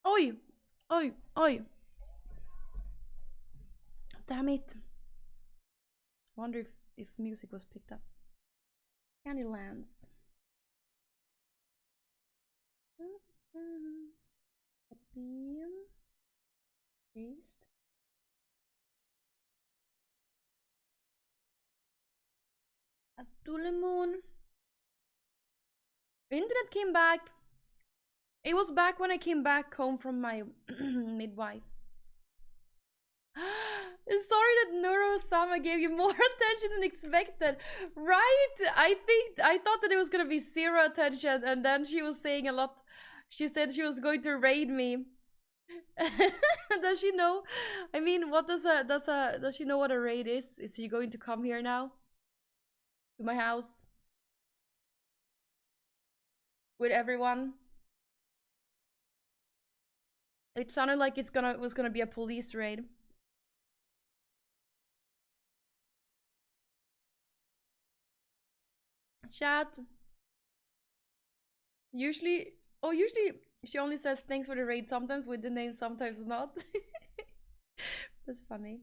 Oj! Oj, oj. Damn it. Wonder if music was picked up. Kandylands. Copy. Paste. A full moon. Internet came back. It was back when I came back home from my midwife. Sorry that Neuro-sama gave you more attention than expected. Right? I thought that it was gonna be zero attention, and then she was saying a lot. She said she was going to raid me. Does she know? I mean, what does she know what a raid is? Is she going to come here now? To my house? With everyone? It sounded like it was gonna be a police raid. Chat. Usually she only says thanks for the raid sometimes with the name, sometimes not. That's funny.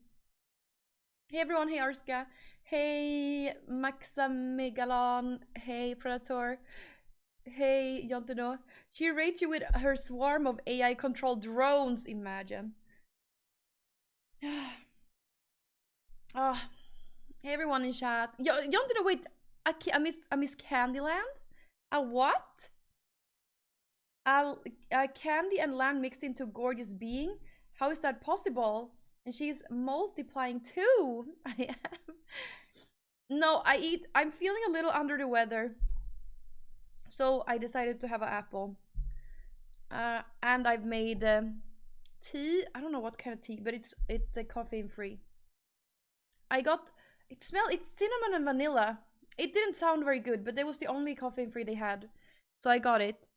Hey everyone, hey Arska. Hey Maxamegalon. Hey Predator. Hey Yontino. She rates you with her swarm of AI controlled drones, imagine. Oh, hey everyone in chat. Yontino, wait. I miss Kandyland? A what? A candy and land mixed into a gorgeous being? How is that possible? And she's multiplying too. I am. No, I'm feeling a little under the weather. So I decided to have an apple. And I've made tea. I don't know what kind of tea, but it's caffeine free. It's cinnamon and vanilla. It didn't sound very good, but that was the only caffeine free they had. So I got it.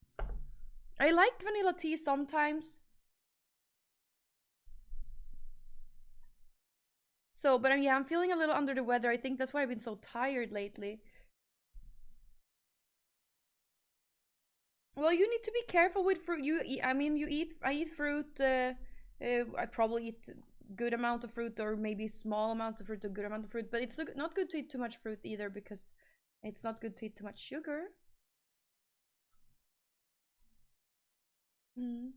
I like vanilla tea sometimes. So, but yeah, I'm feeling a little under the weather. I think that's why I've been so tired lately. Well, you need to be careful with fruit. I eat fruit. I probably eat good amount of fruit, or maybe small amounts of fruit, a good amount of fruit. But it's not good to eat too much fruit either, because it's not good to eat too much sugar. Mm.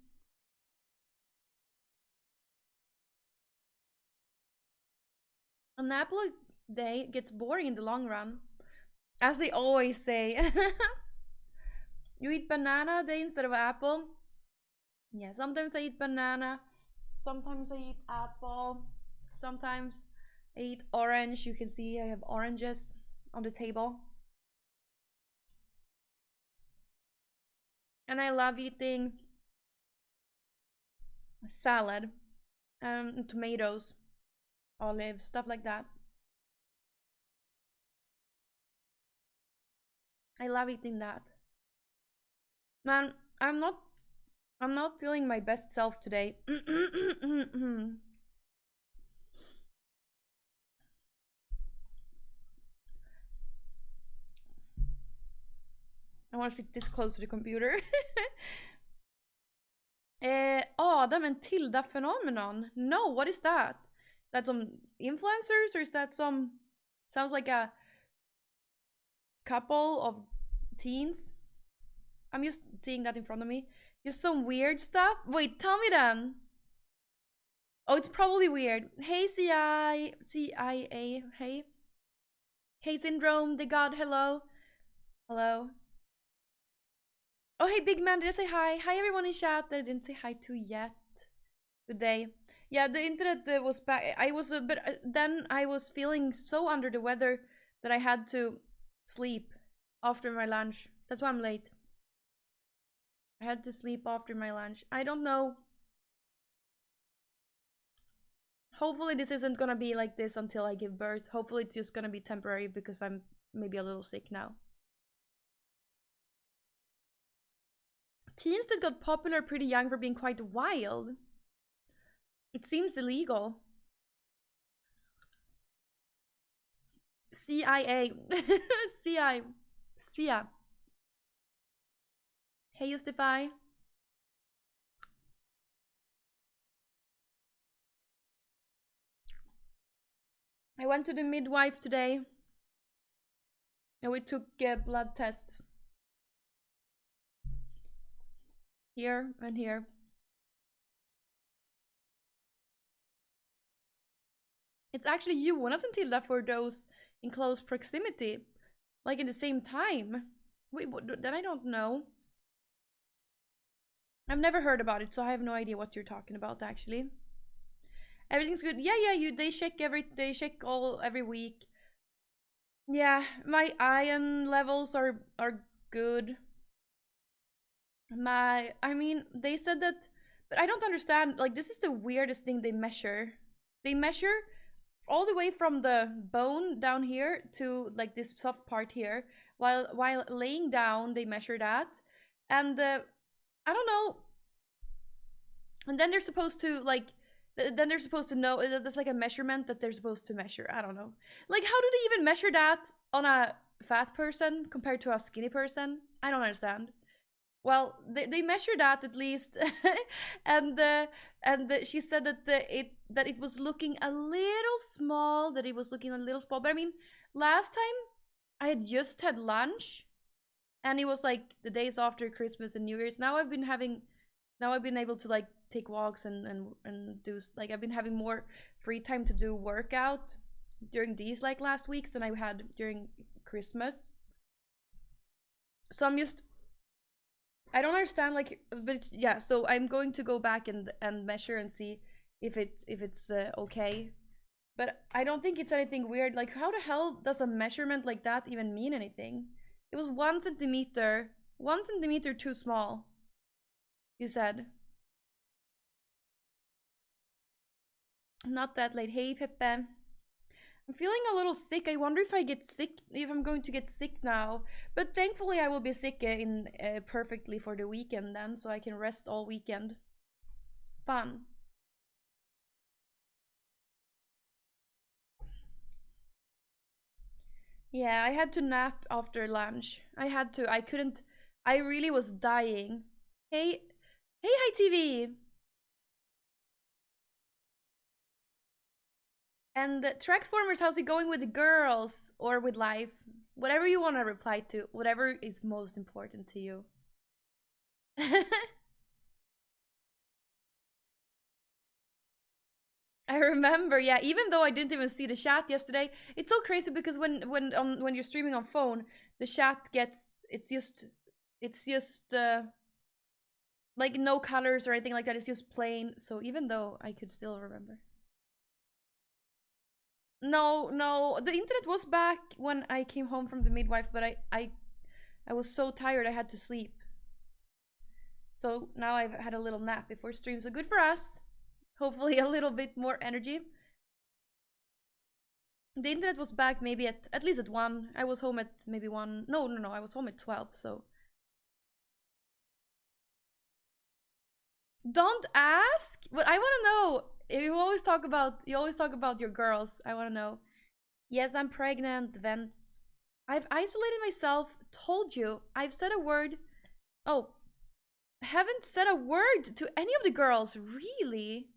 An apple a day gets boring in the long run, as they always say. You eat banana a day instead of apple? Yeah, sometimes I eat banana, sometimes I eat apple, sometimes I eat orange. You can see I have oranges on the table. And I love eating salad, tomatoes, olives, stuff like that. I love eating that. Man, I'm not feeling my best self today. I want to sit this close to the computer. Adam and Tilda phenomenon. No, what is that? That some influencers, or is that some? Sounds like a couple of teens. I'm just seeing that in front of me. Just some weird stuff. Wait, tell me then. Oh, it's probably weird. Hey, CIA. Hey. Hey, Syndrome, the God, hello. Hello. Oh, hey, Big Man, did I say hi? Hi, everyone in chat that I didn't say hi to yet. Good day. Yeah, the internet was back. But then I was feeling so under the weather that I had to sleep after my lunch. That's why I'm late. I had to sleep after my lunch. I don't know. Hopefully this isn't gonna be like this until I give birth. Hopefully it's just gonna be temporary, because I'm maybe a little sick now. Teens that got popular pretty young for being quite wild. It seems illegal. CIA. CIA. Hey, Justify. I went to the midwife today and we took blood tests here and here. It's actually Jonas and Tilda for those in close proximity, like in the same time. Wait, then I don't know. I've never heard about it, so I have no idea what you're talking about actually. Everything's good. Yeah, yeah, they check all every week. Yeah, my iron levels are good. I mean, they said that, but I don't understand. Like, this is the weirdest thing they measure. They measure all the way from the bone down here to like this soft part here. While laying down, they measure that, and I don't know. And then they're supposed to like. Then they're supposed to know that's like a measurement that they're supposed to measure. I don't know. Like, how do they even measure that on a fat person compared to a skinny person? I don't understand. Well, they measure that at least, and she said that it was looking a little small, that it was looking a little small. But I mean, last time I had just had lunch, and it was like the days after Christmas and New Year's. Now I've been able to like take walks and do like I've been having more free time to do workout during these like last weeks than I had during Christmas. So I don't understand like, but yeah. So I'm going to go back and measure and see if it's okay. But I don't think it's anything weird. Like, how the hell does a measurement like that even mean anything? It was 1 centimeter, 1 centimeter too small. You said. Not that late. Hey, Pepe. I'm feeling a little sick. I wonder if I get sick, if I'm going to get sick now. But thankfully, I will be sick in perfectly for the weekend then, so I can rest all weekend. Fun. Yeah, I had to nap after lunch. I had to. I couldn't. I really was dying. Hey, hey, hi TV. And Traxformers, how's it going with the girls or with life? Whatever you want to reply to, whatever is most important to you. I remember, yeah. Even though I didn't even see the chat yesterday, it's so crazy because when you're streaming on phone, the chat gets it's just like no colors or anything like that. It's just plain. So even though I could still remember. No, no, the internet was back when I came home from the midwife, but I was so tired I had to sleep. So now I've had a little nap before stream. So good for us. Hopefully a little bit more energy. The internet was back maybe at least at 1. I was home at maybe 1. No, no, no. I was home at 12. So don't ask. But I want to know. You always talk about your girls. I want to know. Yes, I'm pregnant. Vents. I've isolated myself. Told you. I've said a word. Oh, I haven't said a word to any of the girls. Really?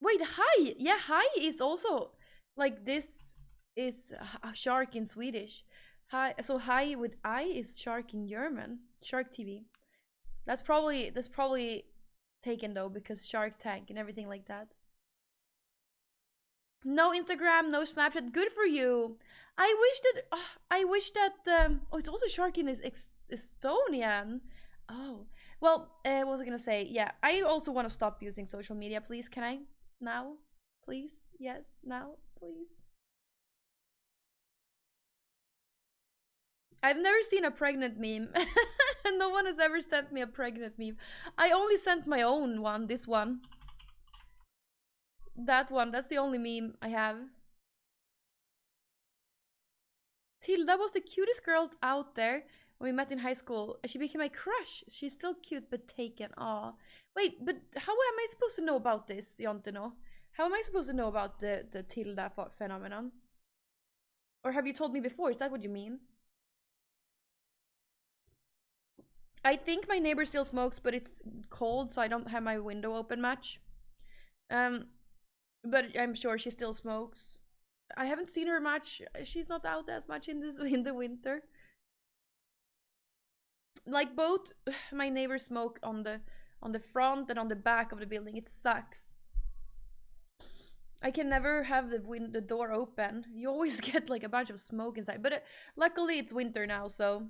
Wait, hi. Yeah, hi is also like this is a shark in Swedish. Hi, so hi with I is shark in German. Shark TV. That's probably taken though because Shark Tank and everything like that. No Instagram, no Snapchat. Good for you. I wish that oh, it's also shark in Estonian. Oh. Well, what was I gonna say? Yeah, I also want to stop using social media, please. Can I? Now? Please? Yes, now, please. I've never seen a pregnant meme. No one has ever sent me a pregnant meme. I only sent my own one, this one. That one, that's the only meme I have. Tilda was the cutest girl out there when we met in high school. She became my crush. She's still cute but taken. Aw. Wait, but how am I supposed to know about this, Jontino? How am I supposed to know about the Tilda phenomenon? Or have you told me before? Is that what you mean? I think my neighbor still smokes, but it's cold, so I don't have my window open much. Um, but I'm sure she still smokes. I haven't seen her much. She's not out as much in this in the winter. Like both my neighbors smoke on the front and on the back of the building. It sucks. I can never have the door open. You always get like a bunch of smoke inside. But luckily it's winter now, so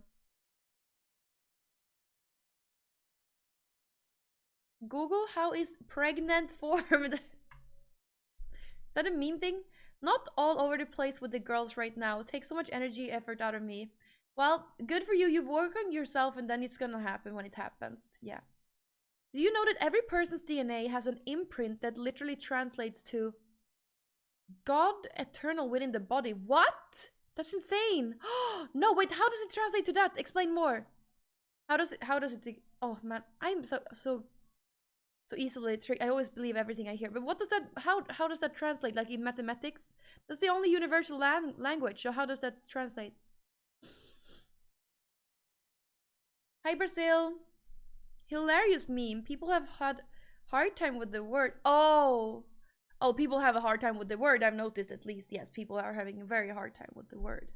Google, how is pregnant formed? Is that a meme thing? Not all over the place with the girls right now. It takes so much energy, effort out of me. Well, good for you. You've worked on yourself and then it's gonna happen when it happens. Yeah. Do you know that every person's DNA has an imprint that literally translates to God eternal within the body? What? That's insane. No, wait, how does it translate to that? Explain more. How does it oh man, I'm so easily tricked. I always believe everything I hear. But what does that how does that translate? Like in mathematics? That's the only universal language. So how does that translate? Hi Brazil. Hilarious meme. People have had hard time with the word. Oh. Oh, people have a hard time with the word. I've noticed at least. Yes, people are having a very hard time with the word.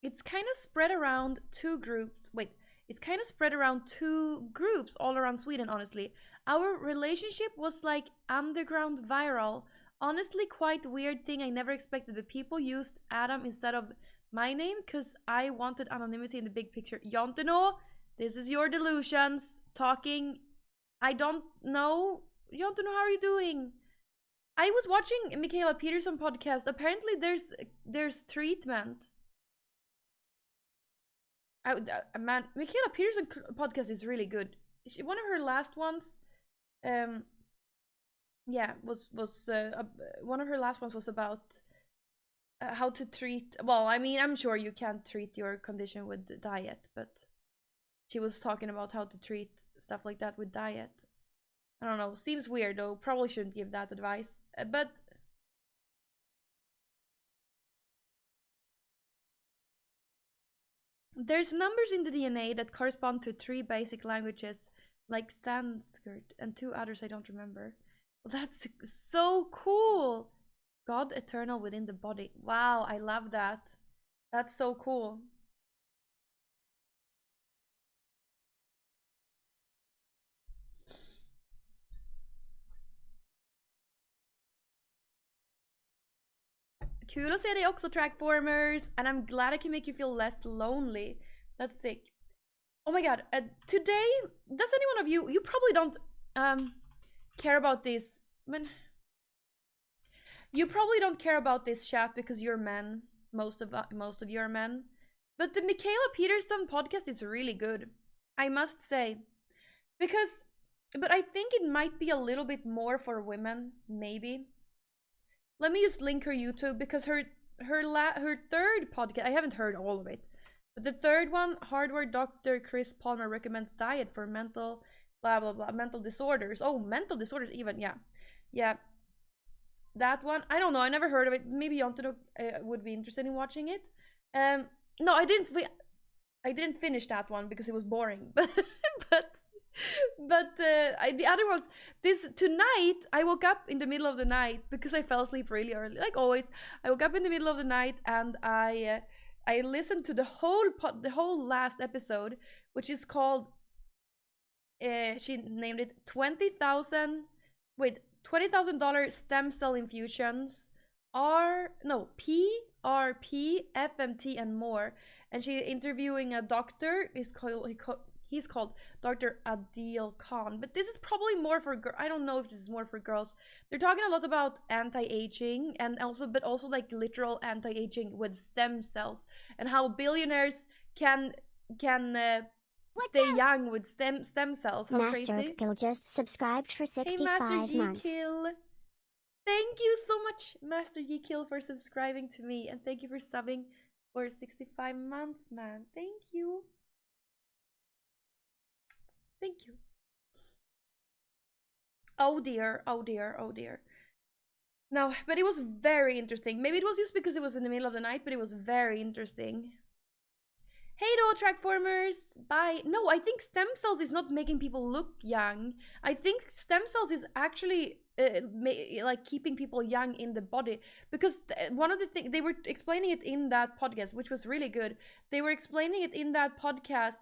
It's kind of spread around two groups. Wait, it's kind of spread around two groups all around Sweden, honestly. Our relationship was like underground viral. Honestly, quite weird thing I never expected, but people used Adam instead of my name because I wanted anonymity in the big picture. Jonteno, this is your delusions. Talking. I don't know. Jonteno, how are you doing? I was watching Michaela Peterson podcast. Apparently, there's treatment. Man, Michaela Peterson podcast is really good. One of her last ones, um, yeah, was one of her last ones was about how to treat. Well, I mean, I'm sure you can't treat your condition with diet, but she was talking about how to treat stuff like that with diet. I don't know. Seems weird though. Probably shouldn't give that advice. But there's numbers in the DNA that correspond to three basic languages, like Sanskrit, and two others I don't remember. Well, that's so cool. God eternal within the body. Wow, I love that. That's so cool. Kul att se dig också, Trackformers. And I'm glad I can make you feel less lonely. That's sick. Oh my god. Today, does anyone of you probably don't care about this. You probably don't care about this chat because you're men. Most of you are men. But the Michaela Peterson podcast is really good. I must say. Because but I think it might be a little bit more for women, maybe. Let me just link her YouTube because her third podcast, I haven't heard all of it. But the third one, Hardware Dr. Chris Palmer recommends diet for mental blah blah blah mental disorders. Oh, mental disorders even, yeah. Yeah. That one, I don't know, I never heard of it. Maybe Yontino would be interested in watching it. No, I didn't finish that one because it was boring. But the other ones, this tonight I woke up in the middle of the night because I fell asleep really early, like always. I woke up in the middle of the night and I listened to the whole last episode, which is called she named it 20,000 wait $20,000 stem cell infusions PRP, FMT, and more. And she interviewing a doctor. He's called Dr. Adil Khan. But this is probably more for I don't know if this is more for girls. They're talking a lot about anti-aging and also like literal anti-aging with stem cells and how billionaires can stay young with stem cells. How Master crazy. Kill just subscribed for 65 months. Hey, Master G-Kill. Thank you so much, Master G-Kill, for subscribing to me. And thank you for subbing for 65 months, man. Thank you. Thank you. Oh dear, oh dear, oh dear. No, but it was very interesting. Maybe it was just because it was in the middle of the night, but it was very interesting. Hey, track formers. Bye. No, I think stem cells is not making people look young. I think stem cells is actually like keeping people young in the body, because one of the things they were explaining it in that podcast, which was really good. They were explaining it in that podcast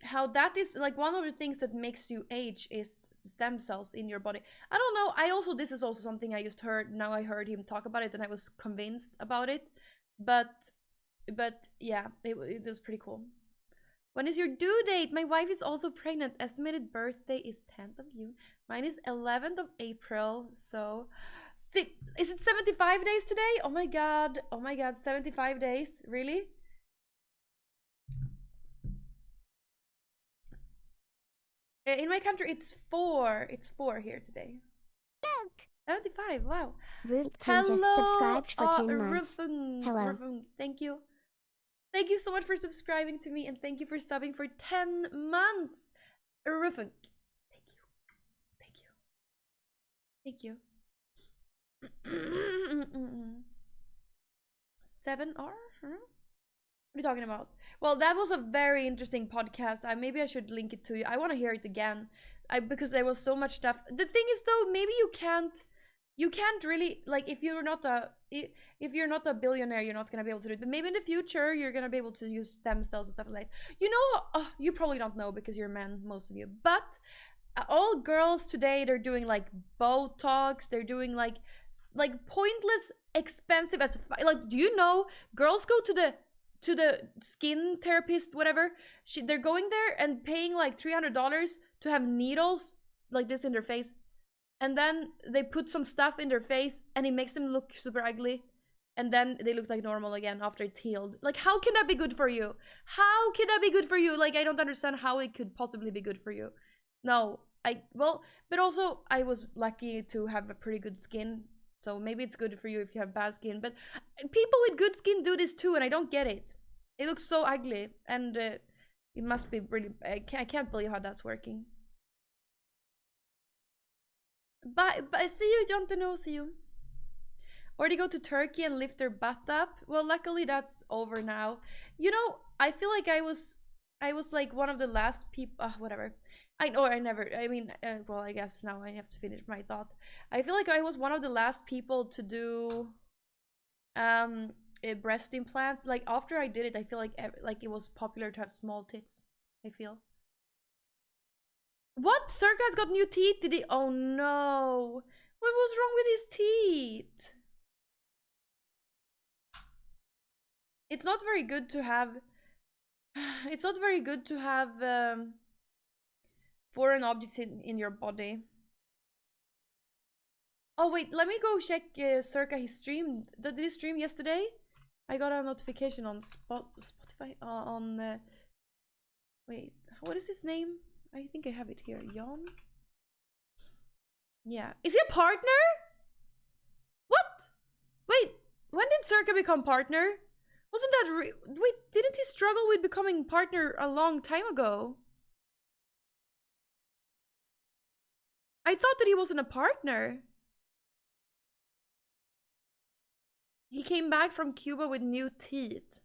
how that is like one of the things that makes you age is stem cells in your body. I don't know. This is also something I just heard. Now I heard him talk about it and I was convinced about it. But yeah, it was pretty cool. When is your due date? My wife is also pregnant. Estimated birthday is 10th of June. Mine is 11th of April. So, is it 75 days today? Oh my god. Oh my god, 75 days? Really? In my country, it's 4. It's 4 here today. Look. 75, wow. Roofton just subscribed for 10 months. Hello. Rufung, thank you. Thank you so much for subscribing to me, and thank you for subbing for 10 months. Rufung, thank you. Thank you. Thank you. 7R? Huh? What are you talking about? Well, that was a very interesting podcast. Maybe I should link it to you. I want to hear it again. Because there was so much stuff. The thing is, though, maybe you can't really, like, if you're not a billionaire, you're not gonna be able to do it. But maybe in the future you're gonna be able to use stem cells and stuff like that. You know, you probably don't know because you're men, most of you. But all girls today, they're doing like Botox. They're doing like pointless, expensive as like. Do you know girls go to the skin therapist, whatever? They're going there and paying like $300 to have needles like this in their face. And then they put some stuff in their face and it makes them look super ugly. And then they look like normal again after it's healed. Like, how can that be good for you? How can that be good for you? Like, I don't understand how it could possibly be good for you. No, but also I was lucky to have a pretty good skin. So maybe it's good for you if you have bad skin. But people with good skin do this too, and I don't get it. It looks so ugly. And it must be really... I can't believe how that's working. But see you, Jontano, see you. Or they go to Turkey and lift their butt up. Well, luckily that's over now. You know, I feel like I was like one of the last people. Whatever. Well, I guess now I have to finish my thought. I feel like I was one of the last people to do breast implants. Like after I did it, I feel like it was popular to have small tits. I feel. What? Circa's got new teeth? Did he? Oh no. What was wrong with his teeth? It's not very good to have... It's not very good to have foreign objects in your body. Oh wait, let me go check Circa. He streamed. Did he stream yesterday? I got a notification on Spotify. Wait, what is his name? I think I have it here. Jan? Yeah. Is he a partner? What? Wait, when did Circa become partner? Wasn't that wait, didn't he struggle with becoming partner a long time ago? I thought that he wasn't a partner. He came back from Cuba with new teeth.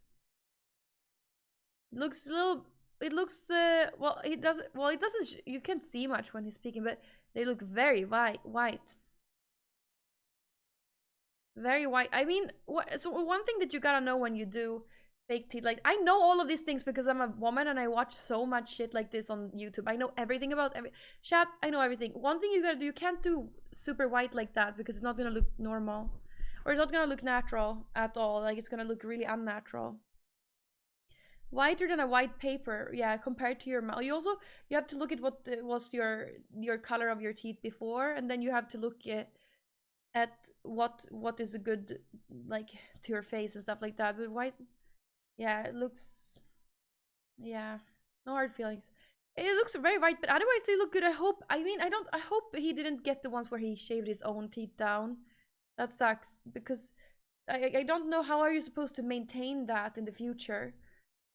It looks a little... It looks, well, it doesn't, you can't see much when he's speaking, but they look very white. Very white. I mean, so one thing that you gotta know when you do fake teeth, like, I know all of these things because I'm a woman and I watch so much shit like this on YouTube. I know everything about chat, I know everything. One thing you gotta do, you can't do super white like that because it's not gonna look normal. Or it's not gonna look natural at all. Like, it's gonna look really unnatural. Whiter than a white paper, yeah, compared to your mouth. You have to look at what was your color of your teeth before, and then you have to look at what is a good, like, to your face and stuff like that. But white, yeah, it looks, yeah, no hard feelings. It looks very white, but otherwise they look good. I hope he didn't get the ones where he shaved his own teeth down. That sucks, because I don't know how are you supposed to maintain that in the future.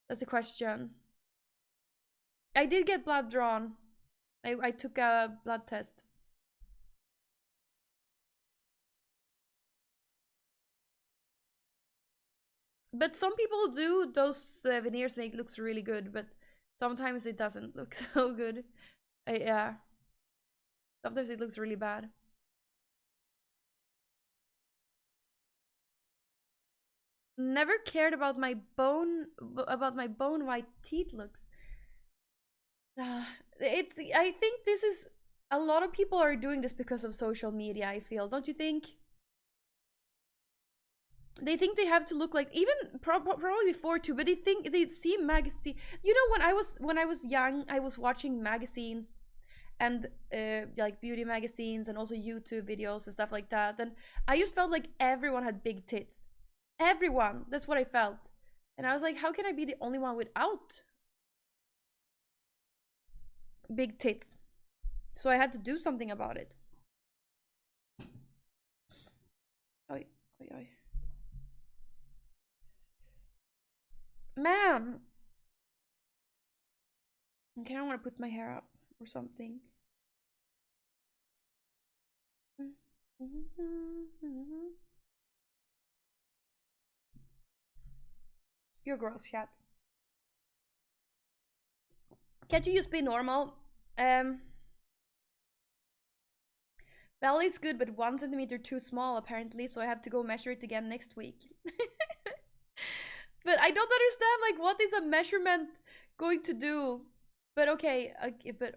That's a question. I did get blood drawn. I took a blood test. But some people do those veneers and it looks really good, but sometimes it doesn't look so good. Yeah. Sometimes it looks really bad. Never cared about my bone white teeth looks. It's I think this is a lot of people are doing this because of social media, I feel. Don't you think? They think they have to look like, even probably before too, but they think they see magazine. You know, when I was young, I was watching magazines and like beauty magazines and also YouTube videos and stuff like that, and I just felt like everyone had big tits. Everyone. That's what I felt. And I was like, how can I be the only one without big tits? So I had to do something about it. Oi, oi, oi. Man! Okay, I want to put my hair up or something. You're gross, chat. Can't you just be normal? Belly's good, but 1 centimeter too small apparently, so I have to go measure it again next week. But I don't understand, like, what is a measurement going to do? But okay, but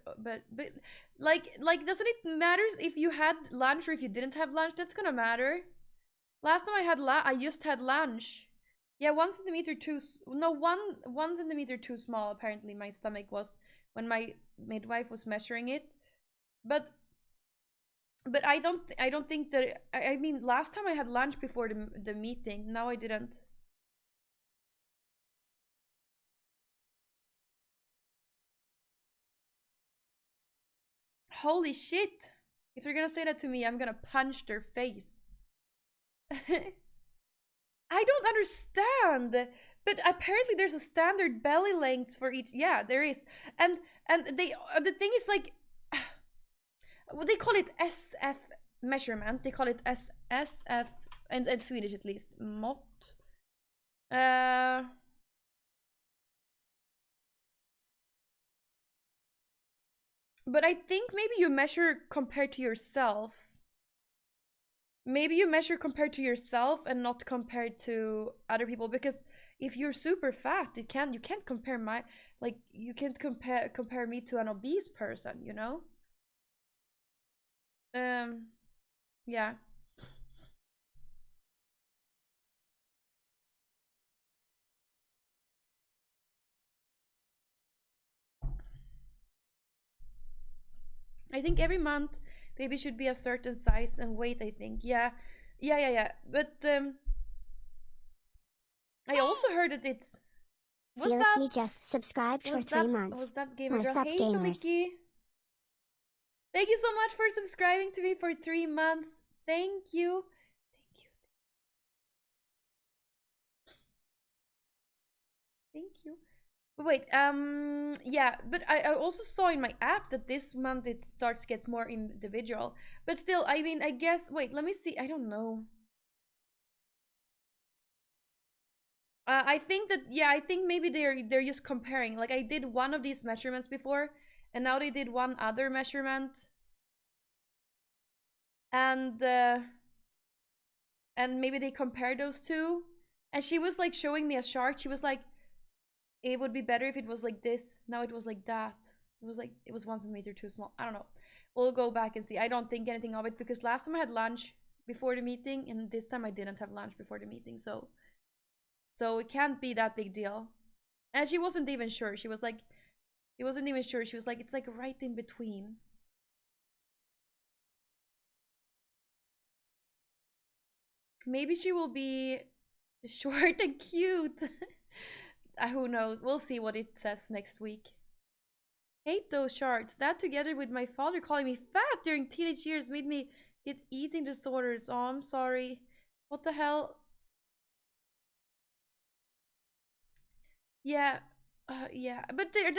like, doesn't it matter if you had lunch or if you didn't have lunch? That's gonna matter. Last time I just had lunch. Yeah, 1 centimeter too. No, one centimeter too small. Apparently, my stomach was when my midwife was measuring it. But I don't think that. I mean, last time I had lunch before the meeting. Now I didn't. Holy shit! If they're gonna say that to me, I'm gonna punch their face. I don't understand. But apparently there's a standard belly length for each. Yeah, there is. And they the thing is like well, they call it SF measurement. They call it SF and Swedish at least. Mått. But I think maybe you measure compared to yourself. Maybe you measure compared to yourself and not compared to other people, because if you're super fat, you can't compare my, like, you can't compare me to an obese person, you know? Yeah. I think every month baby should be a certain size and weight, I think. Yeah. Yeah. But I also heard that it's what's Felicky that? just subscribed for 3 months. What's up, gamer What's girl? up, Hey gamers? Felicky. Thank you so much for subscribing to me for 3 months. Thank you. Thank you. Thank you. But wait, yeah, but I also saw in my app that this month it starts to get more individual. But still, I mean, I guess, wait, let me see. I don't know. I think that, yeah, I think maybe they're just comparing. Like, I did one of these measurements before, and now they did one other measurement. And maybe they compared those two. And she was like showing me a chart. She was like, it would be better if it was like this. Now it was like that. It was 1 centimeter too small. I don't know. We'll go back and see. I don't think anything of it because last time I had lunch before the meeting, and this time I didn't have lunch before the meeting. So it can't be that big deal. And she wasn't even sure. She was like, it wasn't even sure. She was like, it's like right in between. Maybe she will be short and cute. Who knows? We'll see what it says next week. Hate those charts. That together with my father calling me fat during teenage years made me get eating disorders. Oh, I'm sorry. What the hell? Yeah. Yeah, but they're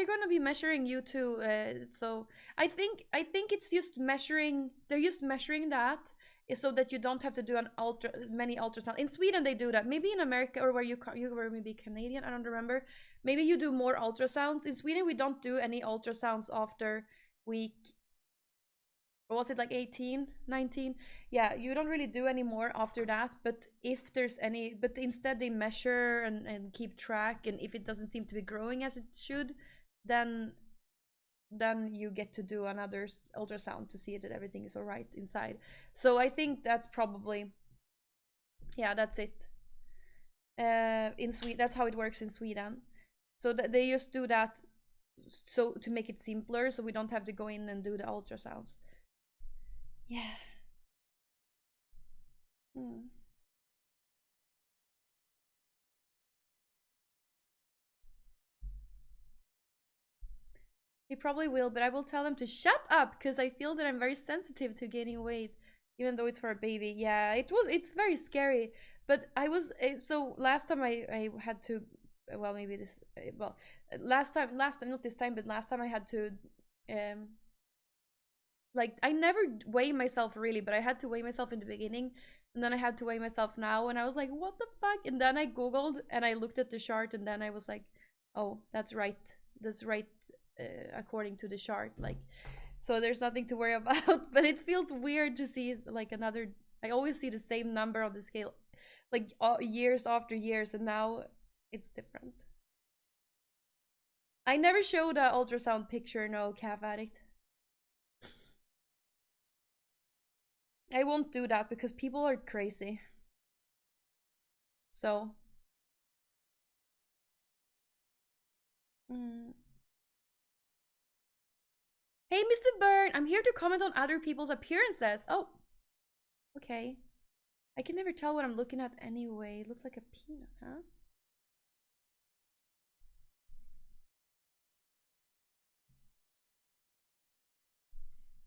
gonna be measuring you too. So I think it's just measuring. They're just measuring that. so that you don't have to do many ultrasound. In Sweden they do that. Maybe in America, or where you were maybe Canadian, I don't remember. Maybe you do more ultrasounds. In Sweden we don't do any ultrasounds after week, or was it like 18, 19? Yeah, you don't really do any more after that. But if there's any, but instead they measure and keep track, and if it doesn't seem to be growing as it should, then you get to do another ultrasound to see that everything is all right inside. So I think that's probably, yeah, that's it. In Sweden, that's how it works in Sweden. So that they just do that, so to make it simpler, so we don't have to go in and do the ultrasounds. Yeah. Hmm. He probably will, but I will tell him to shut up because I feel that I'm very sensitive to gaining weight, even though it's for a baby. Yeah, it's very scary. But I was, so last time I had to, well, maybe this, well, last time, not this time, but last time I had to, um, like, I never weigh myself really, but I had to weigh myself in the beginning, and then I had to weigh myself now, and I was like, what the fuck? And then I Googled and I looked at the chart, and then I was like, oh, that's right. That's right, according to the chart. Like, so there's nothing to worry about. But it feels weird to see like another. I always see the same number on the scale, like years after years, and now it's different. I never showed a ultrasound picture. No, calf addict. I won't do that because people are crazy. So. Mm. Hey, Mr. Byrne, I'm here to comment on other people's appearances. Oh, okay. I can never tell what I'm looking at anyway. It looks like a peanut, huh?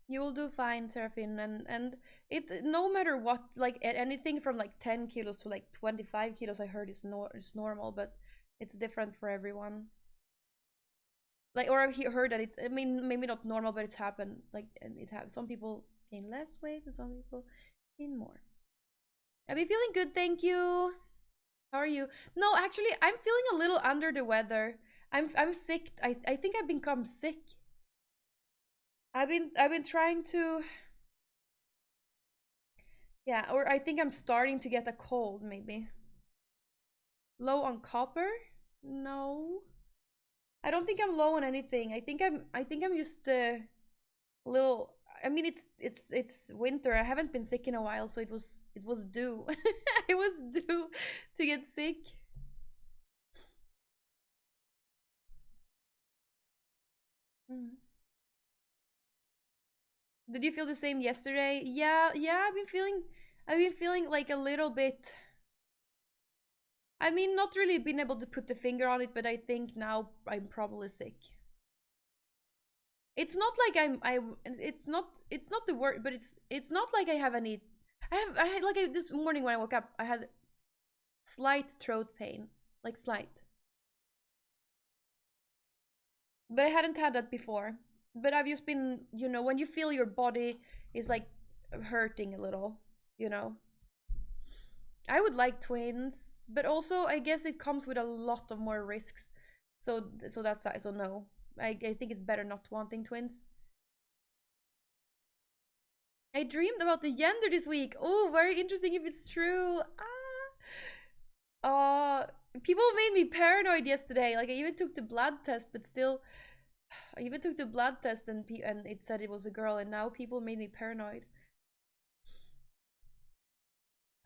You will do fine, Seraphine, and it, no matter what, like anything from like 10 kilos to like 25 kilos, I heard is normal, but it's different for everyone. Like, or I've heard that it's, I mean, maybe not normal, but it's happened. Like, and it has, some people gain less weight and some people gain more. I've been feeling good, thank you. How are you? No, actually, I'm feeling a little under the weather. I'm sick. I think I've become sick. I've been trying to, yeah, or I think I'm starting to get a cold maybe. Low on copper? No. I don't think I'm low on anything. I think I'm just a little, I mean, it's winter. I haven't been sick in a while, so it was due. It was due to get sick. Mm. Did you feel the same yesterday? Yeah, yeah, I've been feeling like a little bit. I mean, not really been able to put the finger on it, but I think now I'm probably sick. It's not like it's not the word, but it's not like I have any. I had like this morning when I woke up, I had slight throat pain, like slight, but I hadn't had that before. But I've just been, when you feel your body is like hurting a little, you know. I would like twins, but also I guess it comes with a lot of more risks. So that's so no. I think it's better not wanting twins. I dreamed about the gender this week. Oh, very interesting if it's true. Uh People made me paranoid yesterday. Like I even took the blood test, but still I even took the blood test and it said it was a girl, and now people made me paranoid.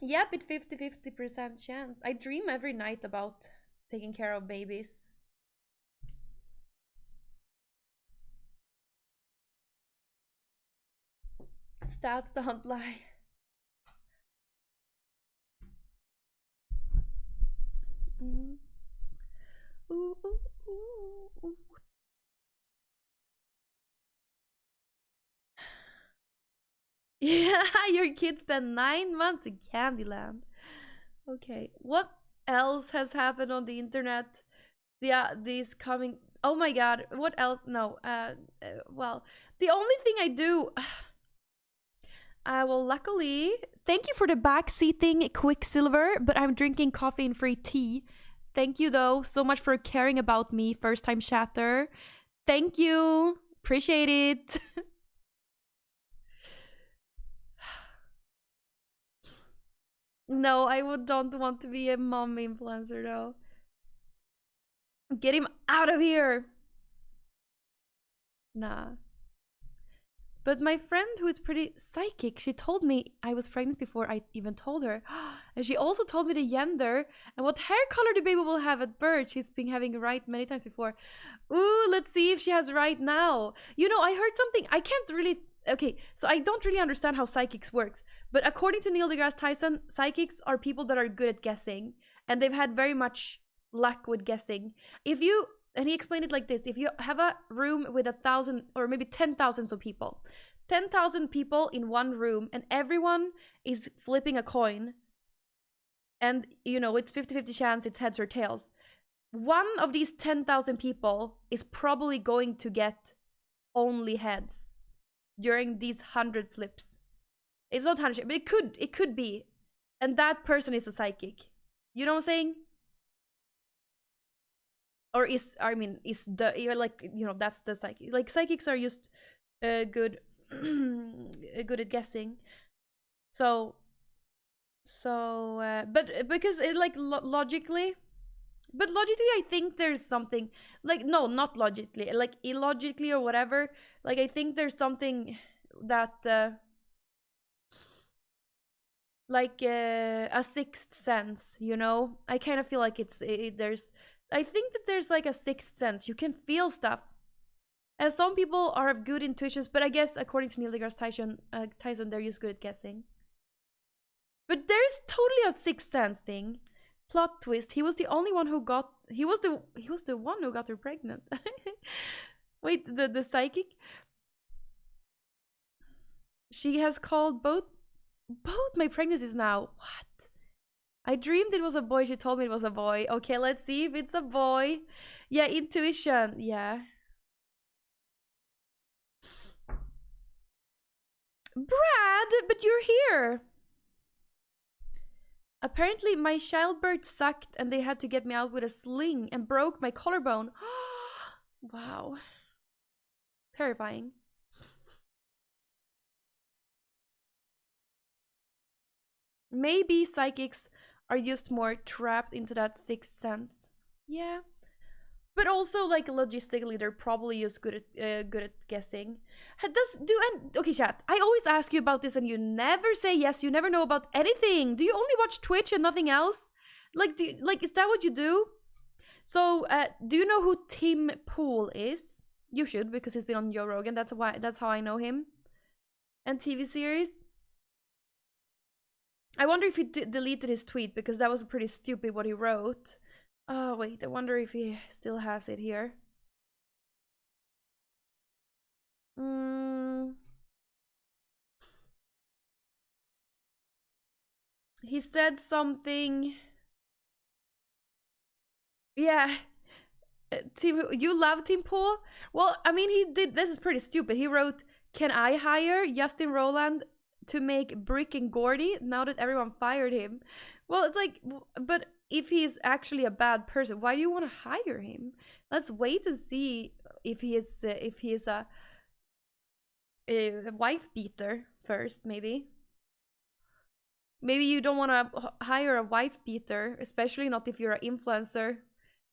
Yep, it's 50-50% chance. I dream every night about taking care of babies. Stats don't lie. Mm. Ooh, ooh, ooh, ooh. Yeah, your kid spent 9 months in Candyland. Okay, what else has happened on the internet? Yeah, these coming. Oh my god, what else? No, well, the only thing I do, Well, luckily, thank you for the backseating, Quicksilver, but I'm drinking caffeine-free tea. Thank you, though, so much for caring about me, first-time chatter. Thank you. Appreciate it. No, don't want to be a mom influencer, though. Get him out of here. Nah. But my friend, who is pretty psychic, she told me I was pregnant before I even told her. And she also told me the gender and what hair color the baby will have at birth. She's been having right many times before. Ooh, let's see if she has right now. You know, I heard something. I can't really... Okay, so I don't really understand how psychics works. But according to Neil deGrasse Tyson, psychics are people that are good at guessing. And they've had very much luck with guessing. If you... And he explained it like this. If you have a room with 1,000 or maybe 10,000 of people, 10,000 people in one room and everyone is flipping a coin and, you know, it's 50-50 chance it's heads or tails. One of these 10,000 people is probably going to get only heads during these 100 flips. It's not 100, but it could be. And that person is a psychic. You know what I'm saying? Or is the, you're like, you know, that's the psychic. Like, psychics are just good good at guessing. So but because it, like, logically, but logically I think there's something, like, no, not logically, like illogically or whatever, like I think there's something that like a sixth sense, you know. I kind of feel like I think that there's like a sixth sense. You can feel stuff. And some people have good intuitions, but I guess according to Neil deGrasse Tyson, they're just good at guessing. But there's totally a sixth sense thing. Plot twist. He was the only one who got... He was the one who got her pregnant. Wait, the psychic? She has called both my pregnancies now. What? I dreamed it was a boy. She told me it was a boy. Okay, let's see if it's a boy. Yeah, intuition. Yeah. Brad, but you're here. Apparently, my childbirth sucked and they had to get me out with a sling and broke my collarbone. Wow. Terrifying. Maybe psychics are just more trapped into that sixth sense. Yeah. But also, like, logistically, they're probably just good at guessing. Okay, chat. I always ask you about this, and you never say yes. You never know about anything. Do you only watch Twitch and nothing else? Like, is that what you do? So, do you know who Tim Pool is? You should, because he's been on Joe Rogan. That's how I know him. And TV series. I wonder if he deleted his tweet, because that was pretty stupid what he wrote. Oh, wait, I wonder if he still has it here. He said something... Yeah. You love Tim Pool? Well, I mean, he did... This is pretty stupid. He wrote, "Can I hire Justin Roiland to make Brick and Gordy now that everyone fired him?" Well, it's like, but if he's actually a bad person, why do you want to hire him? Let's wait and see if he is a wife beater first. Maybe you don't want to hire a wife beater, especially not if you're an influencer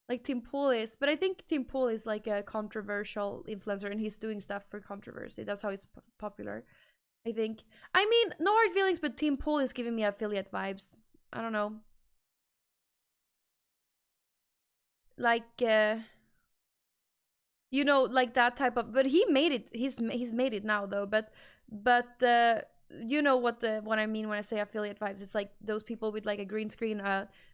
like Tim Pool is. But I think Tim Pool is like a controversial influencer, and he's doing stuff for controversy. That's how he's popular, I think. I mean, no hard feelings, but Tim Pool is giving me affiliate vibes. I don't know. Like, you know, like that type of... But he made it. He's made it now, though. But you know what I mean when I say affiliate vibes. It's like those people with like a green screen,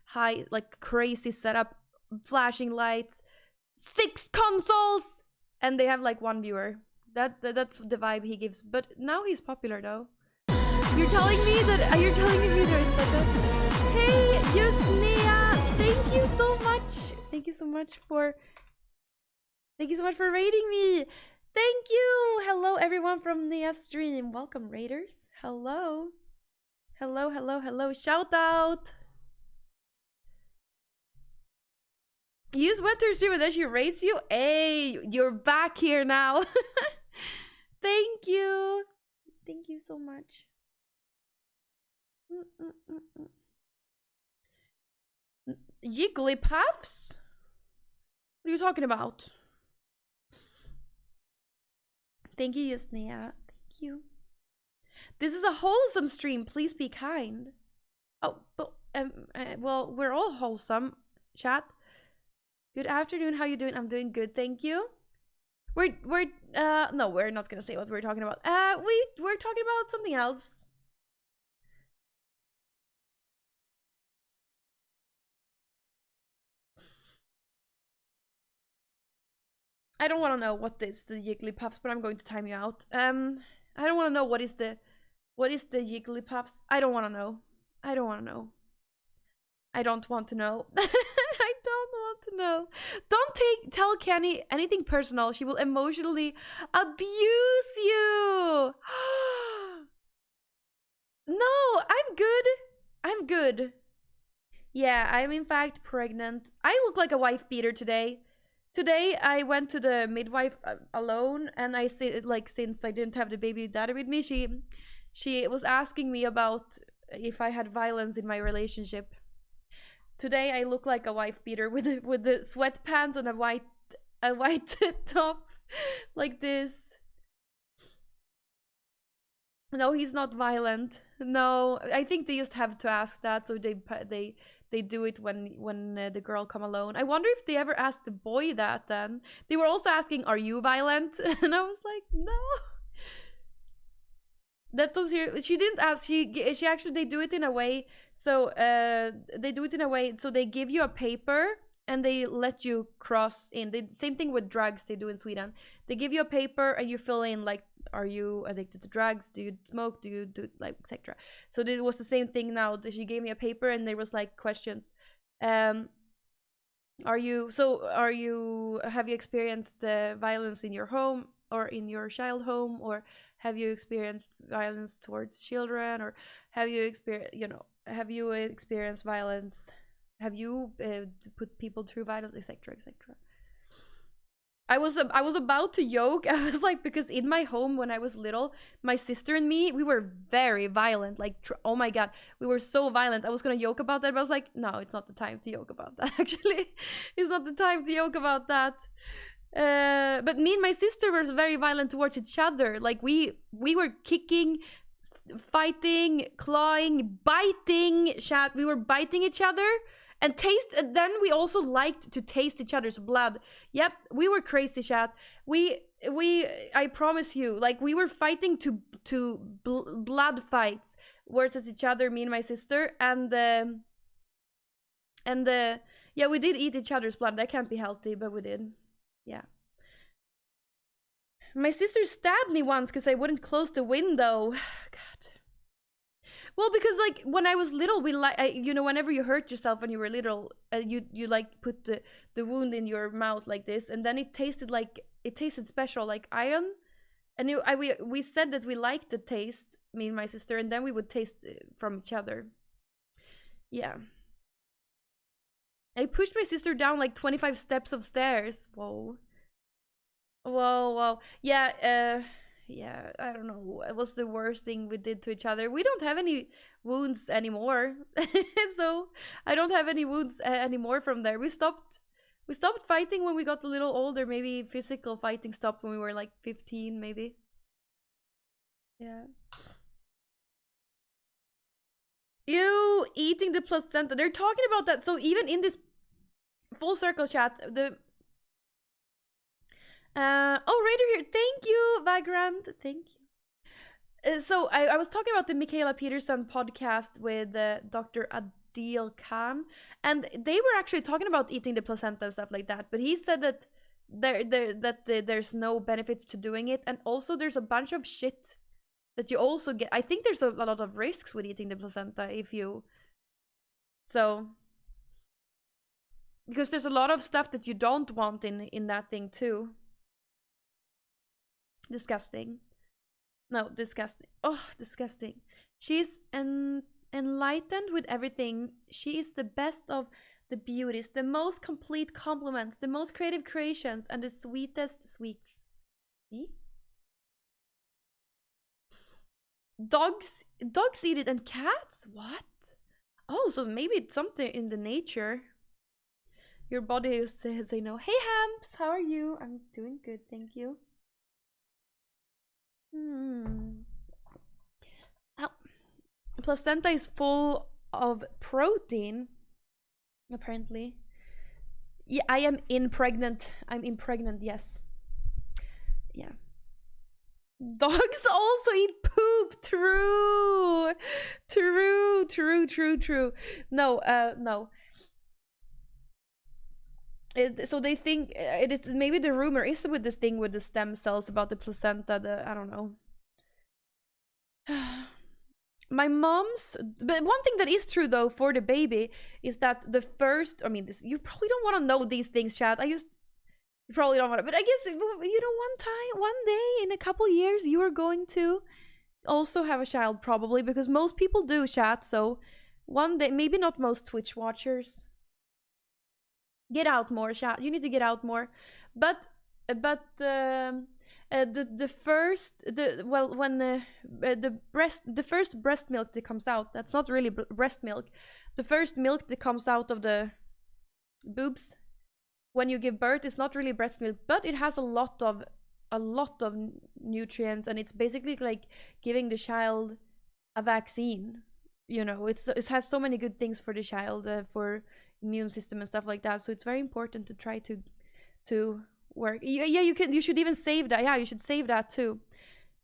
high, like crazy setup, flashing lights, 6 consoles, and they have like 1 viewer. That's the vibe he gives. But now he's popular, though. You're telling me that you're telling me there's like a... Hey, Yusnia, thank you so much. Thank you so much for rating me. Thank you. Hello, everyone from the stream. Welcome, Raiders. Hello. Hello, hello, hello. Shout out. You just went to her stream and then she rates you. Hey, you're back here now. Thank you. Thank you so much. Jigglypuffs? What are you talking about? Thank you, Yasnia. Thank you. This is a wholesome stream. Please be kind. Oh, but well, we're all wholesome. Chat. Good afternoon. How you doing? I'm doing good. Thank you. No, we're not gonna say what we're talking about. We're talking about something else. I don't want to know what is the Jigglypuffs, but I'm going to time you out. I don't want to know what is the Jigglypuffs. I don't want to know. I don't want to know. I don't want to know. I don't want to know. Don't tell Kenny anything personal. She will emotionally abuse you. No, I'm good. I'm good. Yeah, I'm in fact pregnant. I look like a wife beater today. Today I went to the midwife alone, and I said, like, since I didn't have the baby daddy with me, she was asking me about if I had violence in my relationship. Today I look like a wife beater with the sweatpants and a white top like this. No, he's not violent. No, I think they just have to ask that, so they do it when the girl come alone. I wonder if they ever asked the boy that. Then they were also asking, "Are you violent?" And I was like, "No." That's so serious. She didn't ask. She actually, they do it in a way. So they do it in a way. So they give you a paper and they let you cross in. The same thing with drugs they do in Sweden. They give you a paper and you fill in, like, are you addicted to drugs? Do you smoke? Do you do, like, etc. So it was the same thing now. She gave me a paper and there was like questions. Have you experienced violence in your home or in your child home, or have you experienced violence towards children, or have you experienced violence, have you put people through violence, etc, etc. I was about to joke. I was like, because in my home when I was little, my sister and me, we were very violent. Like, oh my god, we were so violent. I was gonna joke about that, but I was like, no, it's not the time to joke about that. Actually, it's not the time to joke about that. But me and my sister were very violent towards each other. Like, we were kicking, fighting, clawing, biting. Chat. We were biting each other. And then we also liked to taste each other's blood. Yep, we were crazy, chat. I promise you, like, we were fighting to blood fights versus each other, me and my sister, and yeah, we did eat each other's blood. That can't be healthy, but we did. Yeah. My sister stabbed me once because I wouldn't close the window. God. Well, because, like, when I was little, whenever you hurt yourself when you were little, you like put the wound in your mouth like this, and then it tasted special, like iron. And we said that we liked the taste, me and my sister, and then we would taste from each other. Yeah. I pushed my sister down like 25 steps of stairs. Whoa. Whoa. Yeah, yeah, I don't know. It was the worst thing we did to each other. We don't have any wounds anymore. So I don't have any wounds anymore from there. We stopped fighting when we got a little older. Maybe physical fighting stopped when we were like 15, maybe. Yeah. Ew, eating the placenta. They're talking about that. So even in this full circle chat, Raider here. Thank you, Vagrant. Thank you. So I was talking about the Michaela Peterson podcast with Dr. Adil Khan, and they were actually talking about eating the placenta and stuff like that. But he said that there's no benefits to doing it, and also there's a bunch of shit that you also get. I think there's a lot of risks with eating the placenta because there's a lot of stuff that you don't want in that thing too. Disgusting. No, disgusting. Oh, disgusting. She's enlightened with everything. She is the best of the beauties, the most complete compliments, the most creative creations, and the sweetest sweets. Me? Dogs eat it, and cats? What? Oh, so maybe it's something in the nature. Your body is say no. Hey Hams, how are you? I'm doing good, thank you. Oh. Placenta is full of protein, apparently. Yeah, I am impregnant. I'm impregnant, yes. Yeah. Dogs also eat poop. True. No, no. So they think it is, maybe the rumor is with this thing with the stem cells about the placenta. I don't know. My mom's, but one thing that is true though for the baby is that the first, I mean, this, you probably don't want to know these things, chat. You probably don't want to, but I guess, you know, one day in a couple years, you are going to also have a child, probably, because most people do, chat. So one day, maybe not most Twitch watchers. Get out more, chat. You need to get out more. But the first breast milk that comes out, that's not really breast milk. The first milk that comes out of the boobs when you give birth is not really breast milk, but it has a lot of nutrients, and it's basically like giving the child a vaccine. You know, it has so many good things for the child, for immune system and stuff like that. So it's very important to try to work. Yeah, you should even save that. Yeah, you should save that too.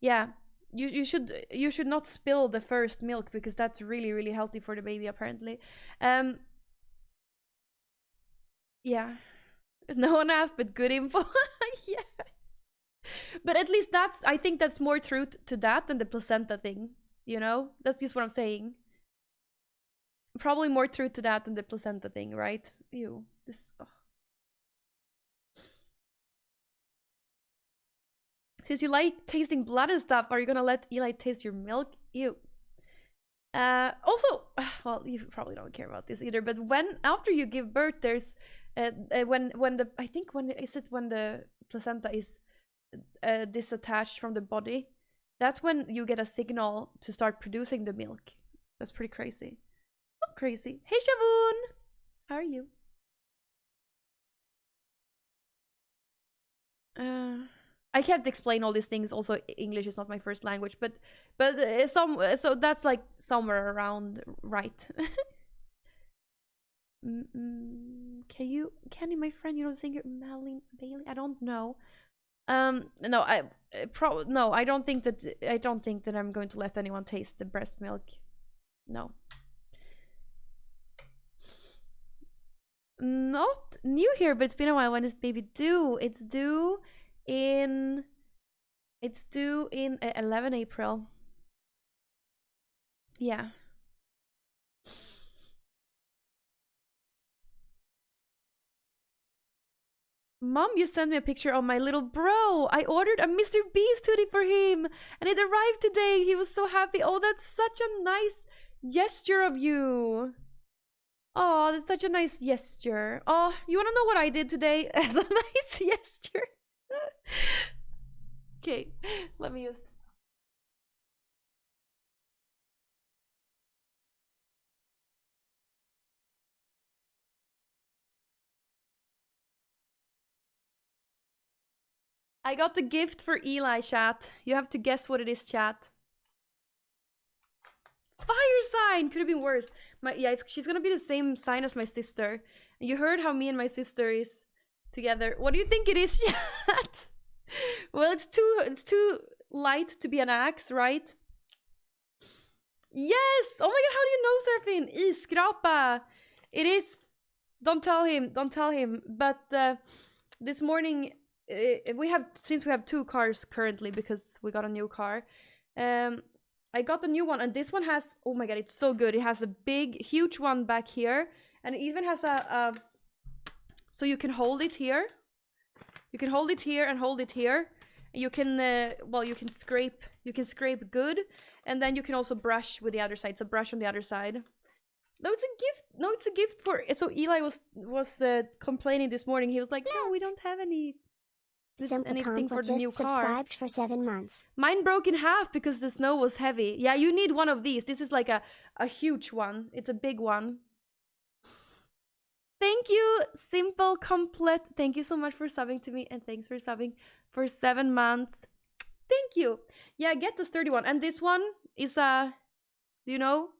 Yeah, you should not spill the first milk, because that's really healthy for the baby, apparently. Yeah, no one asked, but good info. Yeah, but at least I think that's more truth to that than the placenta thing, you know. That's just what I'm saying. Probably more truth to that than the placenta thing, right? Ew, this. Oh. Since you like tasting blood and stuff, are you gonna let Eli taste your milk? Ew. Also, well, you probably don't care about this either, but after you give birth, there's when the placenta is disattached from the body, that's when you get a signal to start producing the milk. That's pretty crazy. Oh, crazy. Hey Shavun, how are you? I can't explain all these things. Also, English is not my first language, but so that's like somewhere around right. Candy, my friend, you know the singer Malin Bailey? I don't know. No, I don't think that I'm going to let anyone taste the breast milk. No. Not new here, but it's been a while. When is baby due? It's due in 11 April. Yeah. Mom, you sent me a picture of my little bro. I ordered a Mr. Beast hoodie for him, and it arrived today. He was so happy. Oh, that's such a nice gesture of you. Oh, that's such a nice gesture. Oh, you wanna know what I did today as a nice gesture? Okay, let me just... I got the gift for Eli, chat. You have to guess what it is, chat. Fire sign! Could have been worse. She's gonna be the same sign as my sister. You heard how me and my sister is together. What do you think it is, chat? Well, it's too light to be an axe, right? Yes! Oh my god, how do you know, Serafin? Isskrapa! It is. Don't tell him. But this morning, since we have 2 cars currently because we got a new car. I got a new one, and this one has, oh my god, it's so good. It has a big, huge one back here, and it even has a so you can hold it here. You can hold it here and hold it here. You can you can scrape good, and then you can also brush with the other side. So brush on the other side. No, it's a gift. No, it's a gift for. So Eli was complaining this morning. He was like, "No, we don't have anything for the new car." Subscribed for 7 months. Mine broke in half because the snow was heavy. Yeah, you need one of these. This is like a huge one. It's a big one. Thank you, Simple Complete. Thank you so much for subbing to me, and thanks for subbing for 7 months. Thank you. Yeah, get the sturdy one. And this one is you know,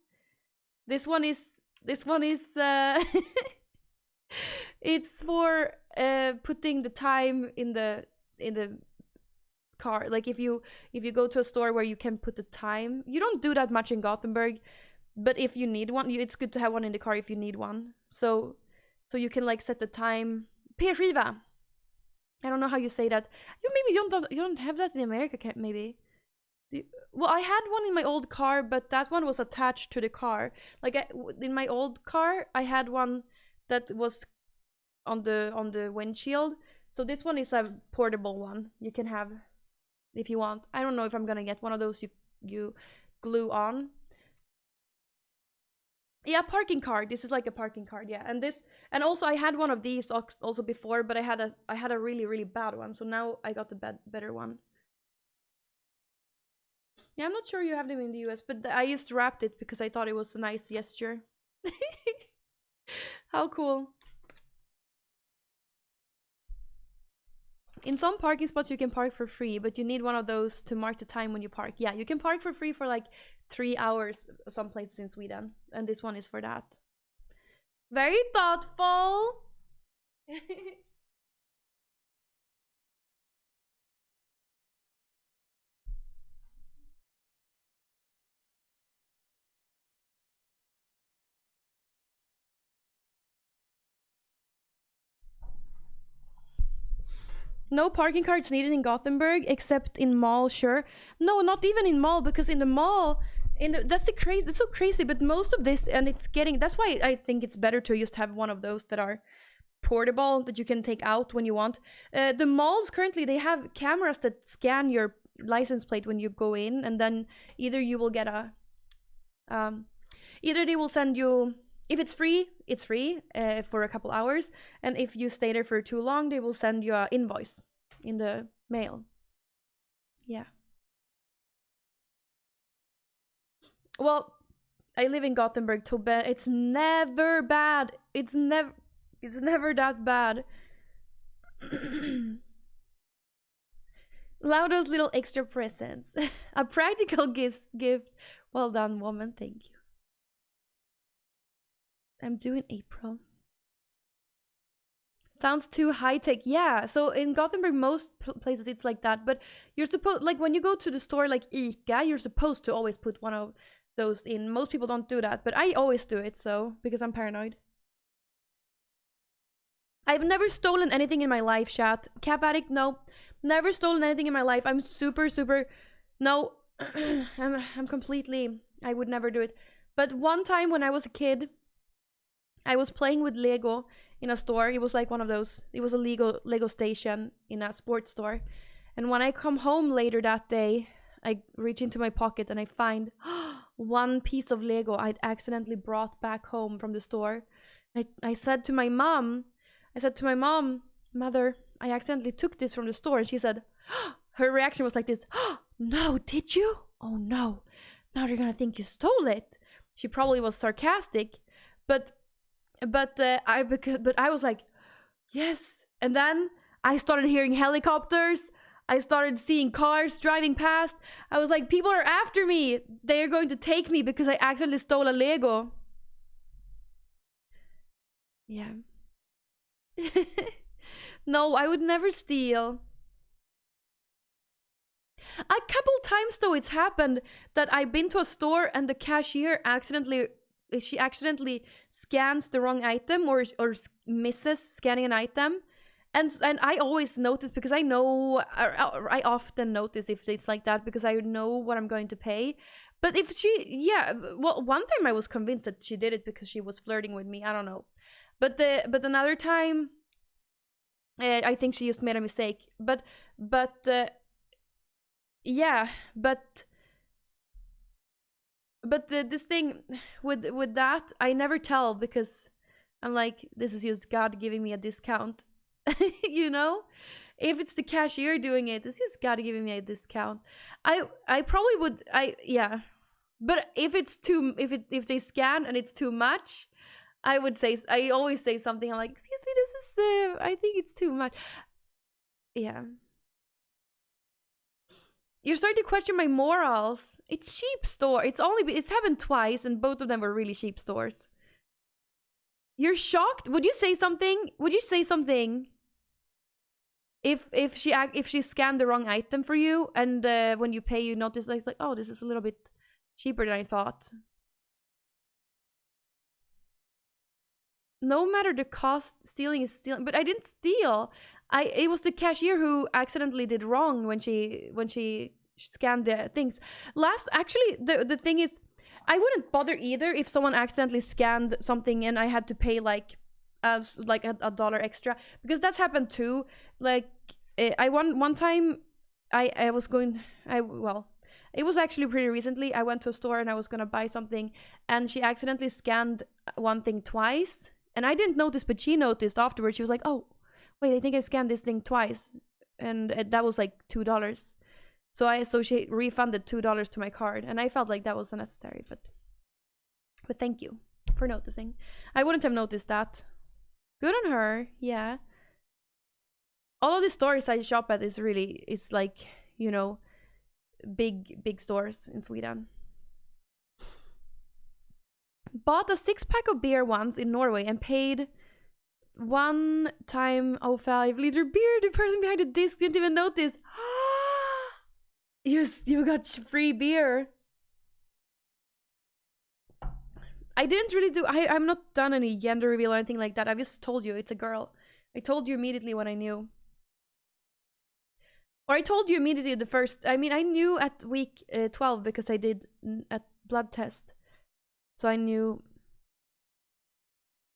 this one is it's for putting the time in the car. Like if you go to a store where you can put the time. You don't do that much in Gothenburg, but if you need one, it's good to have one in the car if you need one. So you can like set the time. P-skiva. I don't know how you say that. You don't have that in America, maybe. Well, I had one in my old car, but that one was attached to the car. Like in my old car, I had one that was on the windshield. So this one is a portable one. You can have if you want. I don't know if I'm gonna get one of those you glue on. Yeah, parking card. This is like a parking card, yeah. And also I had one of these also before, but I had a really, really bad one. So now I got the better one. Yeah, I'm not sure you have them in the US, but I just wrapped it because I thought it was a nice gesture. How cool. In some parking spots you can park for free, but you need one of those to mark the time when you park. Yeah, you can park for free for like 3 hours some places in Sweden, and this one is for that. Very thoughtful. No parking cards needed in Gothenburg except in mall, sure. No, not even in mall, because in the mall, that's so crazy. But most of this, and that's why I think it's better to just have one of those that are portable that you can take out when you want. The malls currently, they have cameras that scan your license plate when you go in, and then either you will get either they will send you. If it's free, it's free for a couple hours. And if you stay there for too long, they will send you an invoice in the mail. Yeah. Well, I live in Gothenburg, Tobbe. It's never bad. It's never that bad. Allow those little extra presents. A practical gift. Well done, woman. Thank you. I'm due in April. Sounds too high-tech. Yeah, so in Gothenburg, most places it's like that. But you're supposed, like when you go to the store like ICA, you're supposed to always put one of those in. Most people don't do that, but I always do it, so, because I'm paranoid. I've never stolen anything in my life, chat. Cap addict, no. Never stolen anything in my life. I'm super, no. I'm completely, I would never do it. But one time when I was a kid, I was playing with Lego in a store. It was like one of those, it was a Lego station in a sports store. And when I come home later that day, I reach into my pocket and I find one piece of Lego I'd accidentally brought back home from the store. I said to my mom, Mother, I accidentally took this from the store. And she said, her reaction was like this, no, did you? Oh no, now they're gonna think you stole it. She probably was sarcastic, but I was like, yes. And then I started hearing helicopters. I started seeing cars driving past. I was like, people are after me. They're going to take me because I accidentally stole a Lego. Yeah. No, I would never steal. A couple times though it's happened that I've been to a store and the cashier accidentally scans the wrong item or misses scanning an item, and I always notice because I know I often notice if it's like that because I know what I'm going to pay. But if well, one time I was convinced that she did it because she was flirting with me. I don't know, but another time I think she just made a mistake. But yeah, but this thing with that, I never tell because I'm like, this is just God giving me a discount. You know, if it's the cashier doing it, it's just God giving me a discount. I probably would, yeah, but if it's too, if they scan and it's too much, I would say, I always say something. I'm like, excuse me, this is I think it's too much. Yeah. You're starting to question my morals. It's cheap store. It's happened twice, and both of them were really cheap stores. You're shocked? Would you say something? Would you say something? If she scanned the wrong item for you, and when you pay, you notice like, it's like, oh, this is a little bit cheaper than I thought. No matter the cost, stealing is stealing. But I didn't steal. It was the cashier who accidentally did wrong when she scanned the things. Actually, the thing is, I wouldn't bother either if someone accidentally scanned something and I had to pay like as like a dollar extra, because that's happened too. Like I one time I was going well, it was actually pretty recently. I went to a store and I was gonna buy something, and she accidentally scanned one thing twice, and I didn't notice, but she noticed afterwards. She was like, "Oh, wait, I think I scanned this thing twice," and that was like $2. So she refunded $2 to my card, and I felt like that was unnecessary. But thank you for noticing. I wouldn't have noticed that. Good on her. Yeah. All of the stores I shop at is really, it's like, you know, big stores in Sweden. Bought a 6-pack of beer once in Norway and paid one time 5-liter beer. The person behind the disc didn't even notice. You got free beer. I didn't really do. I'm not done any gender reveal or anything like that. I just told you it's a girl. I told you immediately when I knew. Or I told you immediately the first. I mean, I knew at week 12 because I did a blood test. So I knew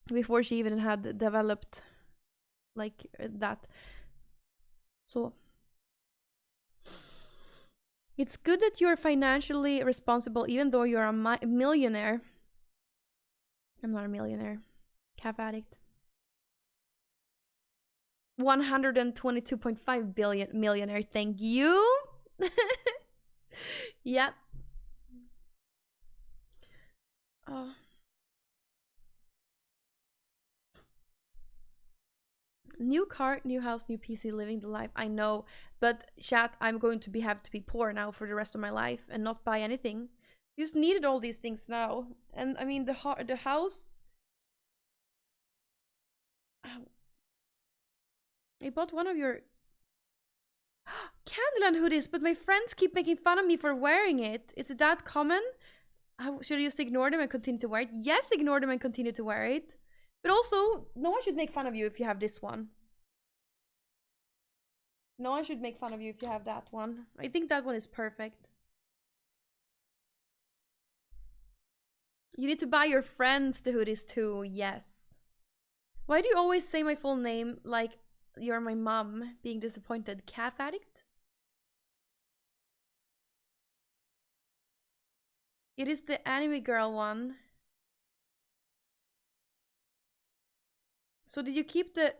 before she even had developed like that. So it's good that you're financially responsible even though you're a millionaire. I'm not a millionaire. Cafe addict. 122.5 billion millionaire. Thank you. Yep. Oh. New car, new house, new PC, living the life. I know, but chat, I'm going to have to be poor now for the rest of my life and not buy anything. You just needed all these things now, and I mean the house. I bought one of your Kandyland hoodies, but my friends keep making fun of me for wearing it. Is it that common? Should I just ignore them and continue to wear it? Yes, ignore them and continue to wear it. But also, no one should make fun of you if you have this one. No one should make fun of you if you have that one. I think that one is perfect. You need to buy your friends the hoodies too, yes. Why do you always say my full name like you're my mom being disappointed? Calf addict? It is the anime girl one. So did you keep the...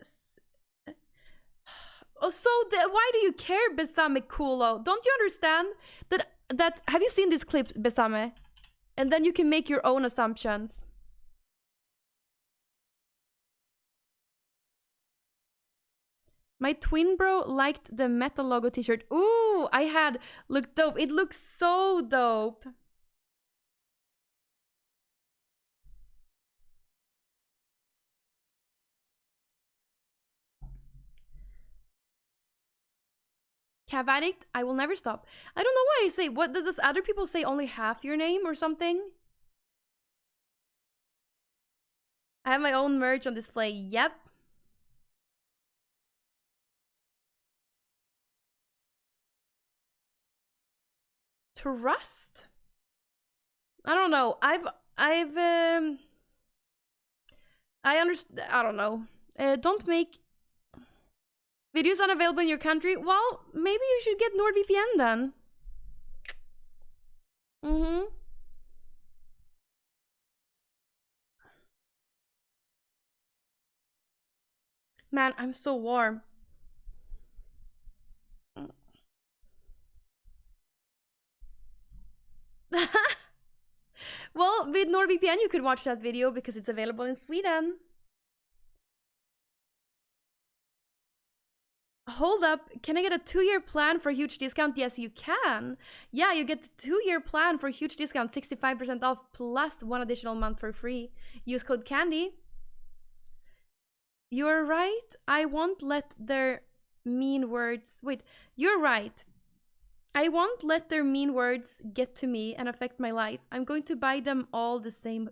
Oh, so why do you care, Besame Kulo? Don't you understand that have you seen this clip, Besame? And then you can make your own assumptions. My twin bro liked the metal logo t-shirt. Ooh, I had looked dope. It looks so dope. Cav addict, I will never stop. I don't know why I say, what does other people say only half your name or something? I have my own merch on display. Yep. Trust? I don't know. I understand. I don't know. Don't make videos unavailable in your country. Well, maybe you should get NordVPN then. Mm-hmm. Man, I'm so warm. Well, with NordVPN you could watch that video because it's available in Sweden. Hold up, can I get a 2-year plan for a huge discount? Yes, you can. Yeah, you get a 2-year plan for a huge discount, 65% off plus 1 additional month for free. Use code CANDY. You're right. I won't let their mean words. Wait, you're right. I won't let their mean words get to me and affect my life. I'm going to buy them all the same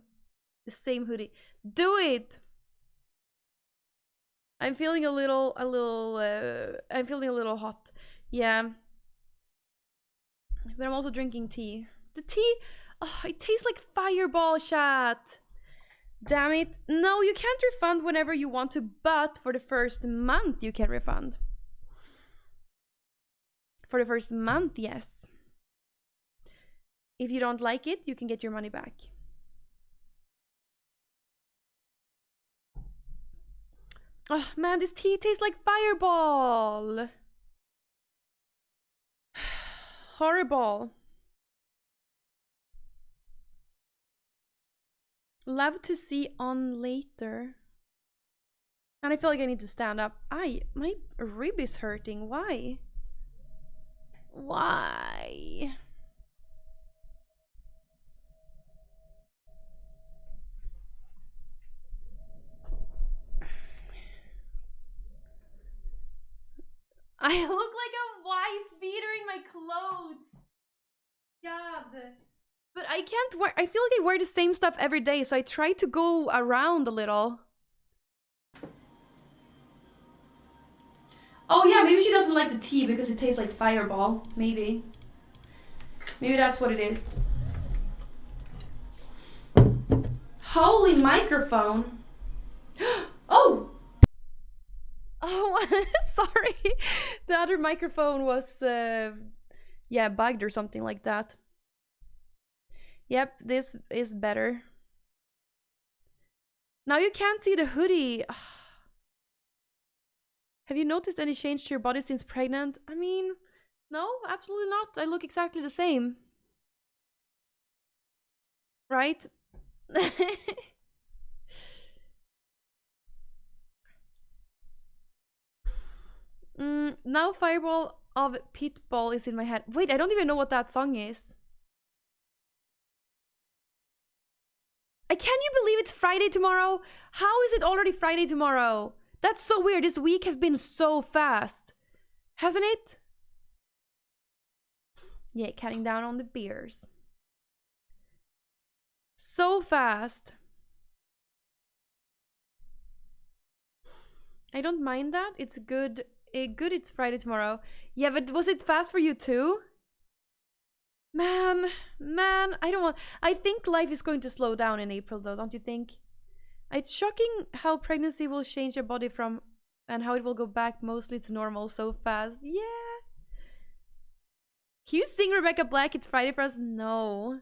hoodie. Do it. I'm feeling a little I'm feeling a little hot. Yeah. But I'm also drinking tea. The tea, oh, it tastes like fireball, chat. Damn it. No, you can't refund whenever you want to, but for the first month you can refund. For the first month, yes. If you don't like it, you can get your money back. Oh man, this tea tastes like fireball. Horrible. Love to see on later. And I feel like I need to stand up. My rib is hurting. Why? Why? I look like a wife beater in my clothes. God. But I can't wear, I feel like I wear the same stuff every day, so I try to go around a little. Oh yeah, maybe she doesn't like the tea because it tastes like fireball. Maybe. Maybe that's what it is. Holy microphone. Oh! Oh, sorry. The other microphone was, yeah, bugged or something like that. Yep, this is better. Now you can't see the hoodie. Have you noticed any change to your body since pregnant? I mean, no, absolutely not. I look exactly the same. Right? Now Fireball of Pitball is in my head. Wait, I don't even know what that song is. Can you believe it's Friday tomorrow? How is it already Friday tomorrow? That's so weird. This week has been so fast. Hasn't it? Yeah, cutting down on the beers. So fast. I don't mind that. It's good. Good it's Friday tomorrow. Yeah, but was it fast for you too? Man, I don't want. I think life is going to slow down in April though, don't you think? It's shocking how pregnancy will change your body from and how it will go back mostly to normal so fast. Yeah. Can you sing Rebecca Black? It's Friday for us? No.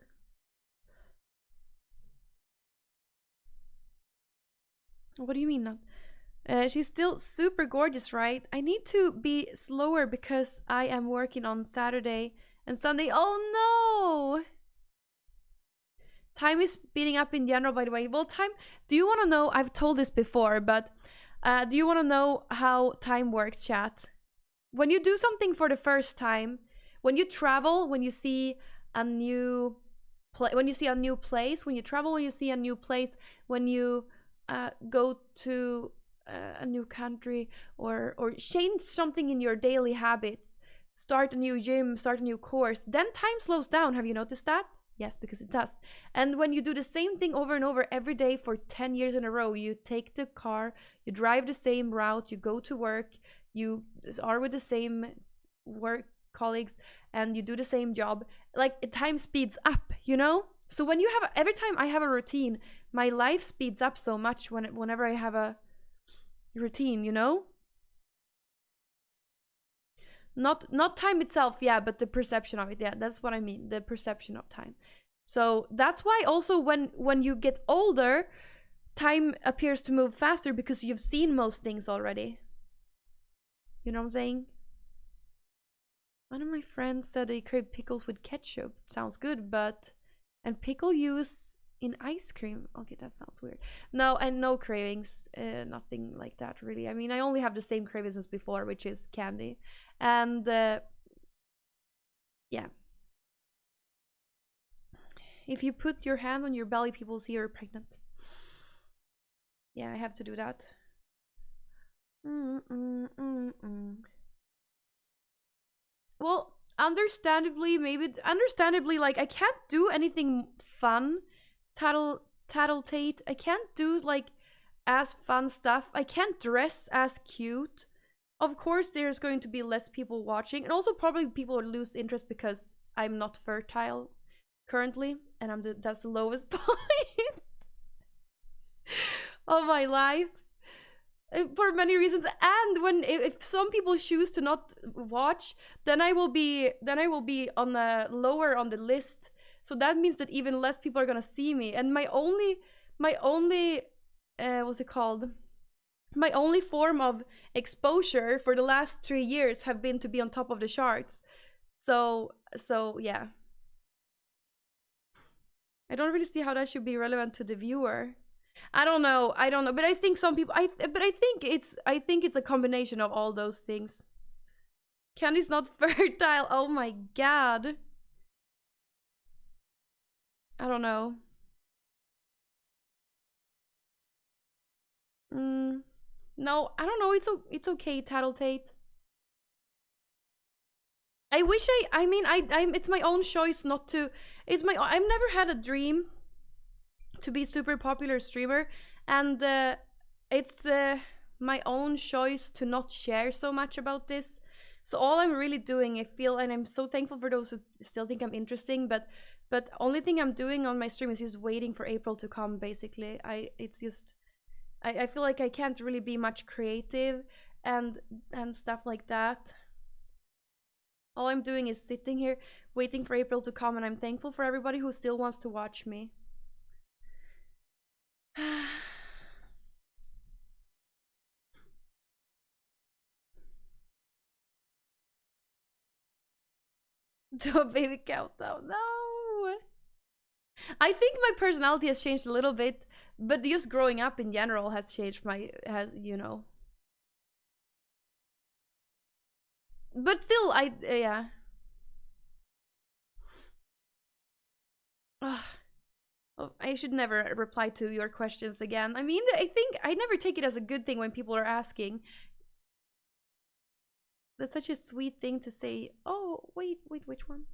What do you mean not? She's still super gorgeous, right? I need to be slower because I am working on Saturday and Sunday. Oh no! Time is speeding up in general, by the way. Well, time. Do you want to know? I've told this before, but do you want to know how time works, chat? When you do something for the first time, when you travel, when you see a new when you see a new place, when you travel, when you see a new place, when you go to a new country or change something in your daily habits, start a new gym, start a new course, then time slows down. Have you noticed that? Yes, because it does. And when you do the same thing over and over every day for 10 years in a row, you take the car, you drive the same route, you go to work, you are with the same work colleagues, and you do the same job, like time speeds up, you know? So when you have, every time I have a routine, my life speeds up so much whenever I have a routine, you know? Not time itself, yeah, but the perception of it. Yeah, that's what I mean. The perception of time. So that's why also when you get older, time appears to move faster because you've seen most things already. You know what I'm saying? One of my friends said they crave pickles with ketchup. Sounds good, but and pickle use in ice cream. Okay, that sounds weird. No, and no cravings. Nothing like that really. I mean, I only have the same cravings as before, which is candy. And yeah. If you put your hand on your belly, people see you're pregnant. Yeah, I have to do that. Well, understandably, like I can't do anything fun, tattletate. I can't do like as fun stuff. I can't dress as cute. Of course, there's going to be less people watching, and also probably people will lose interest because I'm not fertile currently, and that's the lowest point of my life. For many reasons, and if some people choose to not watch, then I will be on the lower on the list. So that means that even less people are gonna see me. And my only what's it called? My only form of exposure for the last 3 years have been to be on top of the charts. So yeah. I don't really see how that should be relevant to the viewer. I don't know, but I think some people. I think it's a combination of all those things. Candy's not fertile. Oh my god. I don't know. No, I don't know. It's okay, Tattletate. I wish I mean it's my own choice not to. I've never had a dream to be super popular streamer, and it's my own choice to not share so much about this. So all I'm really doing, I feel, and I'm so thankful for those who still think I'm interesting, but only thing I'm doing on my stream is just waiting for April to come, basically. I feel like I can't really be much creative and stuff like that. All I'm doing is sitting here waiting for April to come, and I'm thankful for everybody who still wants to watch me. To a baby countdown. No. I think my personality has changed a little bit, but just growing up in general has changed you know. But still, yeah. Oh, I should never reply to your questions again. I mean, I think I never take it as a good thing when people are asking. That's such a sweet thing to say. Oh, wait, which one?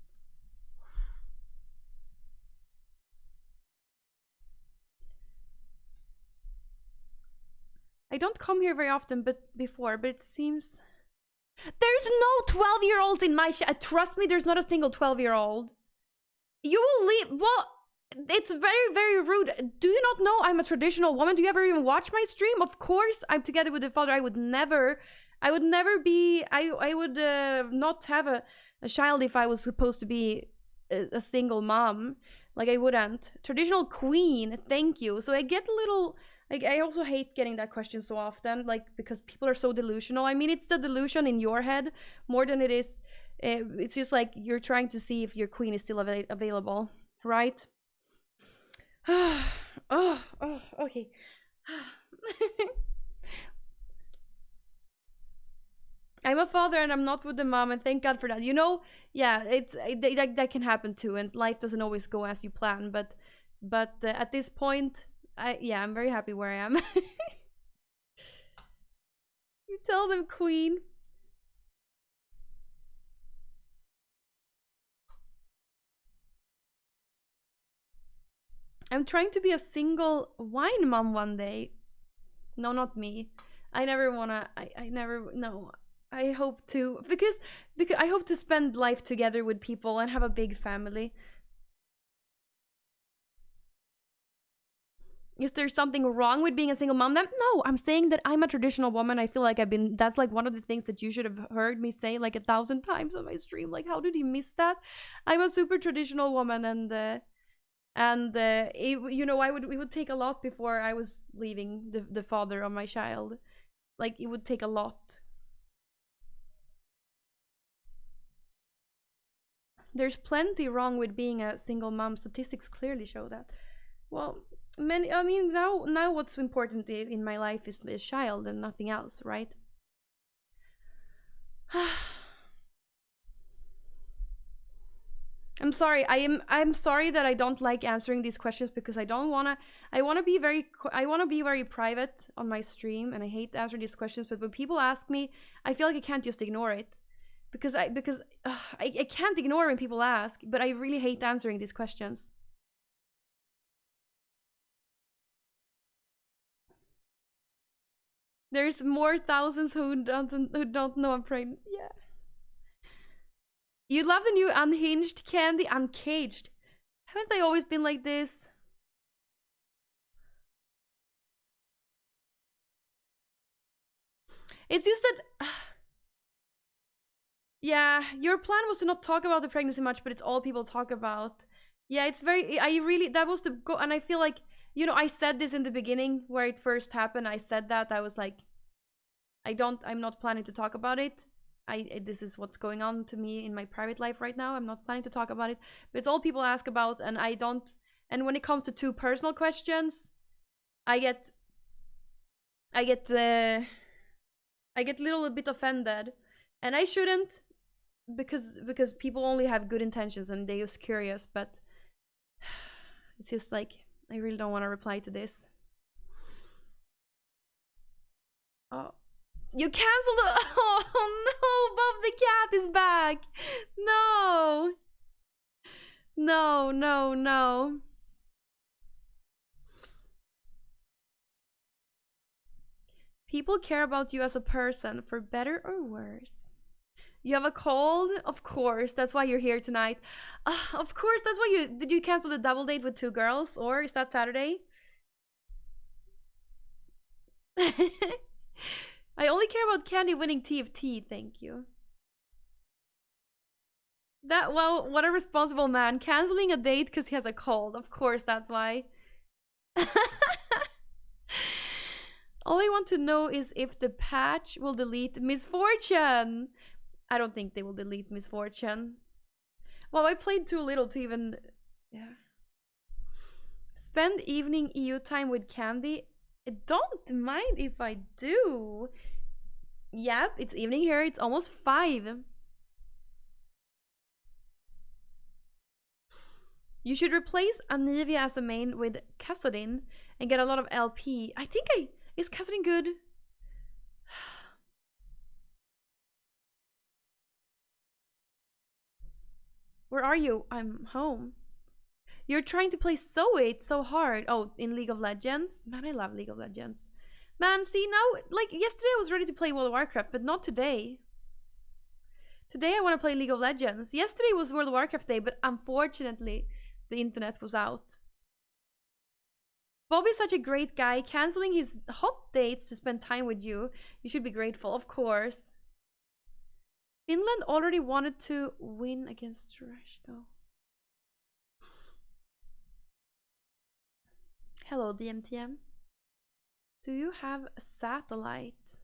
I don't come here very often, but it seems... There's no 12-year-olds in my trust me, there's not a single 12-year-old. You will leave... Well, it's very, very rude. Do you not know I'm a traditional woman? Do you ever even watch my stream? Of course, I'm together with the father. I would never be... I would not have a child if I was supposed to be a single mom. Like, I wouldn't. Traditional queen, thank you. So I get a little... Like, I also hate getting that question so often, like, because people are so delusional. I mean, it's the delusion in your head more than it is... it's just like you're trying to see if your queen is still available, right? Oh, okay. I'm a father and I'm not with the mom, and thank God for that. You know, yeah, that can happen too, and life doesn't always go as you plan. But at this point, I'm very happy where I am. You tell them, queen. I'm trying to be a single wine mom one day. No, not me. I never wanna. I never. No. I hope to, because I hope to spend life together with people and have a big family. Is there something wrong with being a single mom? No, I'm saying that I'm a traditional woman. I feel like that's like one of the things that you should have heard me say like 1,000 times on my stream. Like, how did you miss that? I'm a super traditional woman, and it would take a lot before I was leaving the father of my child. Like, it would take a lot. There's plenty wrong with being a single mom. Statistics clearly show that. Well, now what's important in my life is a child and nothing else, right? I'm sorry. I'm sorry that I don't like answering these questions because I want to be very private on my stream, and I hate answering these questions. But when people ask me, I feel like I can't just ignore it, because I can't ignore when people ask. But I really hate answering these questions. There's more thousands who don't know I'm pregnant. Yeah. You love the new Unhinged Candy? Uncaged. Haven't they always been like this? It's just that... yeah, your plan was to not talk about the pregnancy much, but it's all people talk about. Yeah, it's very... that was the go... And I feel like, I said this in the beginning where it first happened. I said that. I was like, I'm not planning to talk about it. This is what's going on to me in my private life right now. I'm not planning to talk about it, but it's all people ask about, and I don't. And when it comes to too personal questions, I get a little bit offended, and I shouldn't, because people only have good intentions and they're just curious. But it's just like, I really don't want to reply to this. Oh. You canceled the... Oh no, Bob the cat is back. No. No. People care about you as a person, for better or worse. You have a cold? Of course, that's why you're here tonight. Of course, that's why did you cancel the double date with 2 girls? Or is that Saturday? I only care about Candy winning TFT, thank you. Well, what a responsible man. Canceling a date because he has a cold. Of course, that's why. All I want to know is if the patch will delete Misfortune. I don't think they will delete Misfortune. Well, I played too little to even... Yeah. Spend evening EU time with Candy. I don't mind if I do. Yep, it's evening here. It's almost 5. You should replace Anivia as a main with Kassadin and get a lot of LP. I think is Kassadin good? Where are you? I'm home. You're trying to play Zoe. It's so hard. Oh, in League of Legends? Man, I love League of Legends. Man, see, now, like, yesterday I was ready to play World of Warcraft, but not today. Today I want to play League of Legends. Yesterday was World of Warcraft day, but unfortunately, the internet was out. Bobby's such a great guy. Canceling his hot dates to spend time with you. You should be grateful, of course. Finland already wanted to win against Russia. Hello, DMTM. Do you have a satellite?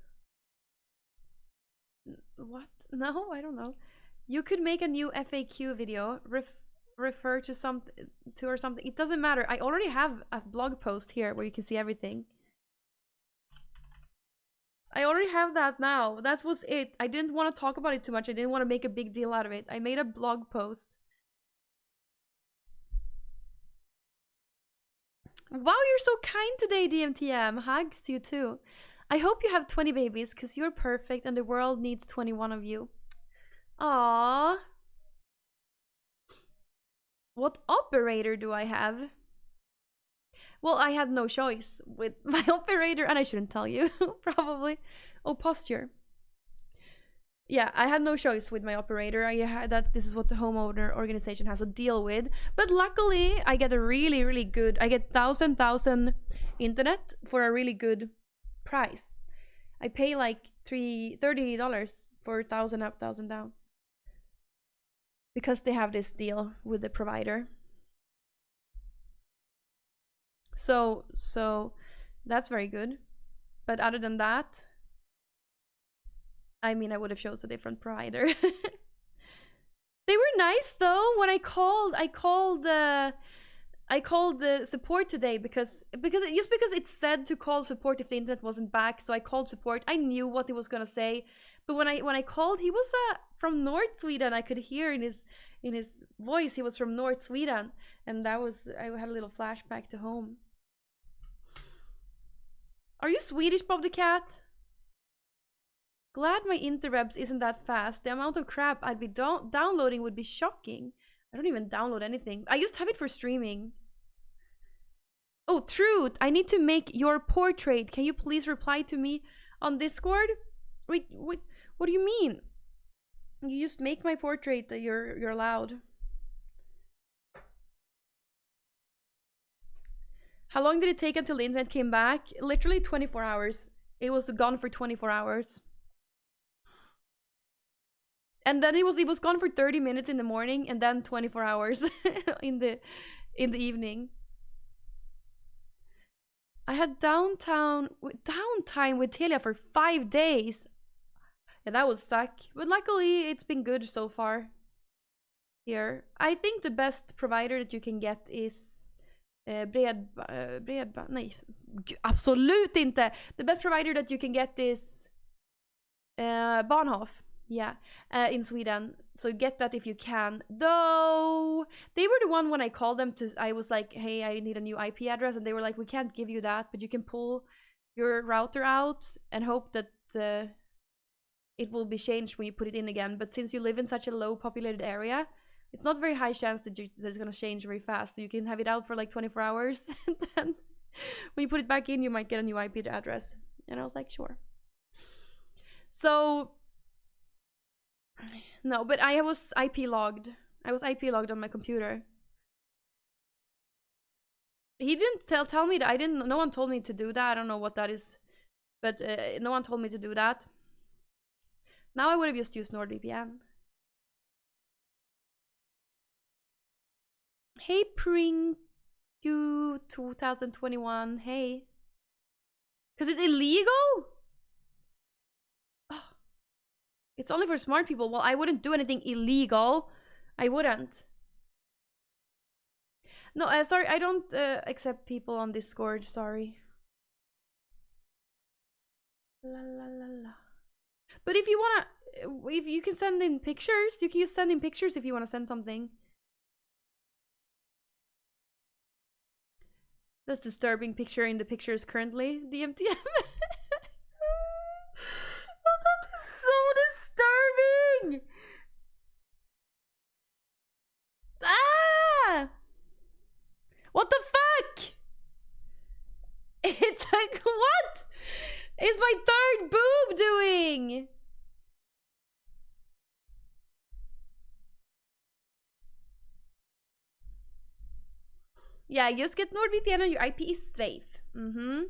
What? No, I don't know. You could make a new FAQ video, refer to or something. It doesn't matter. I already have a blog post here where you can see everything. I already have that now. That was it. I didn't want to talk about it too much. I didn't want to make a big deal out of it. I made a blog post. Wow, you're so kind today, DMTM. Hugs to you too. I hope you have 20 babies, because you're perfect and the world needs 21 of you. Aww. What operator do I have? Well, I had no choice with my operator, and I shouldn't tell you, probably. Oh, posture. yeah, I had no choice with my operator. I had that this is what the homeowner organization has to deal with. But luckily, I get a really, really good. I get thousand internet for a really good price. I pay like $30 for 1,000 up, 1,000 down, because they have this deal with the provider. So that's very good. But other than that, I mean, I would have chose a different provider. They were nice though. When I called the support today because it said to call support if the internet wasn't back. So I called support. I knew what he was gonna say, but when I called, he was from North Sweden. I could hear in his voice he was from North Sweden, and I had a little flashback to home. Are you Swedish, Bob the Cat? Glad my interwebs isn't that fast. The amount of crap I'd be downloading would be shocking. I don't even download anything. I just have it for streaming. Oh, Truth, I need to make your portrait. Can you please reply to me on Discord? Wait, what do you mean? You just make my portrait that you're allowed. How long did it take until the internet came back? Literally 24 hours. It was gone for 24 hours. And then it was gone for 30 minutes in the morning, and then 24 hours in the evening. I had downtime with Telia for 5 days. Yeah, that would suck. But luckily, it's been good so far. Here, I think the best provider that you can get is bredband. Nej, absolut inte. The best provider that you can get is Bahnhof. Yeah, in Sweden. So get that if you can. Though they were the one when I called them I was like, hey, I need a new IP address, and they were like, we can't give you that, but you can pull your router out and hope that it will be changed when you put it in again. But since you live in such a low populated area, it's not very high chance that it's gonna change very fast. So you can have it out for like 24 hours, and then when you put it back in, you might get a new IP address. And I was like, sure. So no, but I was IP logged. I was IP logged on my computer. He didn't tell me that. No one told me to do that. I don't know what that is, but no one told me to do that. Now I would have just used NordVPN. Hey Pringu 2021. Hey. Cause it's illegal? It's only for smart people. Well, I wouldn't do anything illegal. I wouldn't. No, sorry, I don't accept people on Discord. Sorry. La la la la. But if you wanna, if you can send in pictures, you can just send in pictures if you wanna send something. That's disturbing picture in the pictures currently. DMTM. Disturbing! Ah! What the fuck? It's like, what is my third boob doing? Yeah, just get NordVPN and your IP is safe. Mm-hmm.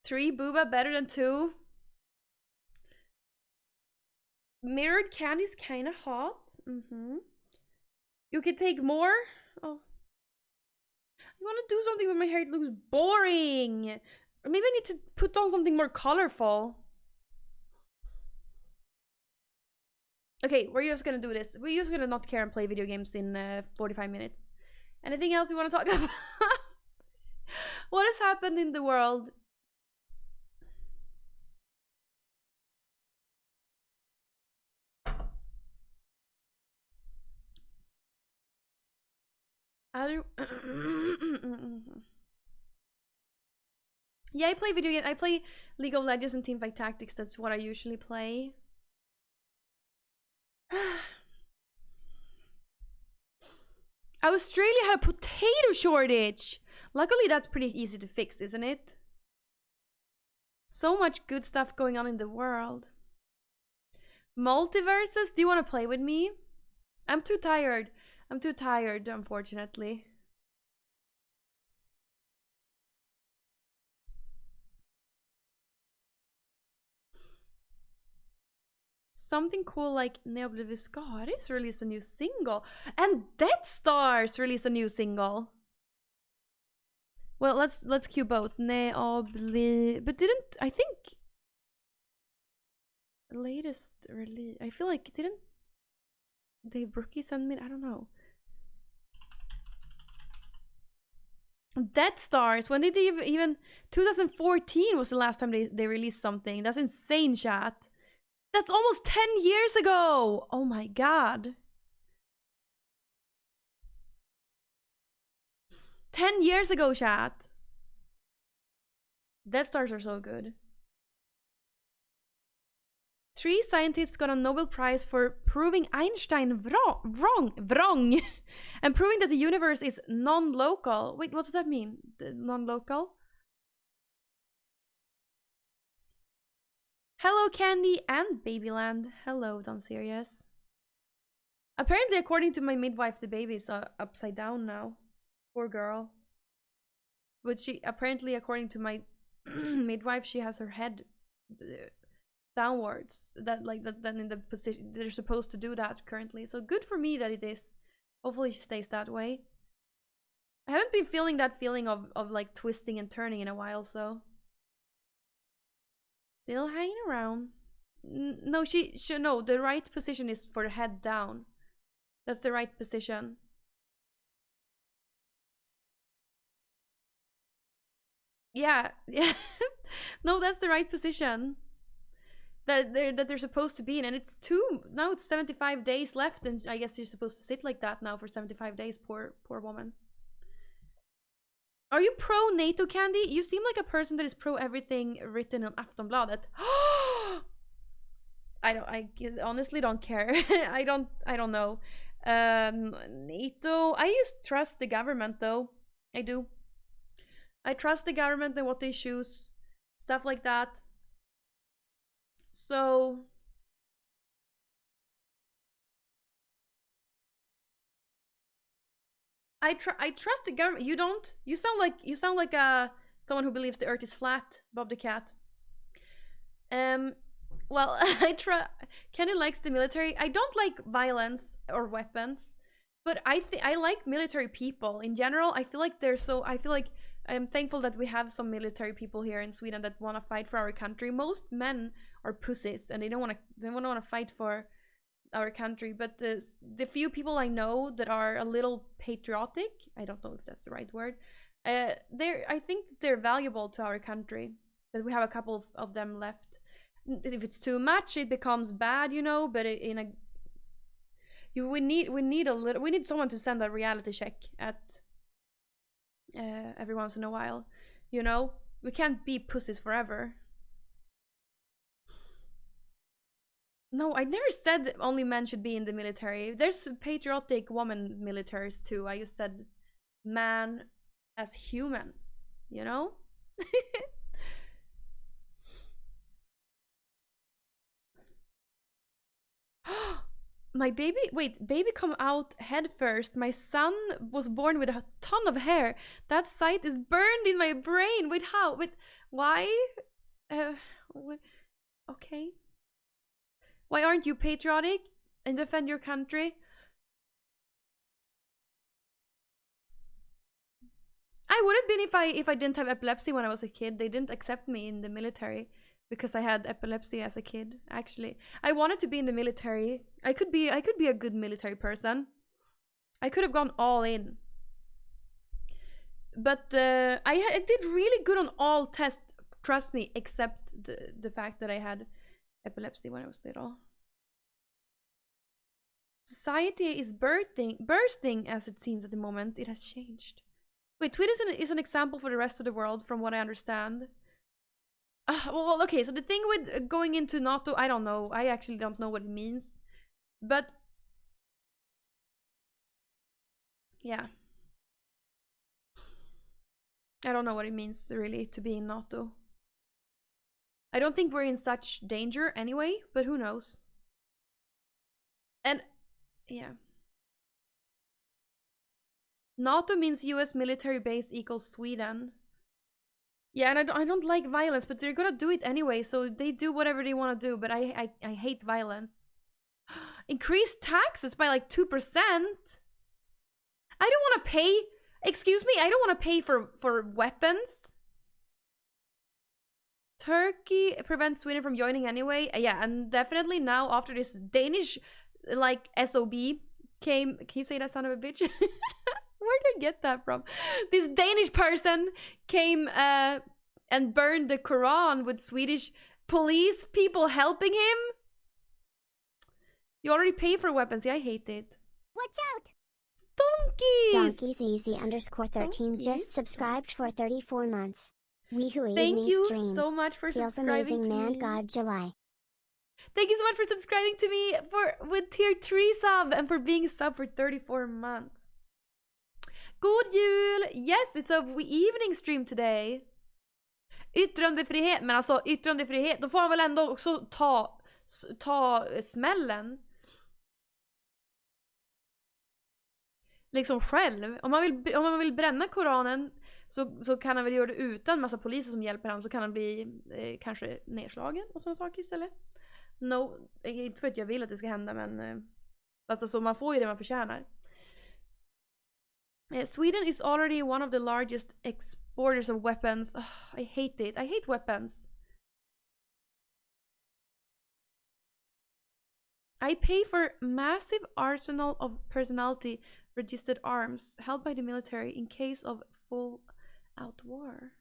Three booba better than two. Mirrored candy's kind of hot. Mm-hmm. You could take more. Oh, I want to do something with my hair. It looks boring. Or maybe I need to put on something more colorful. Okay, we're just gonna do this. We're just gonna not care and play video games in 45 minutes. Anything else we want to talk about? What has happened in the world? Yeah, I play video games. I play League of Legends and Teamfight Tactics. That's what I usually play. Australia had a potato shortage. Luckily, that's pretty easy to fix, isn't it? So much good stuff going on in the world. Multiverses? Do you want to play with me? I'm too tired. I'm too tired, unfortunately. Something cool like Neobliviscaris released a new single. And Death Stars released a new single. Well, let's cue both. But didn't I think latest release? I feel like didn't Dave Brookie send me? I don't know. Death Stars. When did they even? 2014 was the last time they released something. That's insane, chat. That's almost 10 years ago. Oh my god. 10 years ago, chat. Death Stars are so good. 3 scientists got a Nobel Prize for proving Einstein wrong, and proving that the universe is non-local. Wait, what does that mean? Non-local? Hello, Candy and Babyland. Hello, Don Serious. Apparently, according to my midwife, the baby is upside down now. Poor girl. But she apparently, according to my midwife, she has her head downwards. That in the position they're supposed to do that currently. So good for me that it is. Hopefully, she stays that way. I haven't been feeling that feeling of like twisting and turning in a while, so still hanging around. No, no. The right position is for the head down. That's the right position. Yeah, yeah. No, that's the right position that they're supposed to be in, and it's now. It's 75 days left, and I guess you're supposed to sit like that now for 75 days. Poor woman. Are you pro NATO, Candy? You seem like a person that is pro everything written on Aftonbladet. I honestly don't care. I don't know. NATO. I just trust the government though. I do. I trust the government and what they choose, stuff like that. So I trust the government. You don't. You sound like someone who believes the Earth is flat, Bob the cat. Well, Kenny likes the military. I don't like violence or weapons, but I like military people in general. I feel like they're so. I feel like I'm thankful that we have some military people here in Sweden that want to fight for our country. Most men are pussies and they don't want to fight for our country. But the few people I know that are a little patriotic, I don't know if that's the right word. I think they're valuable to our country. That we have a couple of them left. If it's too much, it becomes bad, you know. But we need someone to send a reality check at every once in a while, you know. We can't be pussies forever. No, I never said that only men should be in the military. There's patriotic woman militaries too. I just said man as human, you know. My baby come out head first. My son was born with a ton of hair. That sight is burned in my brain. Wait, how? Wait, why? Uh, okay. Why aren't you patriotic and defend your country? I would have been if I didn't have epilepsy when I was a kid. They didn't accept me in the military because I had epilepsy as a kid. Actually, I wanted to be in the military. I could be a good military person. I could have gone all in. But I did really good on all tests. Trust me, except the fact that I had epilepsy when I was little. Society is bursting as it seems at the moment. It has changed. Wait, Twitter is an example for the rest of the world, from what I understand. Well, okay, so the thing with going into NATO, I don't know. I actually don't know what it means. But, yeah. I don't know what it means, really, to be in NATO. I don't think we're in such danger anyway, but who knows? And yeah. NATO means US military base equals Sweden. Yeah, and I don't like violence, but they're gonna do it anyway, so they do whatever they want to do, but I hate violence. Increase taxes by like 2%? I don't want to pay. Excuse me, I don't want to pay for weapons. Turkey prevents Sweden from joining anyway. Yeah, and definitely now after this Danish like SOB came. Can you say that, son of a bitch? Where did I get that from? This Danish person came and burned the Quran with Swedish police people helping him. You already pay for weapons. Yeah, I hate it. Watch out! Donkeys! Donkeys Easy _13 Donkeys? just subscribed for 34 months. Weehoo Thank evening you stream. so much for Feels subscribing amazing, to man. me. God, July. Thank you so much for subscribing to me with tier 3 sub and for being a sub for 34 months. God jul! Yes, it's a evening stream today. Yttrandefrihet, men alltså yttrandefrihet, då får man väl ändå också ta smällen. Liksom själv. Om man vill bränna Koranen så kan han väl göra det utan massa poliser som hjälper han, så kan han bli kanske nedslagen och sådana saker istället. No, inte för att jag vill att det ska hända, men alltså man får ju det man förtjänar. Sweden is already one of the largest exporters of weapons. Oh, I hate it. I hate weapons. I pay for massive arsenal of personality registered arms held by the military in case of full-out war.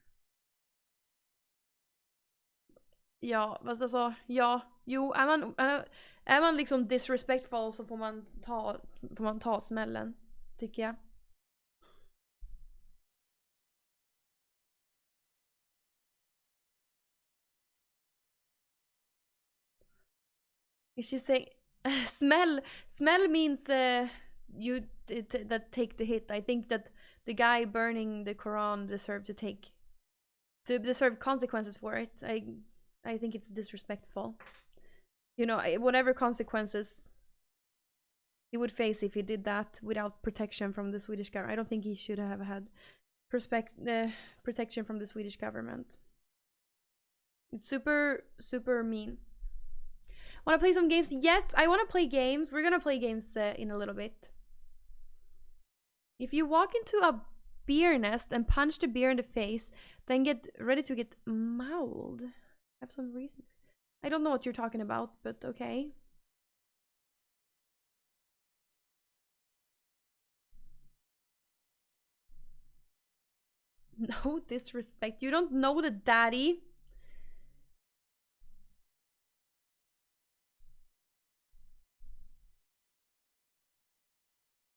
Ja, fast alltså, ja, jo, är man liksom disrespectful så får man ta smällen, tycker jag. You should say smell means you that take the hit. I think that the guy burning the Quran deserve consequences for it. I think it's disrespectful. You know, whatever consequences he would face if he did that without protection from the Swedish government. I don't think he should have had protection from the Swedish government. It's super, super mean. Want to play some games? Yes, I want to play games. We're gonna play games in a little bit. If you walk into a beer nest and punch the beer in the face, then get ready to get mauled. I have some reasons. I don't know what you're talking about, but okay. No disrespect. You don't know the daddy.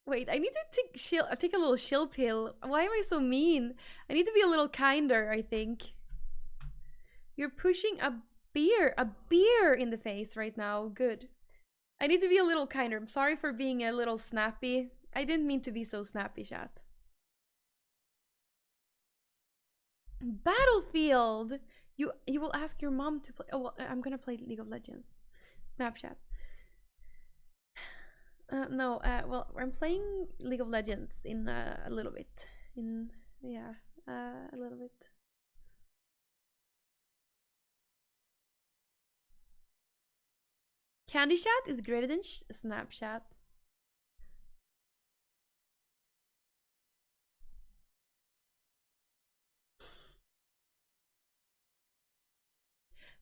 Wait, I need to take a little chill pill. Why am I so mean? I need to be a little kinder, I think. You're pushing a beer in the face right now. Good. I need to be a little kinder. I'm sorry for being a little snappy. I didn't mean to be so snappy, chat. Battlefield! You will ask your mom to play. Oh, well, I'm gonna play League of Legends. Snapchat. No, well, I'm playing League of Legends in a little bit. A little bit. Candy Chat is greater than Snapchat.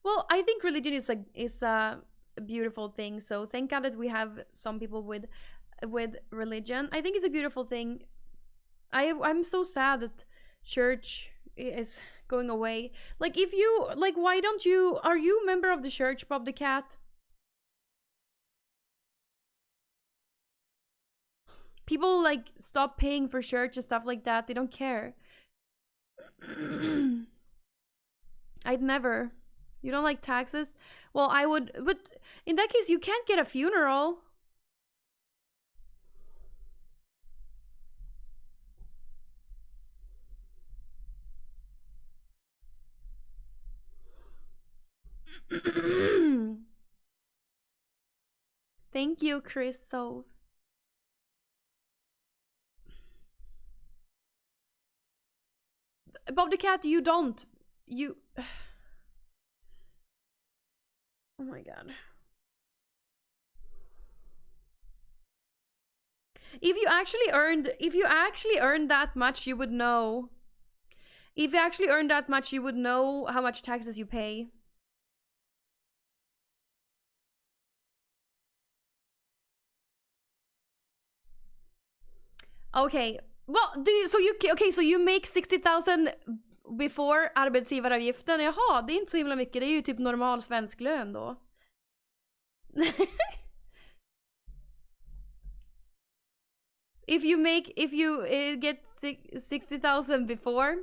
Well, I think religion is a beautiful thing. So thank God that we have some people with religion. I think it's a beautiful thing. I'm so sad that church is going away. Like, if you like, why don't you? Are you a member of the church, Bob the Cat? People like stop paying for church and stuff like that. They don't care. I'd never. You don't like taxes? Well, I would, but in that case, you can't get a funeral. Thank you, Chris. So Bob the Cat, you don't. You. Oh my god. If you actually earned that much, you would know. If you actually earned that much, you would know how much taxes you pay. Okay. Well, so you make 60,000 before arbetsgivaravgiften? Jaha, det är inte så himla mycket. Det är ju typ normal svensk lön då. If you get 60,000 before,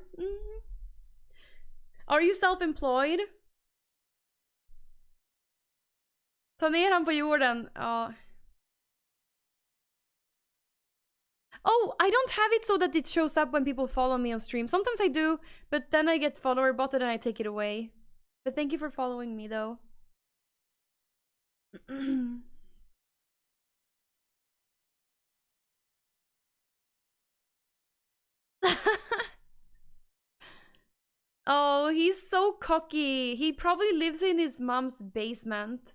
are you self-employed? Ta ner han på jorden. Ja. Oh, I don't have it so that it shows up when people follow me on stream. Sometimes I do, but then I get follower botted and I take it away. But thank you for following me though. Oh, he's so cocky. He probably lives in his mom's basement.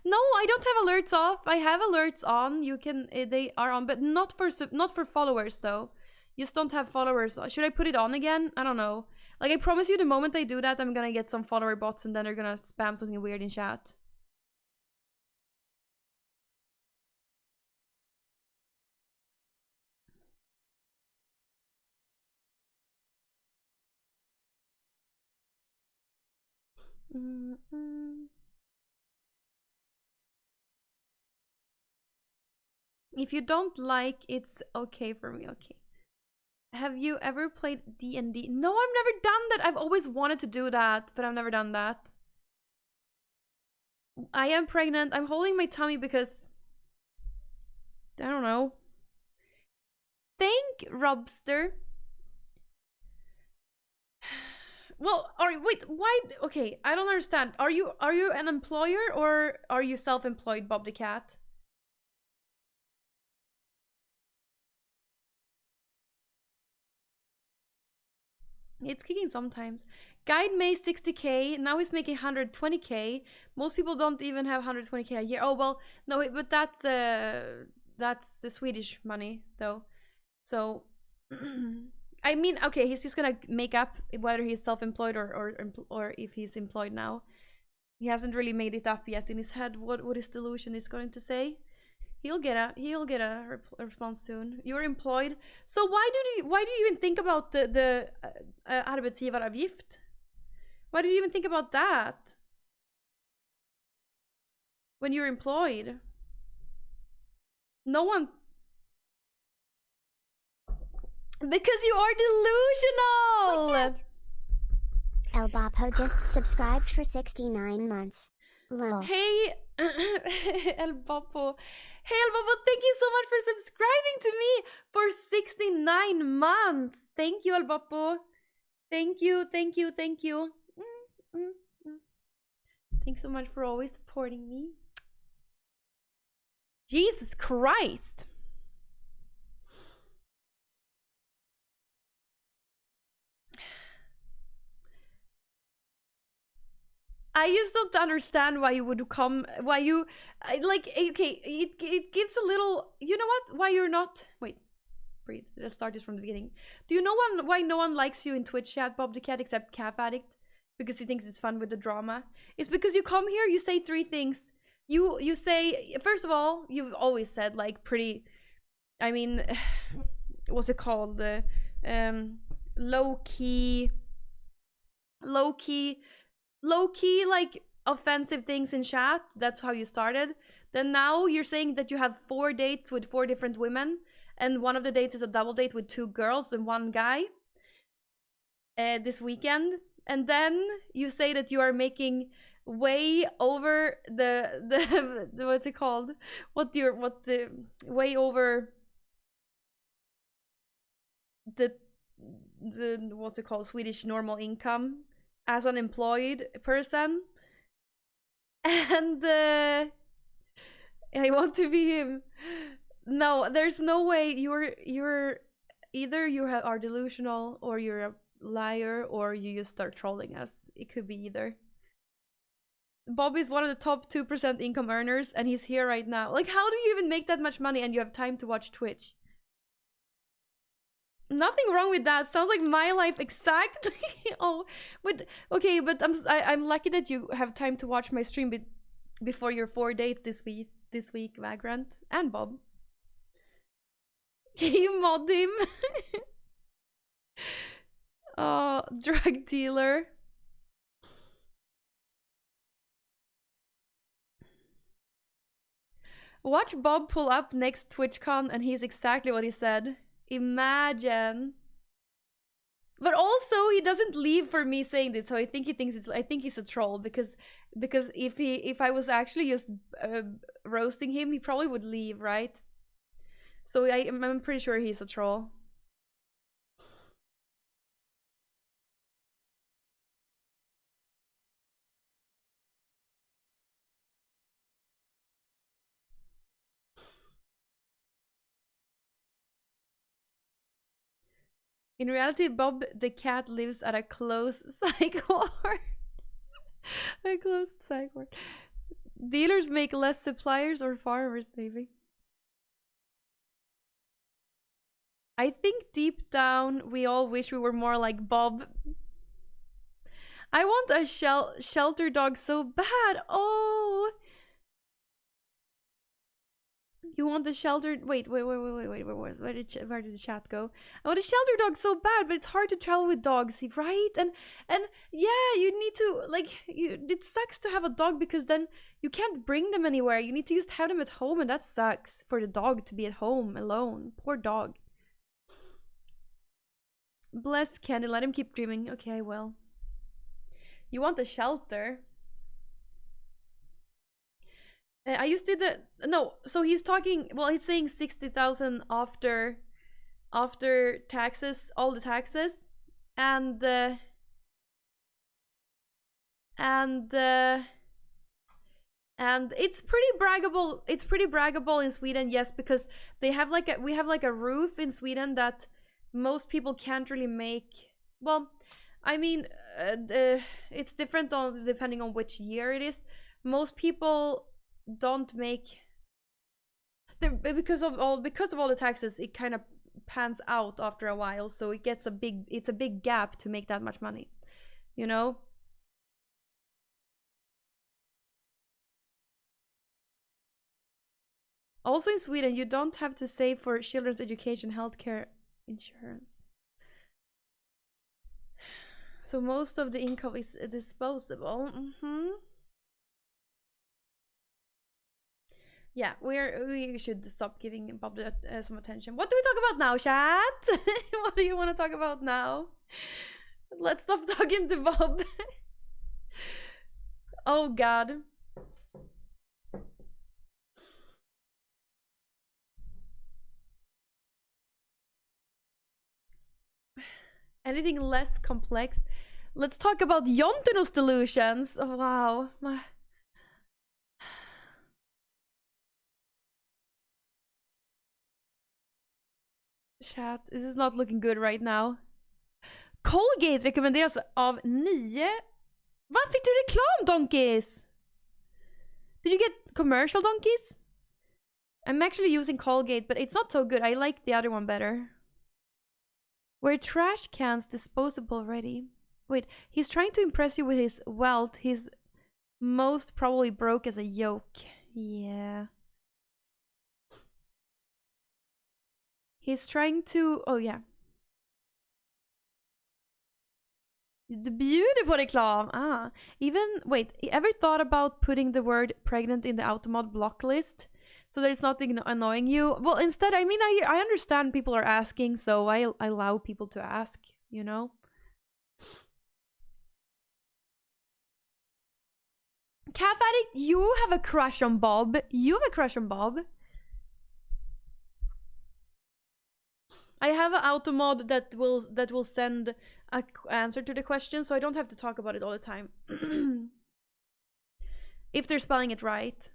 No, I don't have alerts off. I have alerts on. You can they are on, but not for followers though. You just don't have followers. Should I put it on again? I don't know. Like I promise you, the moment I do that, I'm gonna get some follower bots, and then they're gonna spam something weird in chat. If you don't like, it's okay for me. Okay. Have you ever played D&D? No, I've never done that. I've always wanted to do that, but I've never done that. I am pregnant. I'm holding my tummy because I don't know. Thank Robster. Well, wait, why? Okay, I don't understand. Are you an employer or are you self-employed, Bob the Cat? It's kicking sometimes. Guide May 60k. Now he's making 120k. Most people don't even have 120k a year. Oh well, no, but that's the Swedish money though. So, I mean, okay, he's just gonna make up whether he's self-employed or if he's employed now. He hasn't really made it up yet in his head what his delusion is going to say. He'll get a response soon. You're employed, so why do you even think about the arbetsgivaravgift? Why do you even think about that when you're employed? No one. Because you are delusional. El Bapo just subscribed for 69 months. Lol. Hey, El Bapo. Hey, El Bapo, thank you so much for subscribing to me for 69 months. Thank you, El Bapo. Thank you. Thanks so much for always supporting me. Jesus Christ. I just don't understand why you would come, why you, like, okay, it gives a little, you know what, why you're not, wait, breathe, let's start this from the beginning. Do you know why no one likes you in Twitch chat, Bob the Cat, except Calf Addict? Because he thinks it's fun with the drama. It's because you come here, you say three things. You say, first of all, you've always said, like, pretty, I mean, what's it called, low-key, like, offensive things in chat. That's how you started. Then now you're saying that you have 4 dates with 4 different women, and one of the dates is a double date with 2 girls and 1 guy this weekend. And then you say that you are making way over the what's it called? Way over the what's it called, Swedish normal income as an employed person. And I want to be him. No, there's no way. You're either are delusional, or you're a liar, or you just start trolling us. It could be either. Bob is one of the top 2% income earners, and he's here right now. Like, how do you even make that much money and you have time to watch Twitch? Nothing wrong with that. Sounds like my life exactly. Oh, but okay, but I'm lucky that you have time to watch my stream before your 4 dates this week. This week, Vagrant and Bob. You mod him. Oh, drug dealer. Watch Bob pull up next TwitchCon and he's exactly what he said. Imagine. But also he doesn't leave for me saying this, so I think I think he's a troll, because if I was actually just roasting him, he probably would leave, right? So I'm pretty sure he's a troll. In reality, Bob the cat lives at a closed psych ward. A closed psych ward. Dealers make less suppliers, or farmers, maybe. I think deep down we all wish we were more like Bob. I want a shelter dog so bad. Oh, you want the shelter? Wait. Where did the chat go? I want a shelter dog so bad, but it's hard to travel with dogs, right? And yeah, you need to, like, it sucks to have a dog, because then you can't bring them anywhere. You need to just have them at home, and that sucks for the dog to be at home alone. Poor dog. Bless Candy, let him keep dreaming. Okay, I will. You want a shelter? I just did the no. So he's talking. Well, he's saying 60,000 after taxes, all the taxes, and it's pretty braggable. It's pretty braggable in Sweden, yes, because we have like a roof in Sweden that most people can't really make. Well, I mean, it's different depending on which year it is. Most people don't make because of all the taxes. It kind of pans out after a while, so it's a big gap to make that much money, you know. Also in Sweden, you don't have to save for children's education, healthcare, insurance. So most of the income is disposable. Yeah, we should stop giving Bob some attention. What do we talk about now, chat? What do you want to talk about now? Let's stop talking to Bob. Oh God. Anything less complex? Let's talk about Jontuno's delusions. Oh, wow. Chat, this is not looking good right now. Colgate rekommenderas av 9. Vad fick du reklam, donkeys? Did you get commercial, donkeys? I'm actually using Colgate, but it's not so good. I like the other one better. Were trash cans disposable ready? Wait, he's trying to impress you with his wealth. He's most probably broke as a yoke. Yeah. He's trying to... Oh, yeah. Du bjuder på reklam! Ah. Even... Wait, ever thought about putting the word pregnant in the Automod block list? So that it's not annoying you? Well, instead, I mean, I understand people are asking, so I allow people to ask, you know? Calf Addict, you have a crush on Bob. You have a crush on Bob. I have an automod that will send an answer to the question, so I don't have to talk about it all the time. If they're spelling it right.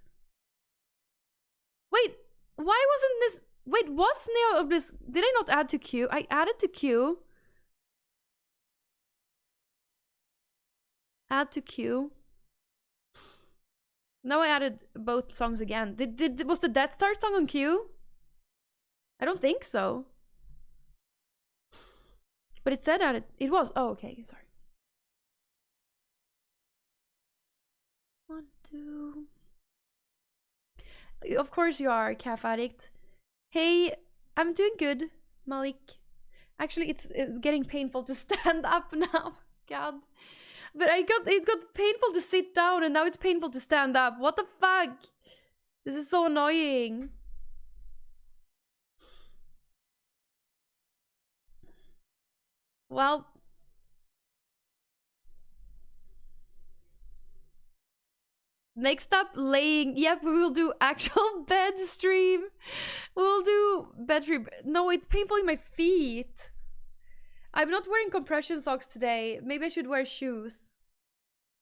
Wait, why wasn't this... Wait, was Snail of Bliss... Did I not add to queue? I added to queue. Add to queue. Now I added both songs again. Was the Death Star song on queue? I don't think so. But it said added. It was. Oh, okay. Sorry. 1, 2. Of course you are, Calf Addict. Hey, I'm doing good, Malik. Actually, it's getting painful to stand up now. God. But it got painful to sit down and now it's painful to stand up. What the fuck? This is so annoying. Well, next up, laying. Yep, we will do actual bed stream. We'll do bed stream. No, it's painful in my feet. I'm not wearing compression socks today. Maybe I should wear shoes.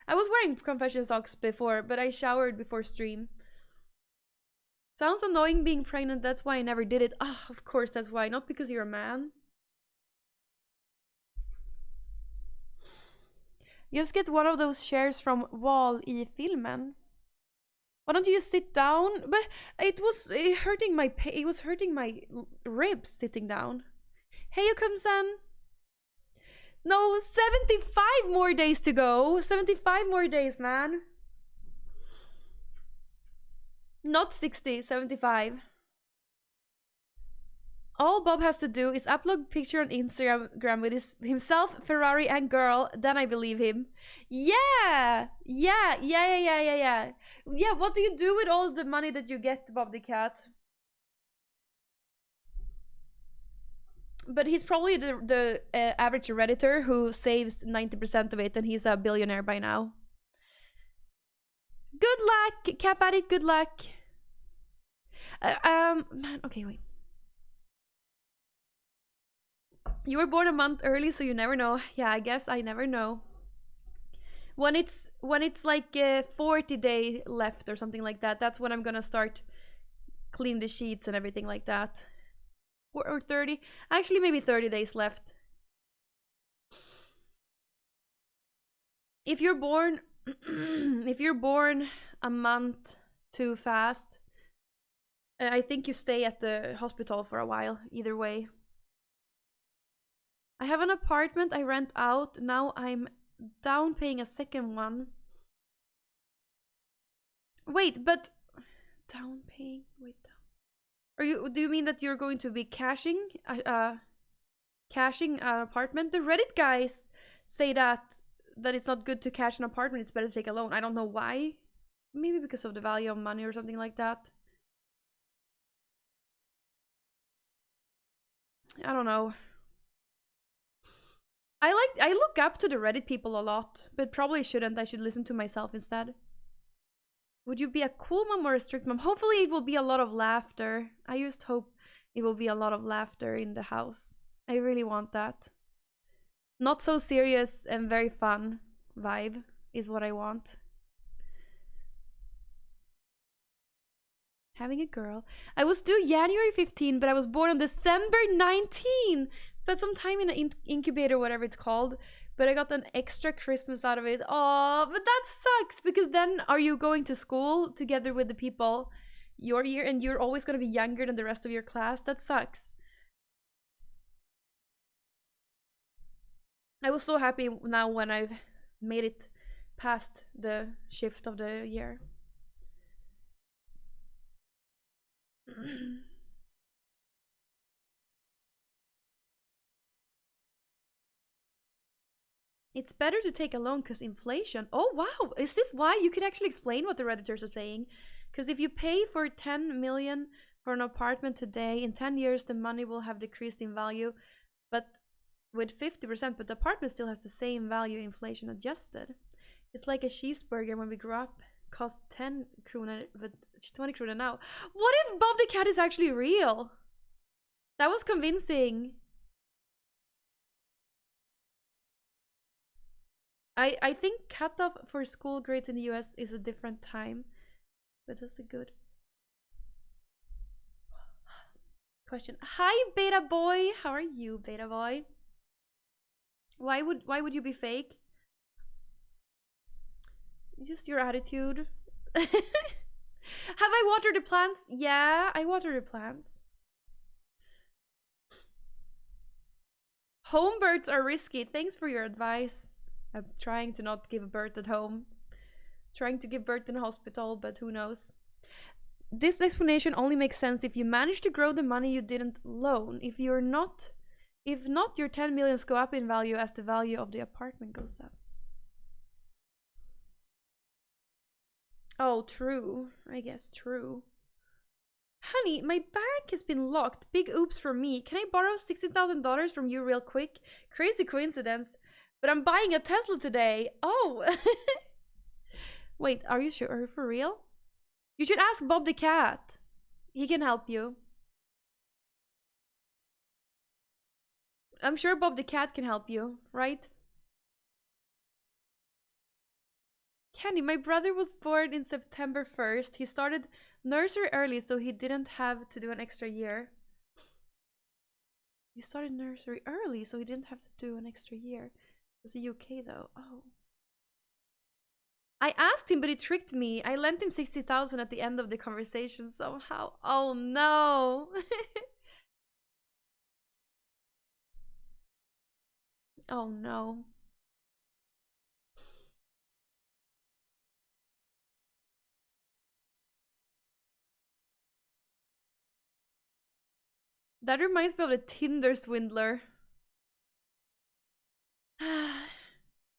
I was wearing compression socks before, but I showered before stream. Sounds annoying being pregnant, that's why I never did it. Ah, of course that's why, not because you're a man. Just get one of those chairs from Wall I filmen. Why don't you sit down? But it was hurting my ribs sitting down. Hey, Yukum-san. No, 75 more days to go. 75 more days, man. Not 60, 75. All Bob has to do is upload picture on Instagram with himself, Ferrari, and girl. Then I believe him. Yeah! Yeah, what do you do with all the money that you get, Bob the Cat? But he's probably the average Redditor who saves 90% of it, and he's a billionaire by now. Good luck, Cat Addict, good luck. Man, okay, wait. You were born a month early, so you never know. Yeah, I guess I never know. When it's like 40 days left or something like that, that's when I'm gonna start clean the sheets and everything like that. Or 30, actually maybe 30 days left. If you're born if you're born a month too fast, I think you stay at the hospital for a while, either way. I have an apartment I rent out, now I'm down paying a second one. Wait, but down paying, wait, down. Do you mean that you're going to be cashing an apartment? The Reddit guys say that it's not good to cash an apartment, it's better to take a loan. I don't know why. Maybe because of the value of money or something like that. I don't know. I look up to the Reddit people a lot, but probably shouldn't. I should listen to myself instead. Would you be a cool mom or a strict mom? Hopefully it will be a lot of laughter. I just hope it will be a lot of laughter in the house. I really want that. Not so serious and very fun vibe is what I want. Having a girl. I was due January 15, but I was born on December 19. Spent some time in an incubator, whatever it's called. But I got an extra Christmas out of it. Oh, but that sucks, because then are you going to school together with the people your year and you're always going to be younger than the rest of your class? That sucks. I was so happy now when I've made it past the shift of the year. It's better to take a loan because inflation. Oh wow, is this why? You can actually explain what the Redditors are saying. Because if you pay for 10 million for an apartment today, in 10 years the money will have decreased in value, but with 50%, but the apartment still has the same value, inflation adjusted. It's like a cheeseburger when we grew up, cost 10 kronor, but 20 kronor now. What if Bob the Cat is actually real? That was convincing. I think cutoff for school grades in the US is a different time, but that's a good question. Hi, Beta Boy. How are you, Beta Boy? Why would you be fake? Just your attitude. Have I watered the plants? Yeah, I water the plants. Home births are risky. Thanks for your advice. I'm trying to not give birth at home. Trying to give birth in a hospital, but who knows. This explanation only makes sense if you manage to grow the money you didn't loan. If not, your 10 millions go up in value as the value of the apartment goes up. Oh, true. I guess true. Honey, my bank has been locked. Big oops for me. Can I borrow $60,000 from you real quick? Crazy coincidence. But I'm buying a Tesla today. Oh. Wait, are you sure? Are you for real? You should ask Bob the cat. He can help you. I'm sure Bob the cat can help you, right? Candy, my brother was born in September 1st. He started nursery early, so he didn't have to do an extra year. He started nursery early, so he didn't have to do an extra year. Was he UK though? Oh. I asked him, but he tricked me. I lent him 60,000 at the end of the conversation somehow. Oh no. Oh no. That reminds me of the Tinder swindler.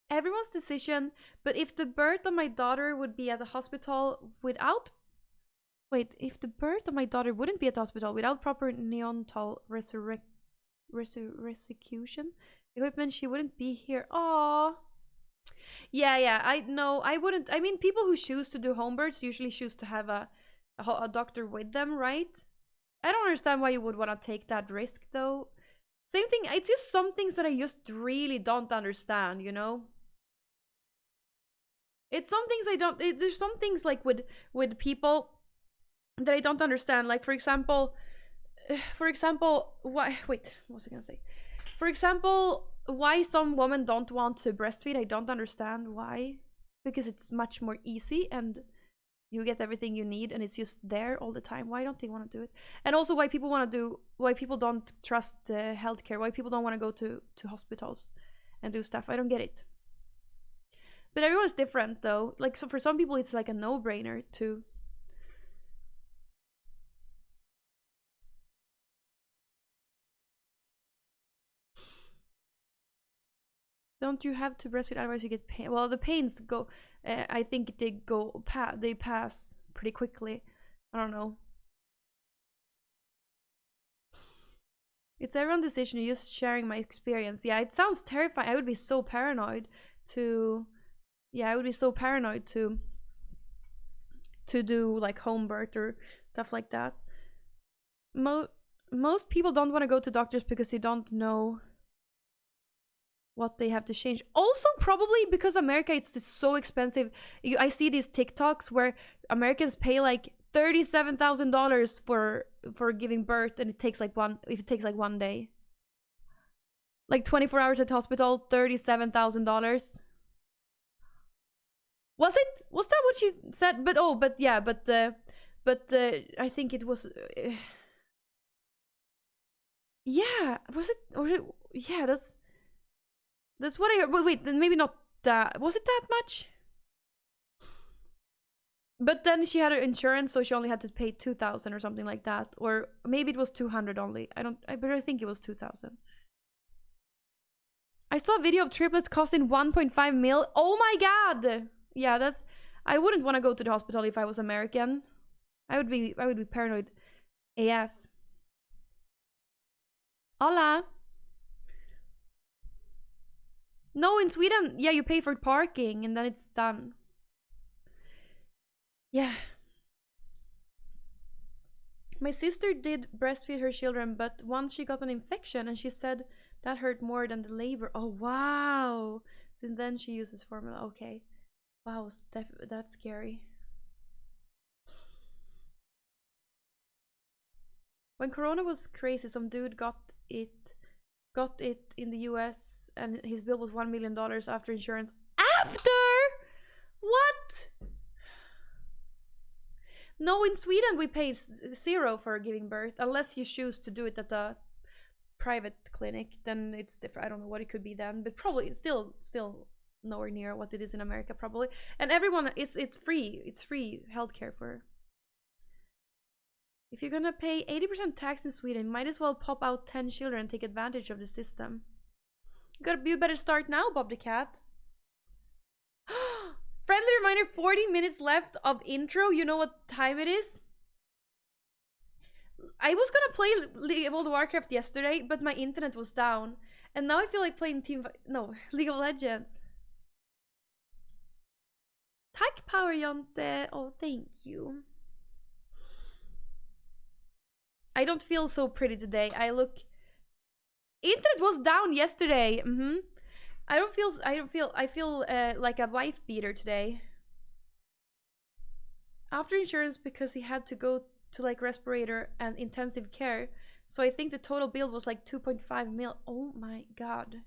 Everyone's decision, but if the birth of my daughter would be at the hospital without... Wait, if the birth of my daughter wouldn't be at the hospital without proper neonatal resuscitation equipment, she wouldn't be here. Aww. Yeah, I know. I wouldn't... I mean, people who choose to do home births usually choose to have a doctor with them, right? I don't understand why you would want to take that risk, though. Same thing, it's just some things that I just really don't understand, you know? It's some things I don't... there's some things, like, with people that I don't understand. Like, for example, why... Wait, what was I gonna say? For example, why some women don't want to breastfeed, I don't understand why. Because it's much more easy and you get everything you need and it's just there all the time. Why don't they want to do it? And also why people don't trust healthcare, why people don't want to go to hospitals and do stuff. I don't get it. But everyone's different though. Like, so for some people it's like a no-brainer to... Don't you have to breastfeed otherwise you get pain? Well, the pains go... I think they pass pretty quickly. I don't know. It's everyone's decision. You're just sharing my experience. Yeah, it sounds terrifying. I would be so paranoid to... Yeah, I would be so paranoid to do like home birth or stuff like that. Most people don't want to go to doctors because they don't know what they have to change. Also, probably because America, it's so expensive. I see these TikToks where Americans pay like $37,000 for giving birth, and it takes like one day. Like 24 hours at the hospital, $37,000. Was that what she said? But I think it was. Yeah, was it? Or yeah, that's what I heard. Wait, then maybe not that. Was it that much? But then she had her insurance, so she only had to pay 2,000 or something like that, or maybe it was 200 only. But I think it was 2,000. I saw a video of triplets costing 1.5 mil. Oh my god! Yeah, that's... I wouldn't want to go to the hospital if I was American. I would be paranoid AF. Hola! No, in Sweden, yeah, you pay for parking and then it's done. Yeah. My sister did breastfeed her children, but once she got an infection and she said that hurt more than the labor. Oh, wow! Since then, she uses formula. Okay. Wow, that's scary. When Corona was crazy, some dude got it in the US and his bill was $1 million after insurance. After? What? No, in Sweden we pay zero for giving birth unless you choose to do it at a private clinic. Then it's different. I don't know what it could be then, but probably it's still nowhere near what it is in America probably. And everyone, it's free. It's free healthcare for. If you're gonna pay 80% tax in Sweden, might as well pop out 10 children and take advantage of the system. You better start now, Bob the Cat. Friendly reminder, 40 minutes left of intro. You know what time it is? I was gonna play League of Warcraft yesterday, but my internet was down. And now I feel like playing League of Legends. Tack Power Jonte. Oh, thank you. I don't feel so pretty today. Internet was down yesterday. I feel like a wife beater today. After insurance because he had to go to like respirator and intensive care. So I think the total bill was like 2.5 mil. Oh my god.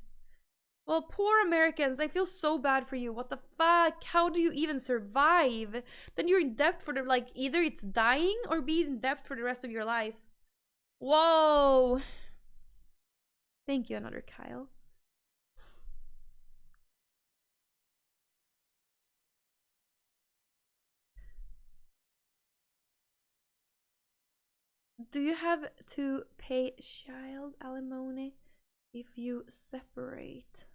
Well, poor Americans, I feel so bad for you. What the fuck? How do you even survive? Then you're in debt for either it's dying or be in debt for the rest of your life. Whoa. Thank you, another Kyle. Do you have to pay child alimony if you separate?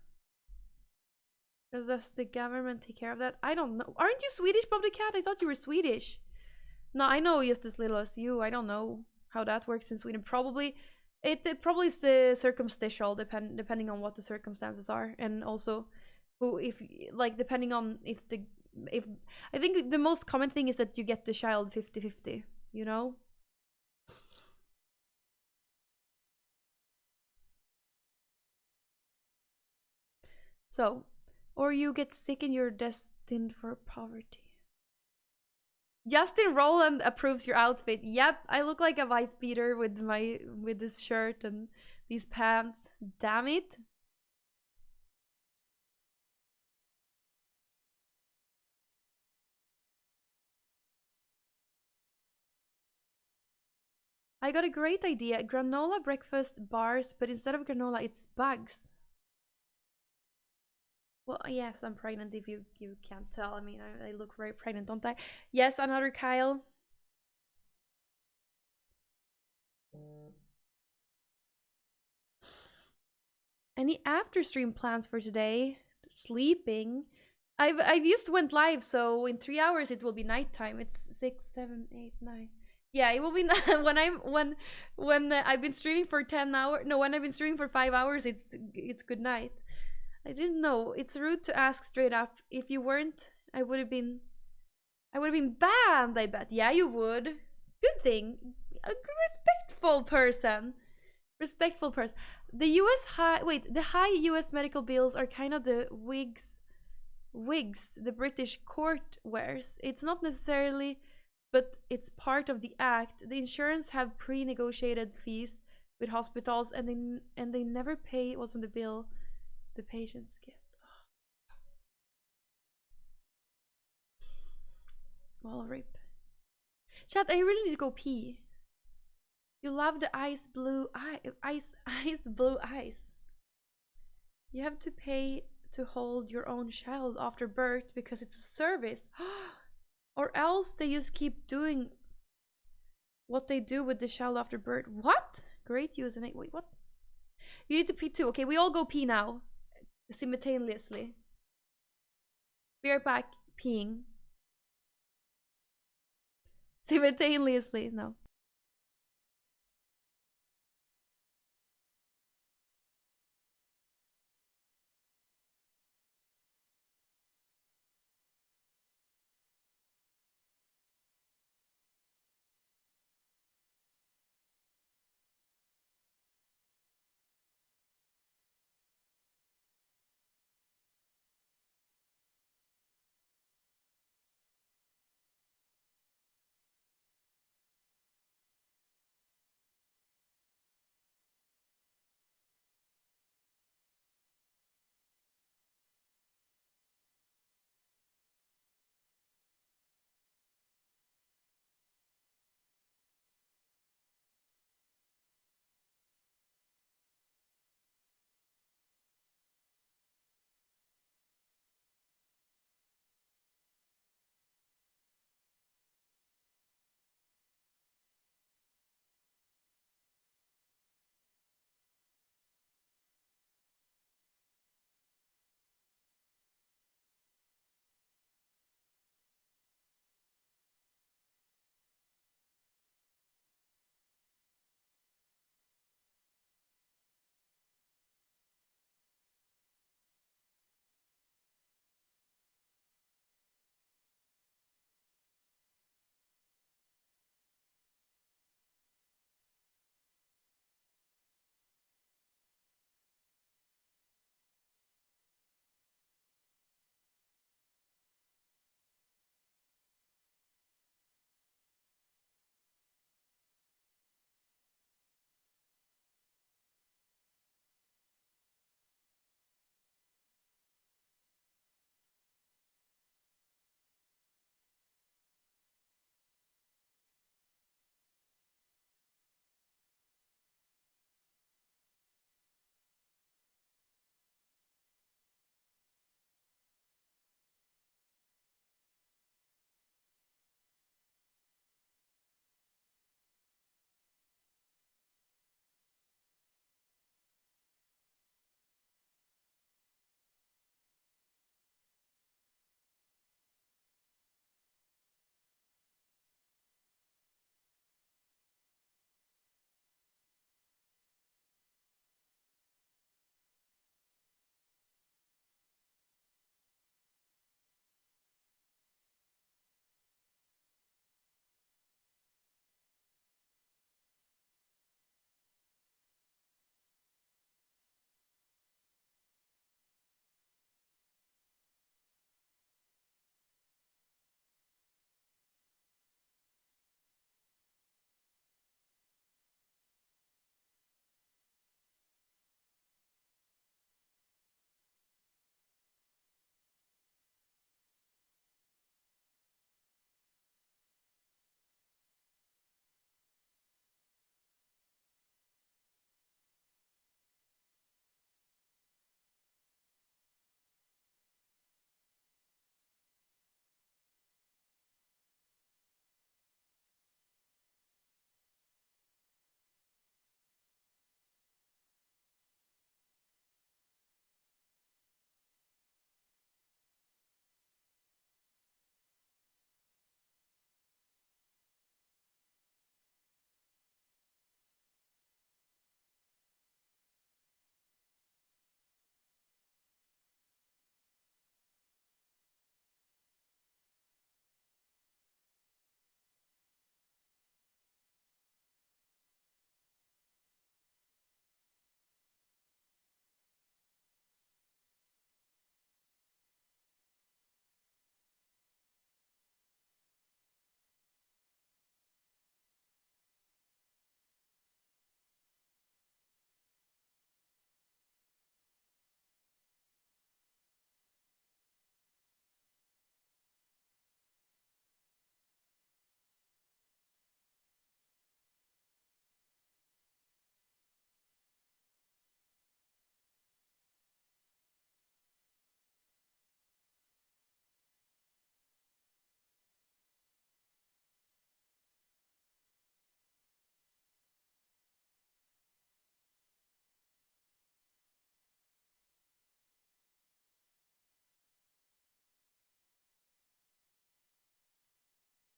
Does the government take care of that? I don't know. Aren't you Swedish, Bob the Cat? I thought you were Swedish. No, I know just as little as you. I don't know how that works in Sweden. Probably, it probably is circumstantial, depending on what the circumstances are, and also who, if like depending on if I think the most common thing is that you get the child 50-50. You know. So, or you get sick and you're destined for poverty. Justin Roland approves your outfit. Yep, I look like a wife beater with this shirt and these pants. Damn it. I got a great idea. Granola breakfast bars, but instead of granola, it's bugs. Well, yes, I'm pregnant if you can't tell. I mean, I look very pregnant, don't I? Yes, another Kyle. Any after stream plans for today? Sleeping. I've used went live, so in 3 hours it will be nighttime. It's 6, 7, 8, 9. Yeah, it will be when I've been streaming for 10 hours. No, when I've been streaming for 5 hours, it's good night. I didn't know. It's rude to ask straight up. If you weren't, I would have been banned. I bet. Yeah, you would. Good thing. A respectful person. Respectful person. The high US medical bills are kind of the wigs the British court wears. It's not necessarily, but it's part of the act. The insurance have pre-negotiated fees with hospitals, and they never pay what's on the bill the patients get. Well, rip. Chat, I really need to go pee. You love the ice blue eyes. You have to pay to hold your own child after birth because it's a service. Or else they just keep doing what they do with the child after birth. What? Great use and wait, what? You need to pee too. Okay, we all go pee now. Simultaneously. Be right back. Peeing. Simultaneously. No.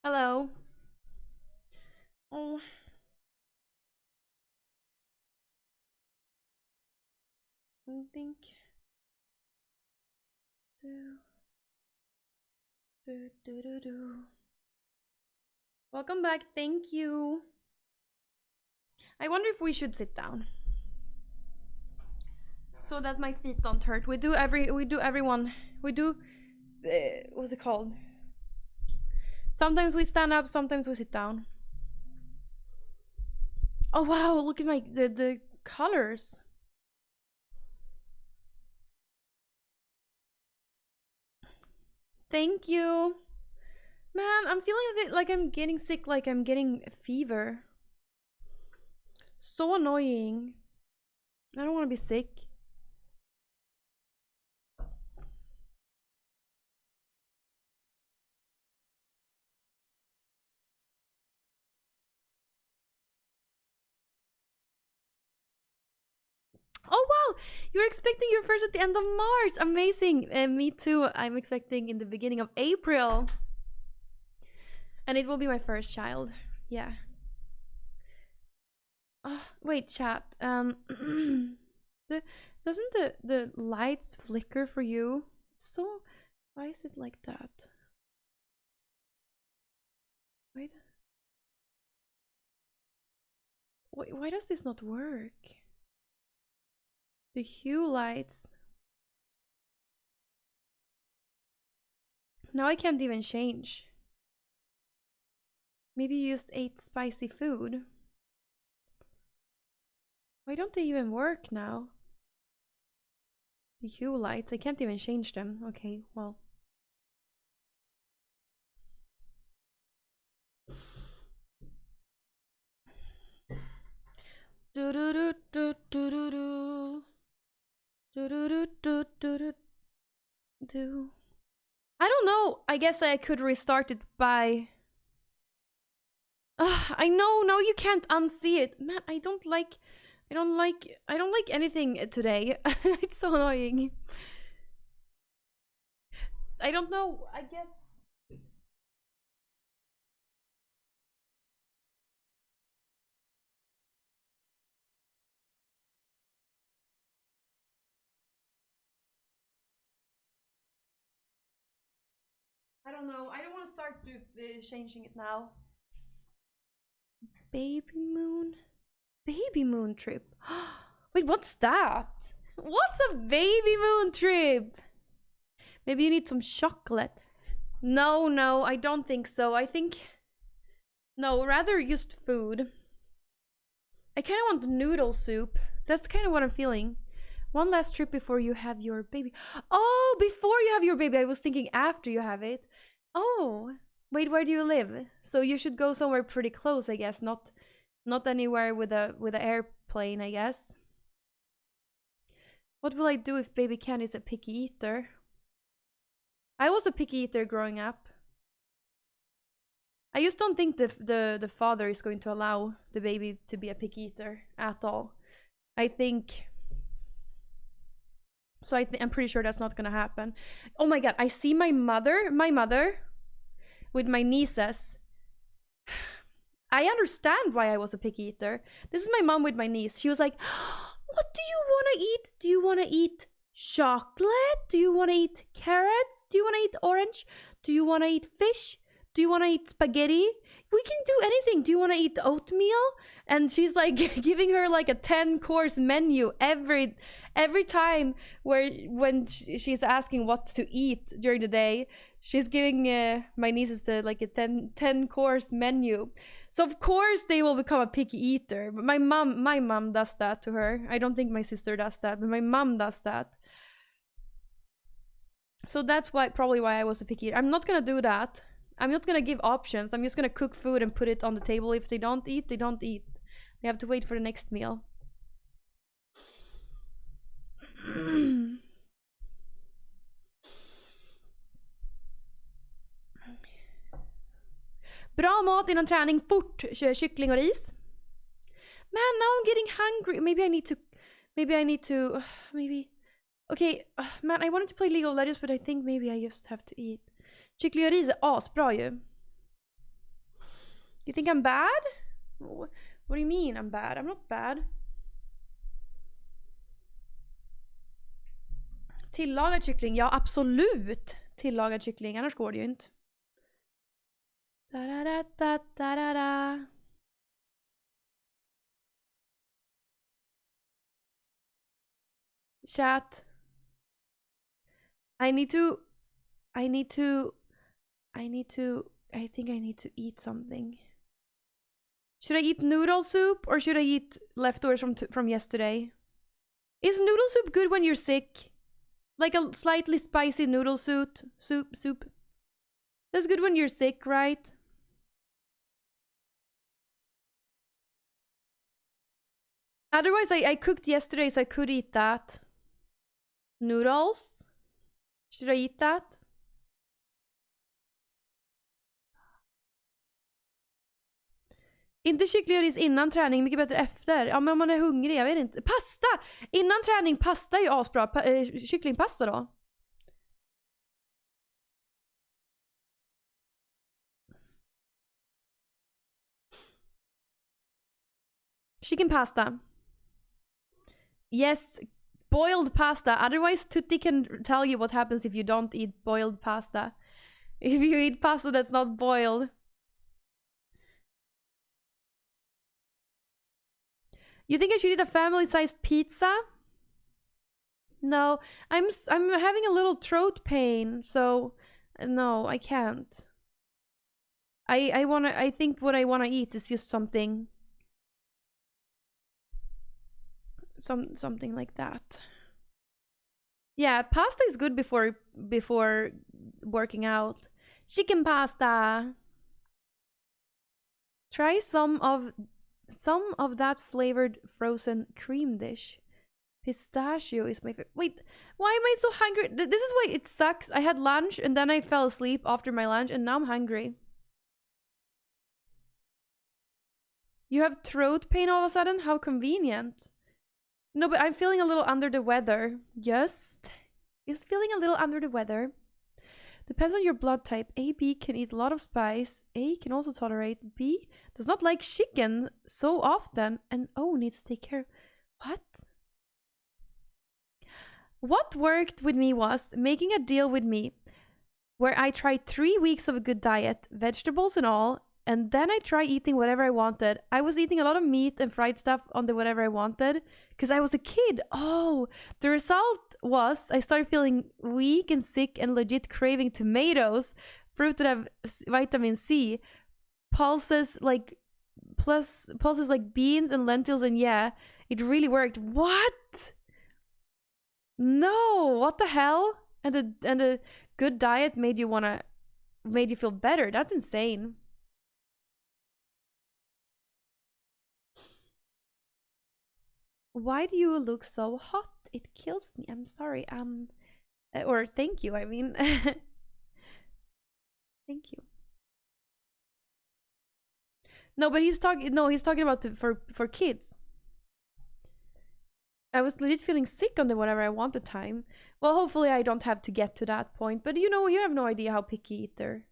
Hello. Oh. I think. Welcome back. Thank you. I wonder if we should sit down so that my feet don't hurt. We do everyone. We do what's it called? Sometimes we stand up, sometimes we sit down. Oh wow, look at my the colors. Thank you. Man, I'm feeling like I'm getting sick, like I'm getting a fever. So annoying. I don't want to be sick. Oh wow, you're expecting your first at the end of March. Amazing. Me too. I'm expecting in the beginning of April. And it will be my first child. Yeah. Oh, wait, chat. Doesn't the lights flicker for you? So why is it like that? Wait. Why does this not work? The hue lights. Now I can't even change. Maybe you just ate spicy food. Why don't they even work now? The hue lights, I can't even change them. Okay, well. Do do do do do do do do do do do do. I don't know. I guess I could restart it by. I know. No, you can't unsee it, man. I don't like anything today. It's so annoying. I don't know. I guess. I don't know. I don't want to start changing it now. Baby moon. Baby moon trip. Wait, what's that? What's a baby moon trip? Maybe you need some chocolate. No, I don't think so. I think. No, rather just food. I kind of want noodle soup. That's kind of what I'm feeling. One last trip before you have your baby. Oh, before you have your baby. I was thinking after you have it. Oh, wait, where do you live? So you should go somewhere pretty close, I guess. Not anywhere with a airplane, I guess. What will I do if baby Candy's a picky eater? I was a picky eater growing up. I just don't think the father is going to allow the baby to be a picky eater at all. I think. So I'm pretty sure that's not gonna happen. Oh my god, I see my mother with my nieces. I understand why I was a picky eater. This is my mom with my niece. She was like, what do you want to eat? Do you want to eat chocolate? Do you want to eat carrots? Do you want to eat orange? Do you want to eat fish? Do you want to eat spaghetti? We can do anything. Do you want to eat oatmeal? And she's like giving her like a 10-course menu every time when she's asking what to eat during the day. She's giving my nieces like a 10-course menu. So of course they will become a picky eater. But my mom does that to her. I don't think my sister does that, but my mom does that. So that's probably why I was a picky eater. I'm not gonna do that. I'm not gonna give options. I'm just gonna cook food and put it on the table. If they don't eat, they don't eat. They have to wait for the next meal. Bra mat innan träning, fort kyckling och ris. Man, now I'm getting hungry. Maybe I need to, okay, man, I wanted to play League of Legends, but I think maybe I just have to eat. Kyckling och ris är asbra ju. You think I'm bad? What do you mean I'm bad? I'm not bad. Tillagad kyckling, ja absolut. Tillagad kyckling, annars går det ju inte. Da-da-da-da-da-da. Chat. I think I need to eat something. Should I eat noodle soup or should I eat leftovers from yesterday? Is noodle soup good when you're sick? Like a slightly spicy noodle soup. That's good when you're sick, right? Otherwise, I cooked yesterday, so I could eat that. Noodles? Should I eat that? Inte kycklingris innan träning, mycket bättre efter. Ja, men om man är hungrig, jag vet inte. Pasta! Innan träning, pasta är ju asbra. Kycklingpasta då? Chicken pasta. Yes, boiled pasta. Otherwise, Tutti can tell you what happens if you don't eat boiled pasta. If you eat pasta that's not boiled. You think I should eat a family-sized pizza? No, I'm having a little throat pain, so no, I can't. I think what I wanna eat is just something like that. Yeah, pasta is good before working out. Chicken pasta. Try some of that flavored frozen cream dish. Pistachio is my favorite. Wait, why am I so hungry? This is why it sucks. I had lunch and then I fell asleep after my lunch and now I'm hungry. You have throat pain all of a sudden? How convenient. No, but I'm feeling a little under the weather. Just feeling a little under the weather. Depends on your blood type. AB can eat a lot of spice. A can also tolerate. B does not like chicken so often. And O needs to take care. What? What worked with me was making a deal with me where I tried 3 weeks of a good diet, vegetables and all, and then I tried eating whatever I wanted. I was eating a lot of meat and fried stuff on the whatever I wanted because I was a kid. Oh, the result was I started feeling weak and sick and legit craving tomatoes, fruit that have vitamin C, pulses like beans and lentils, and yeah, it really worked. What? No, what the hell? And a good diet made you feel better. That's insane. Why do you look so hot? It kills me. I'm sorry. Or thank you, I mean. Thank you. No, but he's talking about for kids. I was legit feeling sick on the whatever I wanted time. Well, hopefully I don't have to get to that point. But you have no idea how picky eater.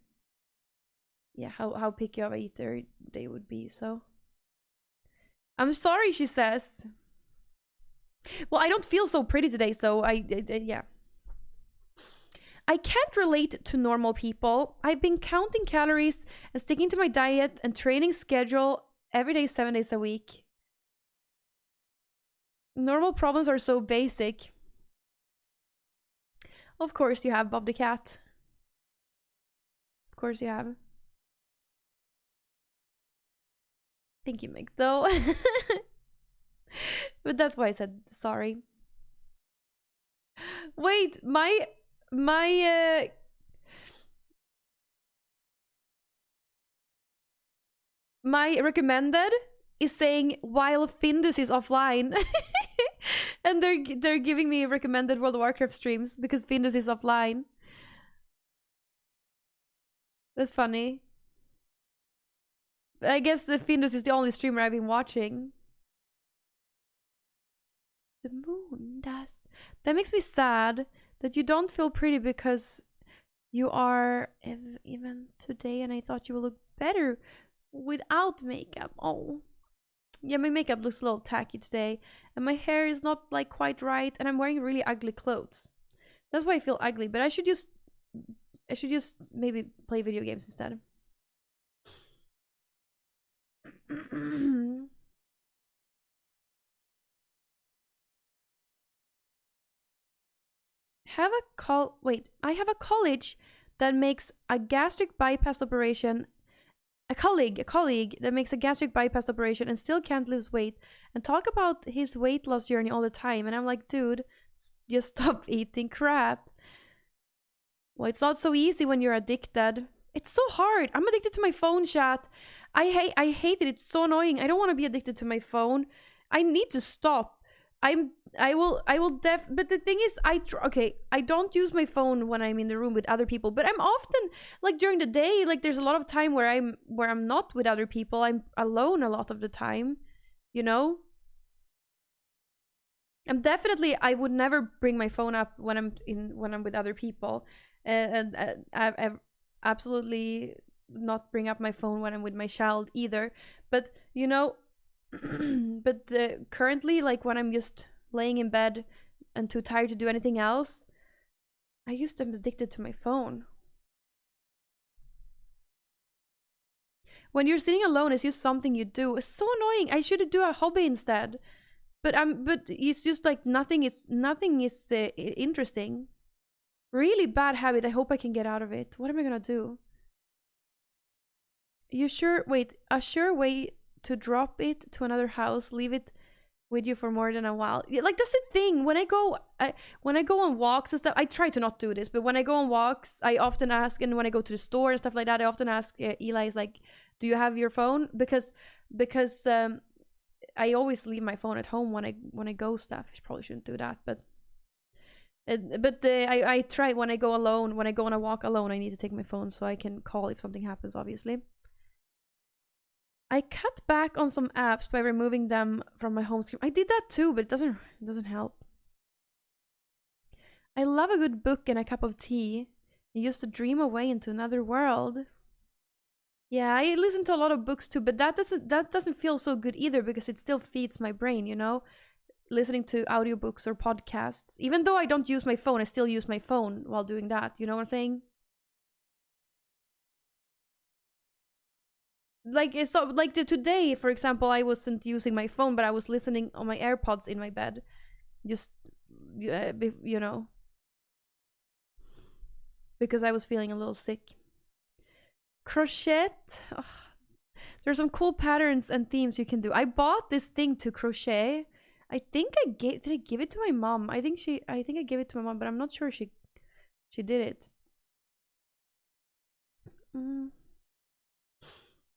Yeah, how picky of a eater they would be, so. I'm sorry, she says. Well, I don't feel so pretty today, so yeah. I can't relate to normal people. I've been counting calories and sticking to my diet and training schedule every day, 7 days a week. Normal problems are so basic. Of course you have, Bob the Cat. Of course you have. Thank you, Mick, though. But that's why I said sorry. Wait, my recommended is saying while Findus is offline. And they're giving me recommended World of Warcraft streams because Findus is offline. That's funny. I guess the Findus is the only streamer I've been watching. The moon does. That makes me sad that you don't feel pretty because you are even today, and I thought you would look better without makeup. Oh. Yeah, my makeup looks a little tacky today. And my hair is not like quite right. And I'm wearing really ugly clothes. That's why I feel ugly. But I should just maybe play video games instead. I have a college that makes a gastric bypass operation. A colleague that makes a gastric bypass operation and still can't lose weight and talk about his weight loss journey all the time. And I'm like, dude, just stop eating crap. Well, it's not so easy when you're addicted. It's so hard. I'm addicted to my phone, chat. I hate it. It's so annoying. I don't want to be addicted to my phone. I need to stop. But the thing is, I don't use my phone when I'm in the room with other people, but I'm often, like, during the day, like, there's a lot of time where I'm not with other people. I'm alone a lot of the time, you know? I would never bring my phone up when I'm with other people. I absolutely not bring up my phone when I'm with my child either. But, you know, but currently, like, when I'm just laying in bed and too tired to do anything else, I'm addicted to my phone. When you're sitting alone, it's just something you do. It's so annoying. I should do a hobby instead. But it's just like nothing is interesting. Really bad habit. I hope I can get out of it. What am I gonna do? A sure way to drop it to another house, leave it with you for more than a while. Like, that's the thing. When I go on walks and stuff, I try to not do this, but when I go on walks, I often ask, and when I go to the store and stuff like that, I often ask Eli, is like, do you have your phone? Because I always leave my phone at home when I go stuff. I probably shouldn't do that, but I try when I go alone. When I go on a walk alone, I need to take my phone so I can call if something happens, obviously. I cut back on some apps by removing them from my home screen. I did that too, but it doesn't help. I love a good book and a cup of tea. I used to dream away into another world. Yeah, I listen to a lot of books too, but that doesn't feel so good either, because it still feeds my brain, you know? Listening to audiobooks or podcasts. Even though I don't use my phone, I still use my phone while doing that. You know what I'm saying? Like, it's so, like today, for example, I wasn't using my phone, but I was listening on my AirPods in my bed. Just, you know, because I was feeling a little sick. Crochet. Oh, there's some cool patterns and themes you can do. I bought this thing to crochet. I think did I give it to my mom? I think I gave it to my mom, but I'm not sure she did it.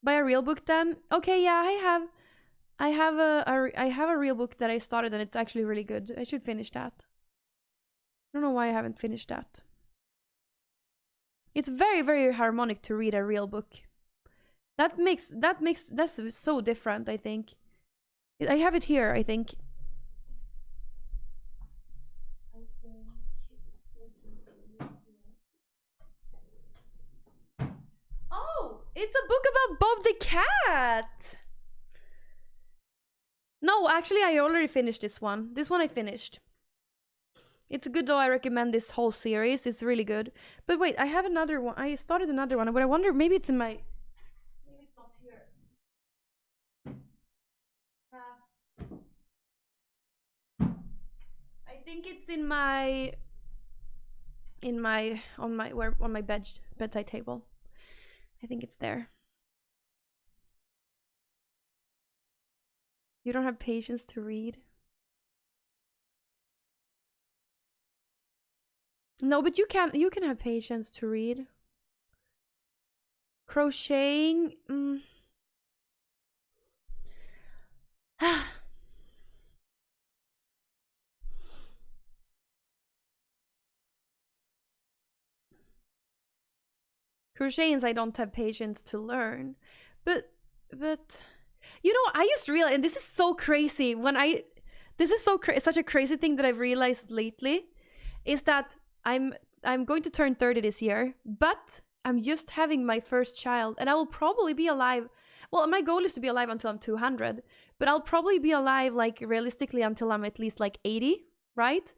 Buy a real book then? Okay, yeah, I have a real book that I started, and it's actually really good. I should finish that. I don't know why I haven't finished that. It's very, very harmonic to read a real book. That's so different, I think. I have it here, I think. Oh, it's a book about Bob the cat. No, actually, I already finished this one. This one I finished. It's good though. I recommend this whole series. It's really good. But wait, I have another one. I started another one, but I wonder, maybe it's in my... Maybe it's not here. I think it's on my bedside table. I think it's there. You don't have patience to read? No, but you can have patience to read. Crocheting. Crocheting, I don't have patience to learn. But you know, I just realized, and this is so crazy, such a crazy thing that I've realized lately, is that I'm going to turn 30 this year, but I'm just having my first child, and I will probably be alive. Well, my goal is to be alive until I'm 200, but I'll probably be alive, like, realistically until I'm at least like 80, right?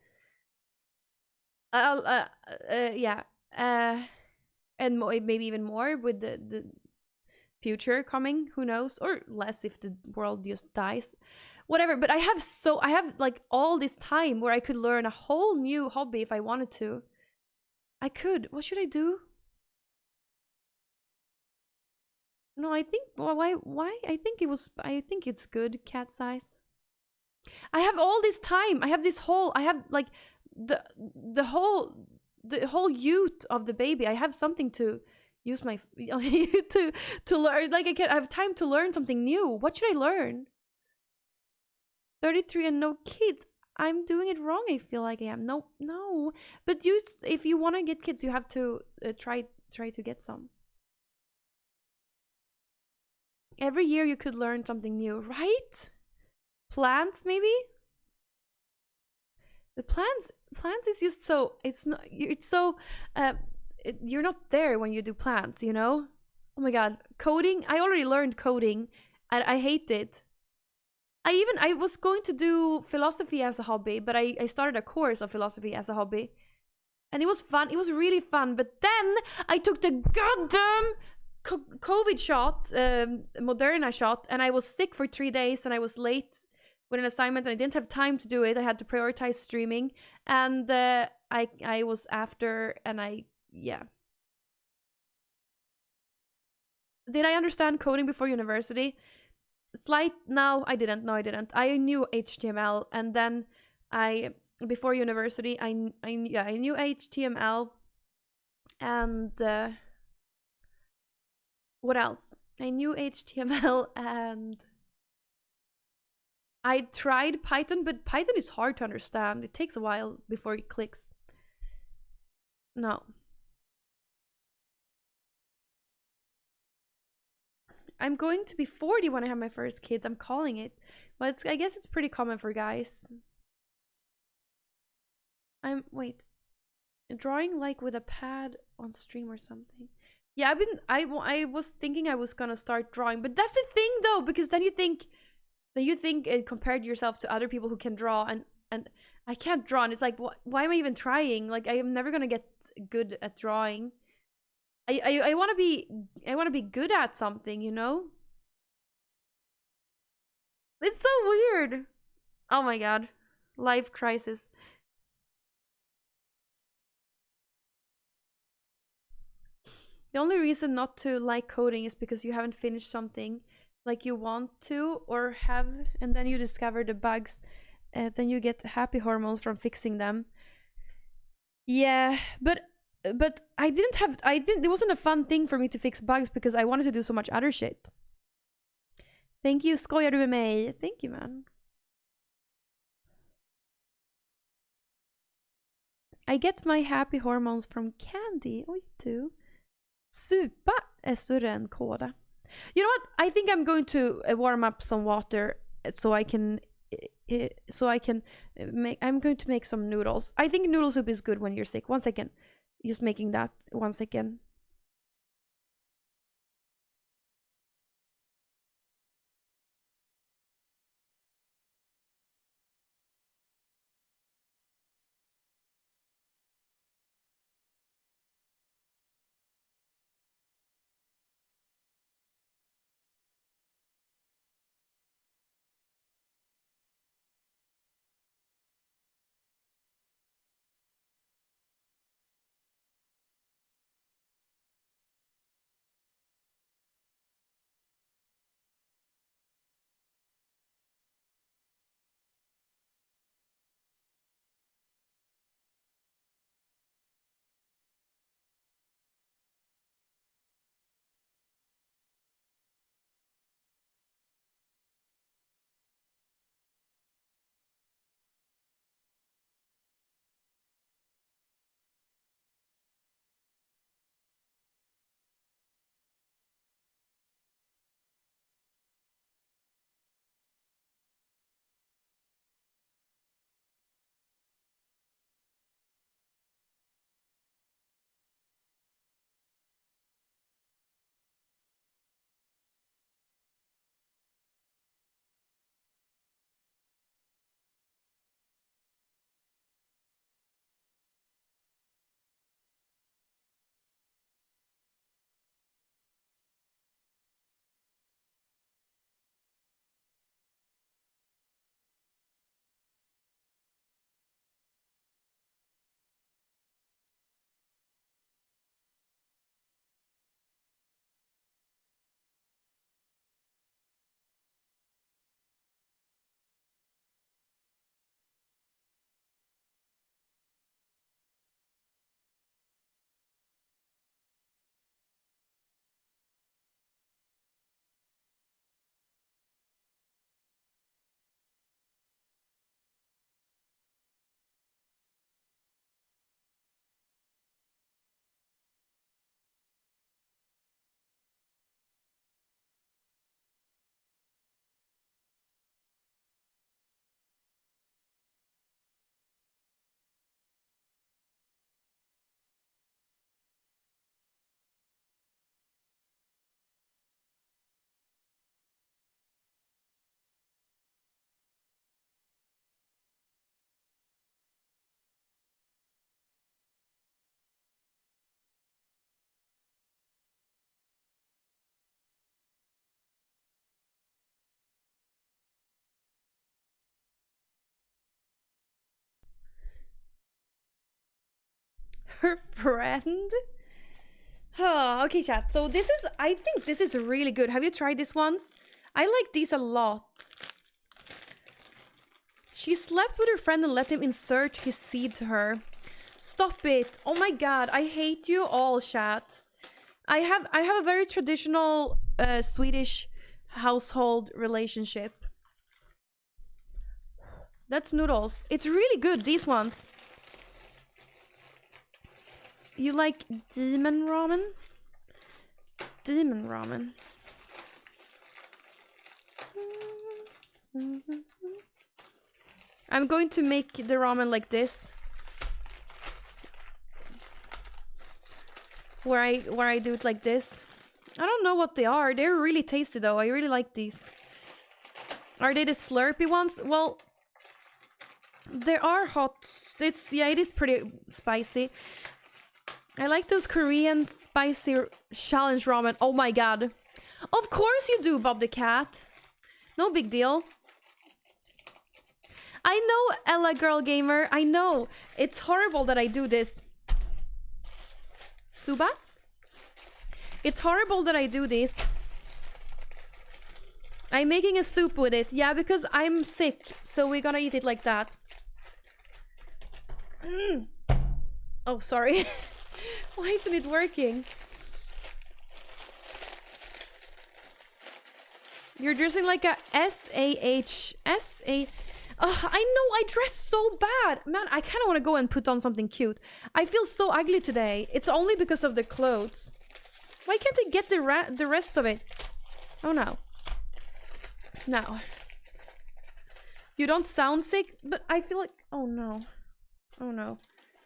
I'll, yeah. And maybe even more with the future coming, who knows, or less if the world just dies, whatever. But I have like all this time where I could learn a whole new hobby if I wanted to. I could. What should I do? No, I think, well, why I think it's good cat size. I have all this time. I have like the the whole the whole youth of the baby. I have something to use my to learn. Like I have time to learn something new. What should I learn? 33 and no kids. I'm doing it wrong. I feel like I am. No, no. But if you want to get kids, you have to try to get some. Every year you could learn something new, right? Plants, maybe. The plants is just so, it's not, it's so you're not there when you do plants, you know. Oh my god, coding, I already learned coding and I hate it. I was going to do philosophy as a hobby, but I started a course of philosophy as a hobby, and it was fun. It was really fun, but then I took the goddamn COVID shot, Moderna shot, and I was sick for 3 days, and I was late with an assignment, and I didn't have time to do it. I had to prioritize streaming, and I was after, and yeah. Did I understand coding before university? Slight. No, I didn't. No, I didn't. I knew HTML, and then I before university, yeah, I knew HTML, and what else? I knew HTML, and I tried Python, but Python is hard to understand. It takes a while before it clicks. No. I'm going to be 40 when I have my first kids. I'm calling it. But I guess it's pretty common for guys. Wait. Drawing like with a pad on stream or something. Yeah, I was thinking I was gonna start drawing, but that's the thing though, because then you think and compared yourself to other people who can draw, and I can't draw, and it's like, why am I even trying? Like, I am never gonna get good at drawing. I want to be good at something, you know. It's so weird. Oh my god, life crisis. The only reason not to like coding is because you haven't finished something like you want to or have, and then you discover the bugs, then you get happy hormones from fixing them. Yeah, but I didn't, it wasn't a fun thing for me to fix bugs because I wanted to do so much other shit. Thank you, skojar du med mig? Thank you, man. I get my happy hormones from candy. Oh, you too. Supa är större än koda. You know what? I think I'm going to warm up some water so I can make. I'm going to make some noodles. I think noodle soup is good when you're sick. 1 second. Just making that. 1 second. her friend. Oh, okay, chat. So this is, I think this is really good. Have you tried this once? I like these a lot. She slept with her friend and let him insert his seed to her. Stop it. Oh my god, I hate you all, chat. I have a very traditional Swedish household relationship. That's noodles. It's really good, these ones. You like demon ramen? Demon ramen. I'm going to make the ramen like this. Where I do it like this. I don't know what they are. They're really tasty though. I really like these. Are they the slurpy ones? Well, there are hot. It is pretty spicy. I like those Korean spicy challenge ramen. Oh my god. Of course you do, Bob the Cat. No big deal. I know, Ella Girl Gamer. I know. It's horrible that I do this. Suba? It's horrible that I do this. I'm making a soup with it. Yeah, because I'm sick. So we're gonna eat it like that. Oh, sorry. Why isn't it working? You're dressing like a S-A-H-S-A... I know, I dress so bad. Man, I kind of want to go and put on something cute. I feel so ugly today. It's only because of the clothes. Why can't I get the rest of it? Oh no. No. You don't sound sick, but I feel like... Oh no. Oh no.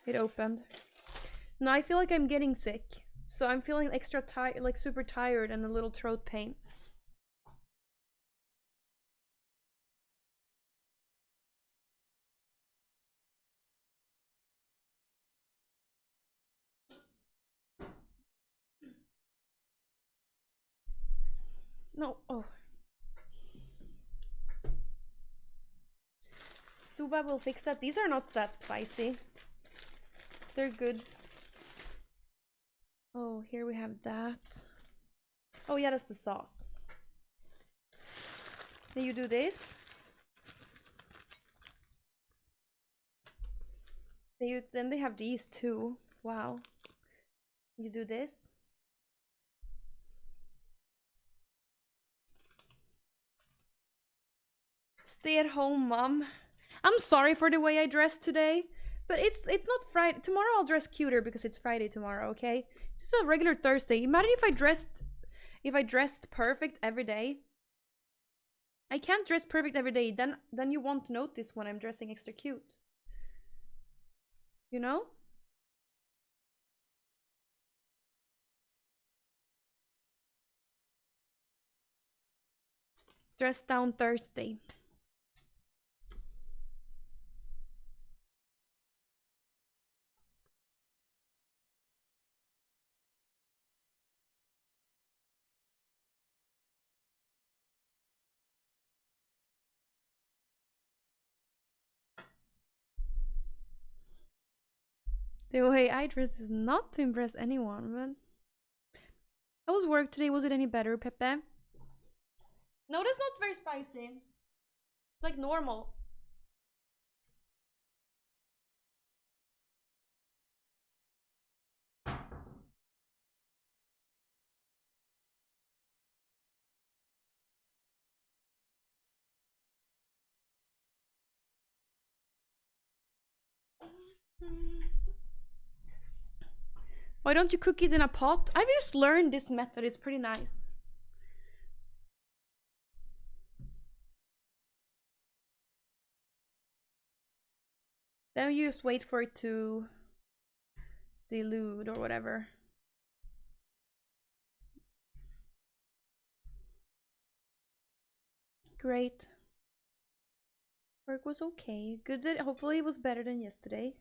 It opened. No, I feel like I'm getting sick. So I'm feeling extra tired, like super tired and a little throat pain. No, oh. Suba will fix that. These are not that spicy. They're good. Oh, here we have that. Oh yeah, that's the sauce. Then you do this. Then they have these too. Wow. You do this. Stay at home, mom. I'm sorry for the way I dressed today, but it's not Friday. Tomorrow I'll dress cuter because it's Friday tomorrow, okay? Just a regular Thursday. Imagine if I dressed perfect every day. I can't dress perfect every day. Then you won't notice when I'm dressing extra cute. You know? Dress down Thursday. The way I dress is not to impress anyone, but... How was work today? Was it any better, Pepe? No, that's not very spicy. It's like normal. Why don't you cook it in a pot? I've just learned this method. It's pretty nice. Then you just wait for it to dilute or whatever. Great. Work was okay. Good that hopefully it was better than yesterday.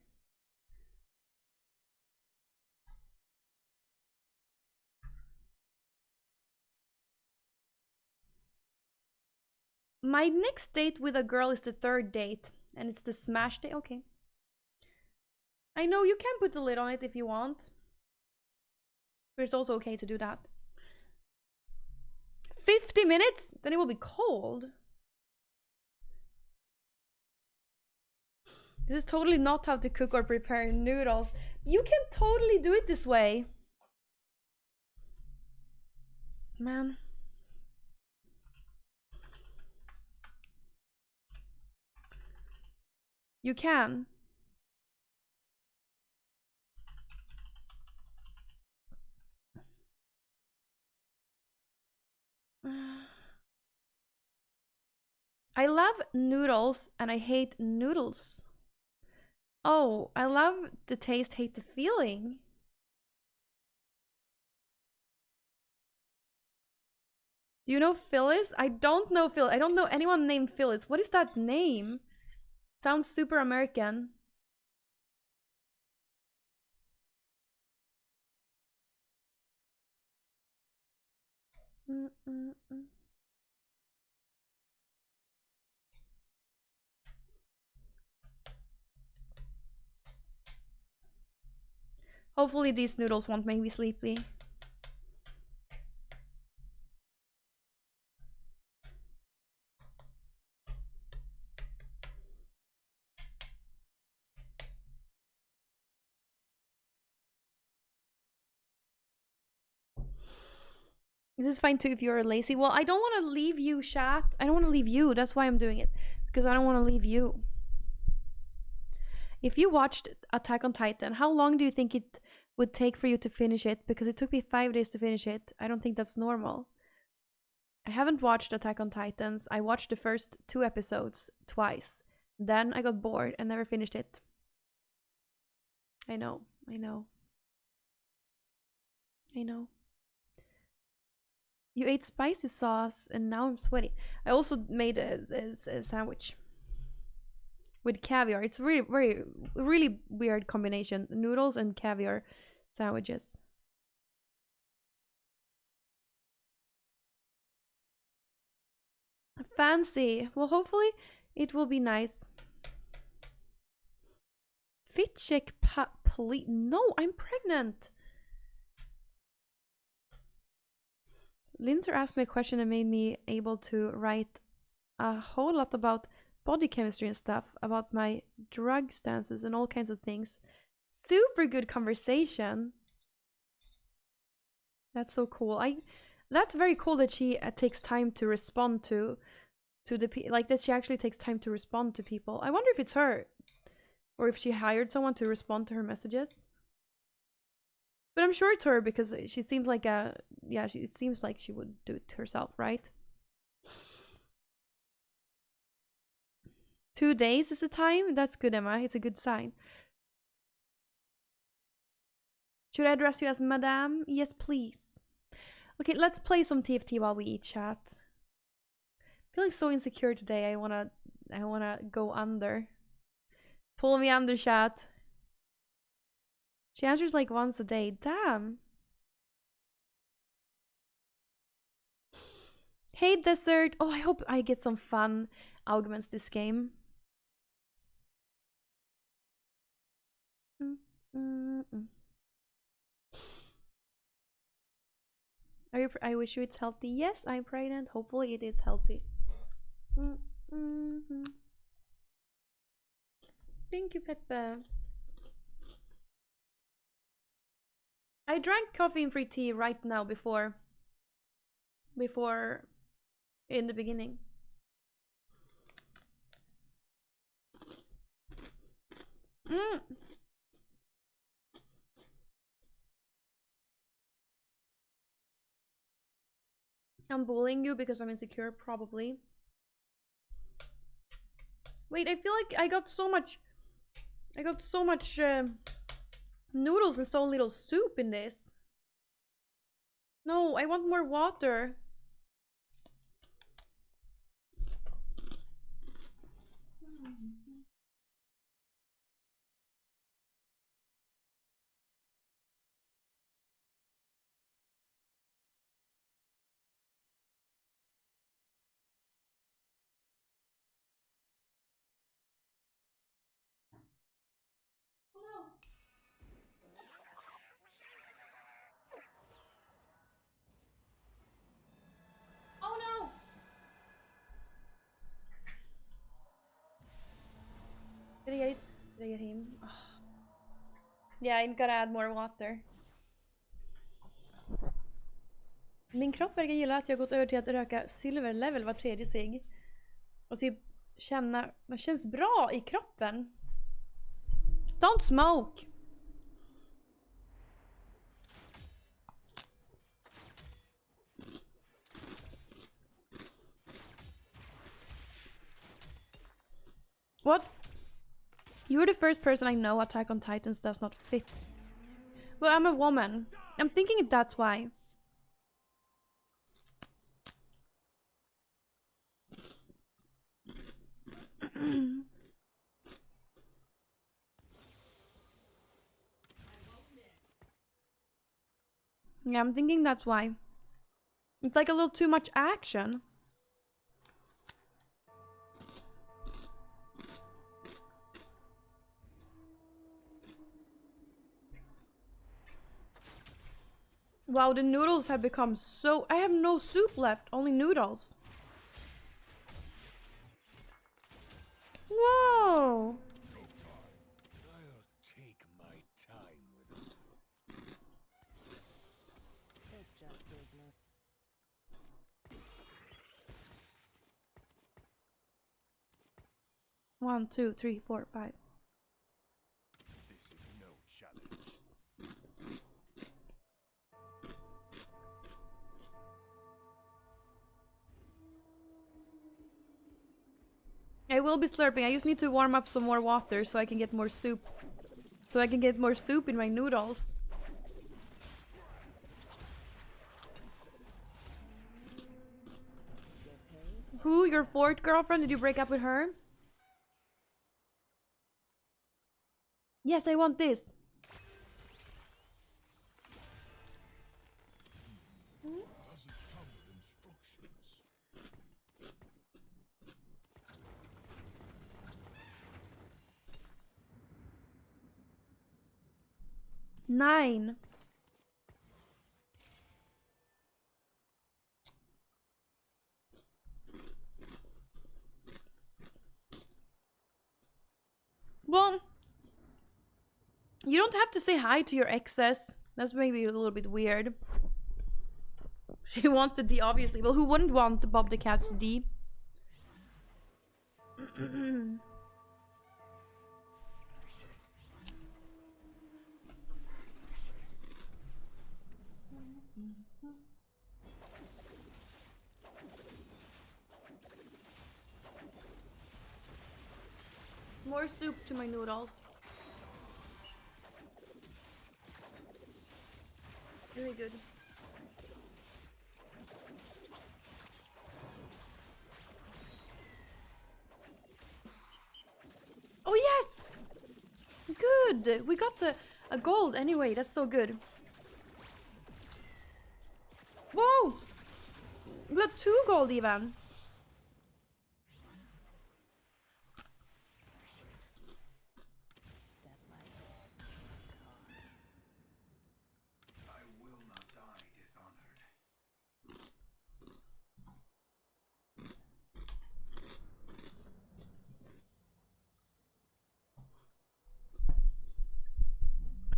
My next date with a girl is the third date. And it's the smash day. Okay. I know you can put the lid on it if you want. But it's also okay to do that. 50 minutes? Then it will be cold. This is totally not how to cook or prepare noodles. You can totally do it this way. Man. You can. I love noodles and I hate noodles. Oh, I love the taste, hate the feeling. Do you know Phyllis? I don't know Phyllis. I don't know anyone named Phyllis. What is that name? Sounds super American. Hopefully these noodles won't make me sleepy. This is fine too if you're lazy. Well, I don't want to leave you, chat. I don't want to leave you. That's why I'm doing it. Because I don't want to leave you. If you watched Attack on Titan, how long do you think it would take for you to finish it? Because it took me 5 days to finish it. I don't think that's normal. I haven't watched Attack on Titans. I watched the first 2 episodes twice. Then I got bored and never finished it. I know. I know. I know. You ate spicy sauce and now I'm sweaty. I also made a sandwich with caviar. It's really weird combination. Noodles and caviar sandwiches. Fancy. Well, hopefully it will be nice. Fit check, please. No, I'm pregnant. Lindsay asked me a question and made me able to write a whole lot about body chemistry and stuff, about my drug stances and all kinds of things. Super good conversation. That's so cool. That's very cool that she takes time to respond to the like that she actually takes time to respond to people. I wonder if it's her or if she hired someone to respond to her messages. But I'm sure it's her because she seems like it seems like she would do it herself, right? 2 days is the time? That's good, Emma. It's a good sign. Should I address you as Madame? Yes, please. Okay, let's play some TFT while we eat, chat. Feeling so insecure today. I wanna go under. Pull me under, chat. She answers like once a day. Damn. Hey, Desert. Oh, I hope I get some fun arguments this game. I wish you it's healthy. Yes, I'm pregnant. Hopefully it is healthy. Thank you, Peppe. I drank caffeine-free tea right now before in the beginning. I'm bullying you because I'm insecure, probably. Wait, I feel like I got so much noodles and so little soup in this. No, I want more water. Yeah, I gotta add more water. Min kropp verkar gilla att jag gått över till att röka silver level var tredje cigg. Och typ känna, det känns bra i kroppen. Don't smoke! What? You're the first person I know Attack on Titans does not fit. Well, I'm a woman. I'm thinking that's why. Yeah, I'm thinking that's why. It's like a little too much action. Wow, the noodles have become so... I have no soup left, only noodles. Whoa! I'll take my time with it. It's just business. One, two, three, four, five. This is no challenge. I will be slurping. I just need to warm up some more water so I can get more soup. So I can get more soup in my noodles. Who? Your fourth girlfriend? Did you break up with her? Yes, I want this. Does it come with instructions? 9. Well, you don't have to say hi to your exes. That's maybe a little bit weird. She wants the D, obviously. Well, who wouldn't want Bob the Cat's D? More soup to my noodles. Really good. Oh yes! Good! We got a gold anyway, that's so good. Whoa! We got 2 gold even. I will not die dishonored.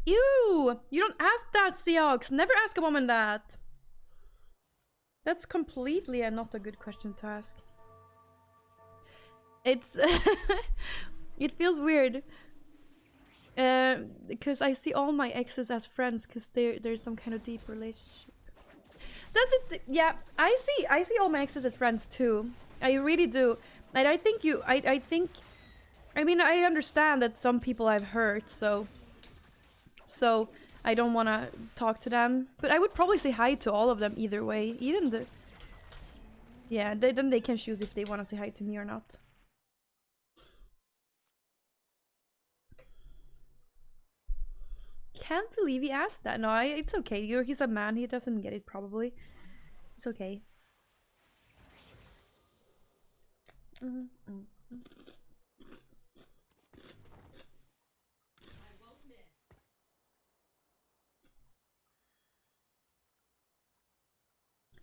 Ew! You don't ask that, Seahawks! Never ask a woman that! That's completely not a good question to ask. It's... it feels weird. Because I see all my exes as friends because there's some kind of deep relationship. That's it. Yeah, I see all my exes as friends too. I really do. And I think I mean, I understand that some people I've hurt, so I don't want to talk to them. But I would probably say hi to all of them either way. Even the... Yeah, then they can choose if they want to say hi to me or not. Can't believe he asked that. No, it's okay. He's a man. He doesn't get it, probably. It's okay. Mm-hmm.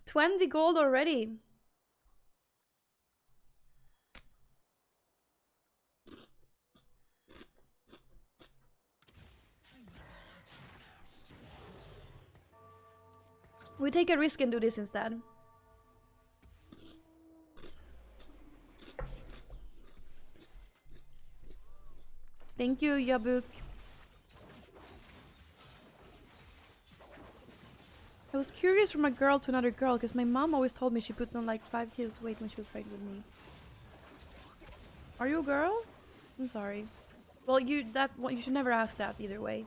20 gold already. We take a risk and do this instead. Thank you, Yabuk. I was curious from a girl to another girl because my mom always told me she put on like 5 kilos weight when she was pregnant with me. Are you a girl? I'm sorry. Well, you should never ask that either way.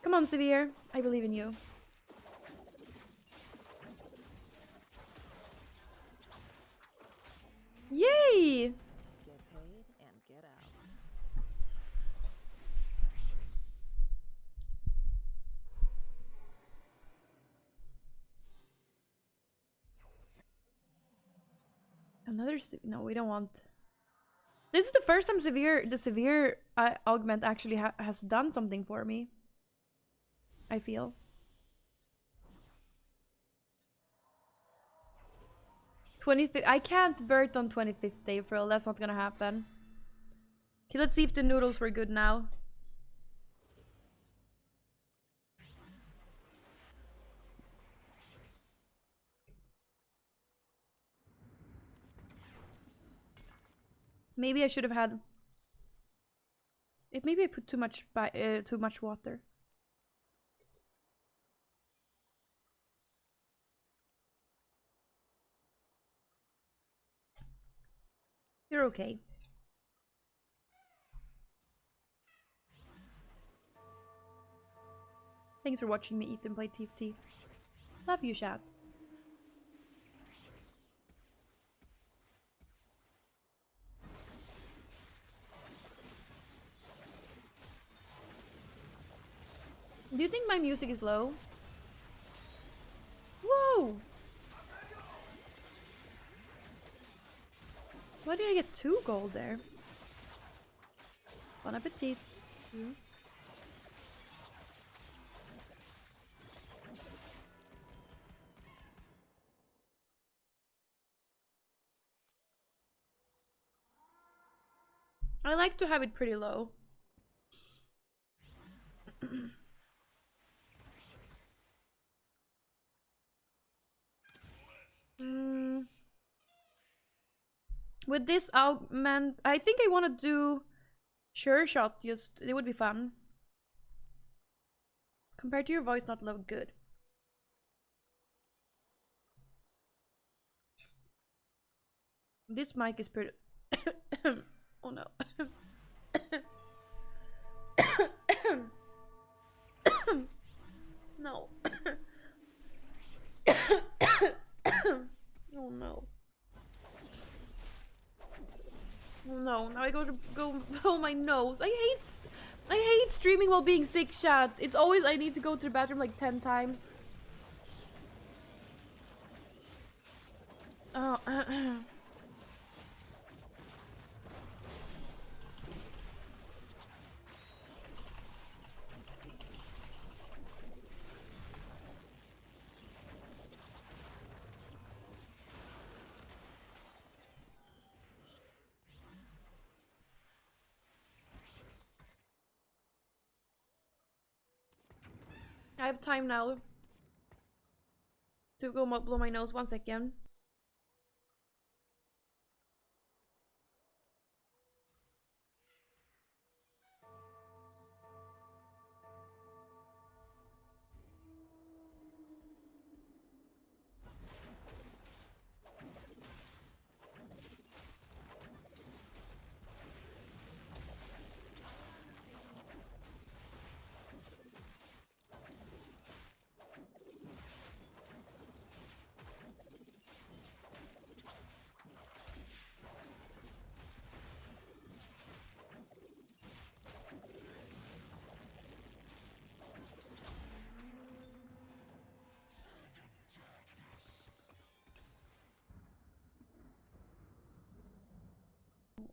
Come on, Severe. I believe in you. Yay! Get paid and get out. Another no, we don't want. This is the first time the severe augment actually has done something for me. I feel. I can't birth on 25th April. That's not gonna happen. Okay, let's see if the noodles were good now. Maybe I should have had. Maybe I put too much water. You're okay. Thanks for watching me eat and play TFT. Love you, chat. Do you think my music is low? Whoa! Why did I get 2 gold there? Bon appetit. I like to have it pretty low. With this augment, I think I want to do Sure Shot. Just it would be fun. Compared to your voice, not low. Good. This mic is pretty. Oh no. No. Oh no. Oh no, now I go oh my nose. I hate streaming while being sick, chat. It's always I need to go to the bathroom like 10 times. Oh, I have time now to go blow my nose. 1 second.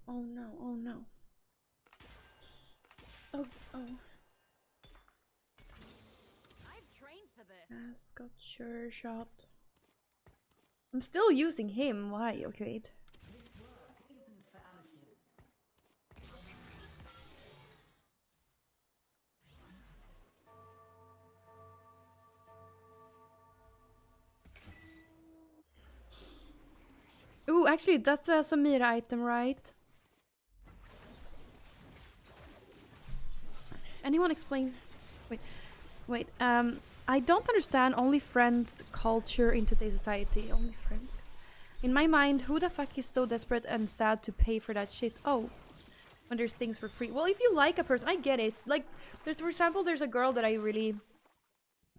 Oh no, oh no. Oh. I've trained for this. Ascot Sure Shot. I'm still using him. Why? Okay, wait. This work isn't for amateurs. actually, that's a Samira item, right? Anyone explain? Wait. I don't understand only friends culture in today's society. Only friends. In my mind, who the fuck is so desperate and sad to pay for that shit? Oh, when there's things for free. Well, if you like a person, I get it. Like, there's, for example, there's a girl that I really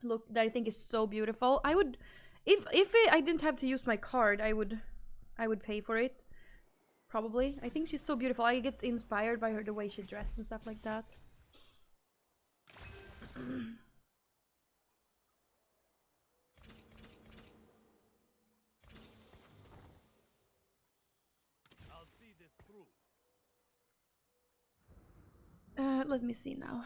that I think is so beautiful. I would, I didn't have to use my card, I would pay for it. Probably. I think she's so beautiful. I get inspired by her, the way she dressed and stuff like that. I'll see this through. Let me see now.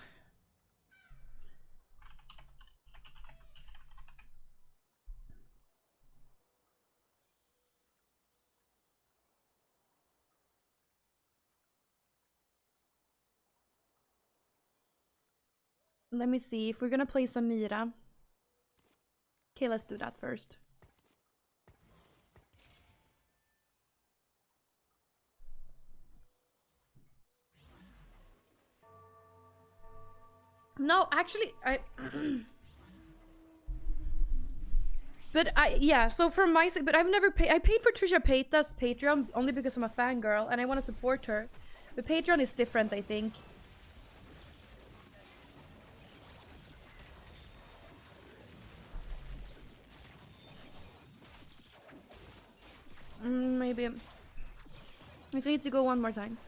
Let me see if we're gonna play some Mira. Okay, let's do that first. No, actually, I. But yeah, so from my side, but I've never paid. I paid for Trisha Paytas Patreon only because I'm a fangirl and I want to support her. But Patreon is different, I think. Maybe. I need to go one more time.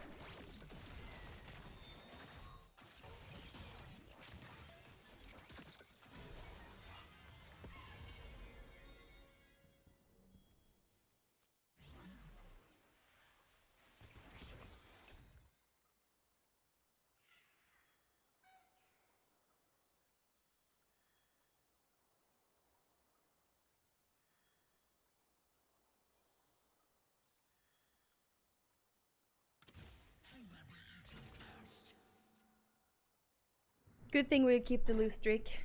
Good thing we keep the loose streak.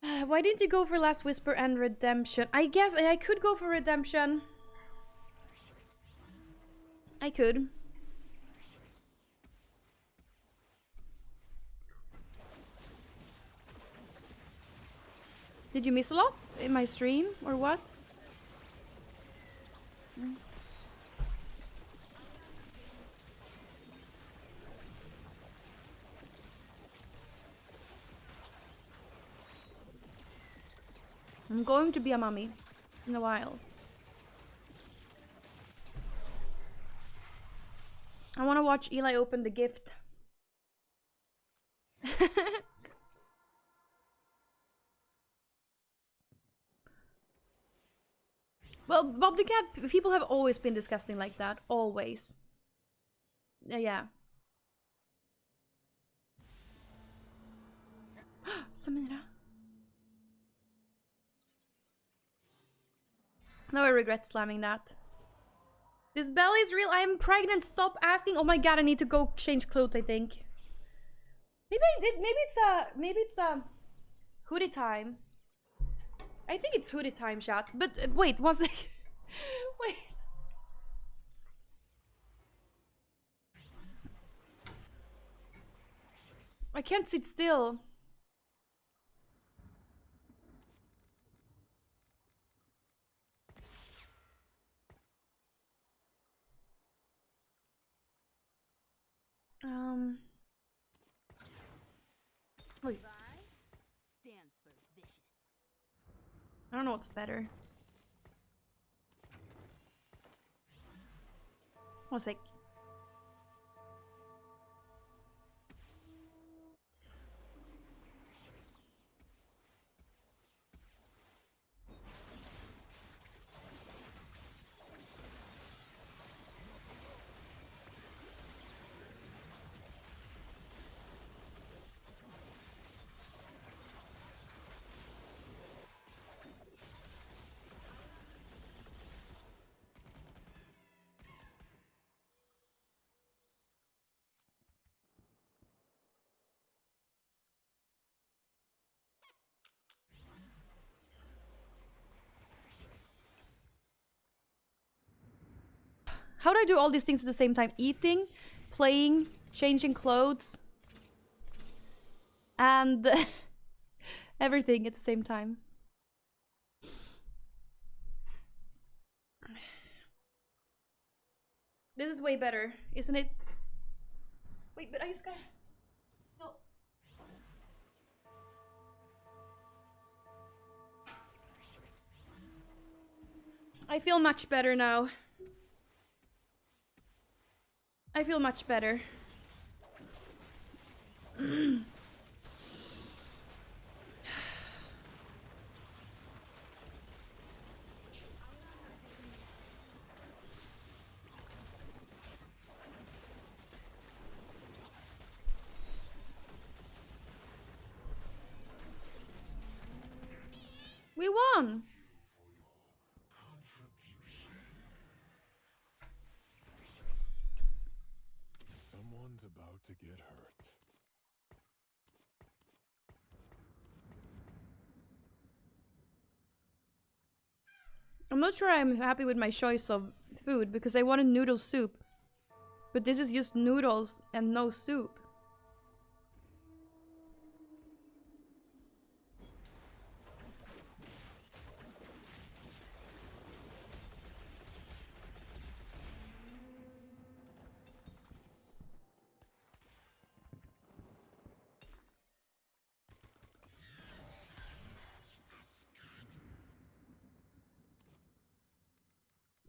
Why didn't you go for Last Whisper and Redemption? I guess I could go for Redemption. I could. Did you miss a lot in my stream or what? I'm going to be a mummy in a while. I want to watch Eli open the gift. Well, Bob the Cat, people have always been disgusting like that. Always. Yeah. Samira. Now I regret slamming that. This belly is real. I'm pregnant. Stop asking. Oh my god, I need to go change clothes, I think. Maybe it's a hoodie time. I think it's hoodie time, chat. But wait, one sec. Wait. I can't sit still. Wait. Stands for vicious. I don't know what's better. One sec. How do I do all these things at the same time? Eating, playing, changing clothes, and everything at the same time. This is way better, isn't it? Wait, but I just gotta... No. I feel much better now. I feel much better. We won! Someone's about to get hurt. I'm not sure I'm happy with my choice of food because I wanted noodle soup. But this is just noodles and no soup.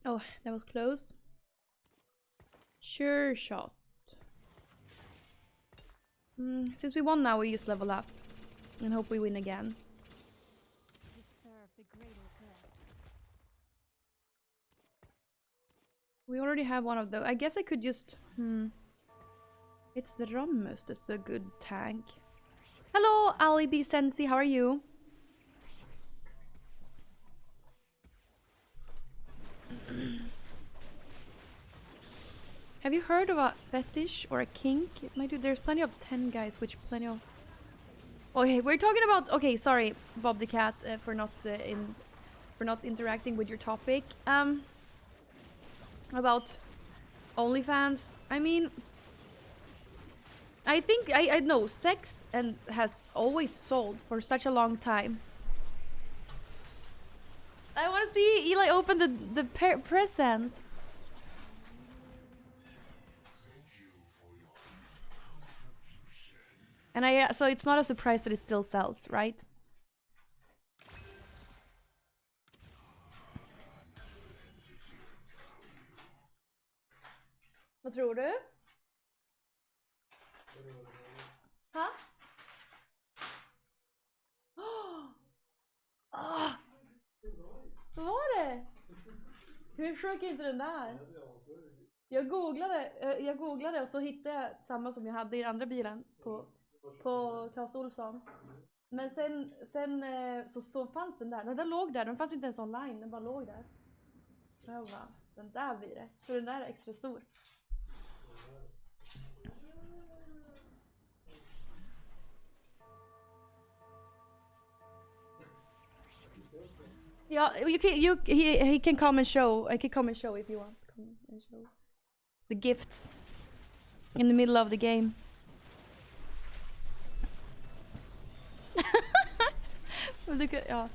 Oh, that was close. Sure shot. Since we won now, we just level up. And hope we win again. To serve the greater good. We already have one of those. I guess I could just... It's the Rammus that's a good tank. Hello, Ali B. Sensi, how are you? Have you heard of a fetish or a kink? My dude, there's plenty of 10 guys, which plenty of... Okay, we're talking about... Okay, sorry, Bob the Cat, for not interacting with your topic. About OnlyFans. I mean, I think I know sex and has always sold for such a long time. I want to see Eli open the present. And so it's not a surprise that it still sells, right? Vad tror du? Ha? Oh! Vad var det? Hur försöker inte den där? Jag googlade och så hittade jag samma som jag hade i andra bilen på Clas Ohlson. Men sen så fanns den där. Den låg där, den fanns inte ens online, den bara låg där. Jag bara, den där blir det. Så den där är extra stor. Yeah, he can come and show. I can come and show if you want. Come and show the gifts in the middle of the game. Look at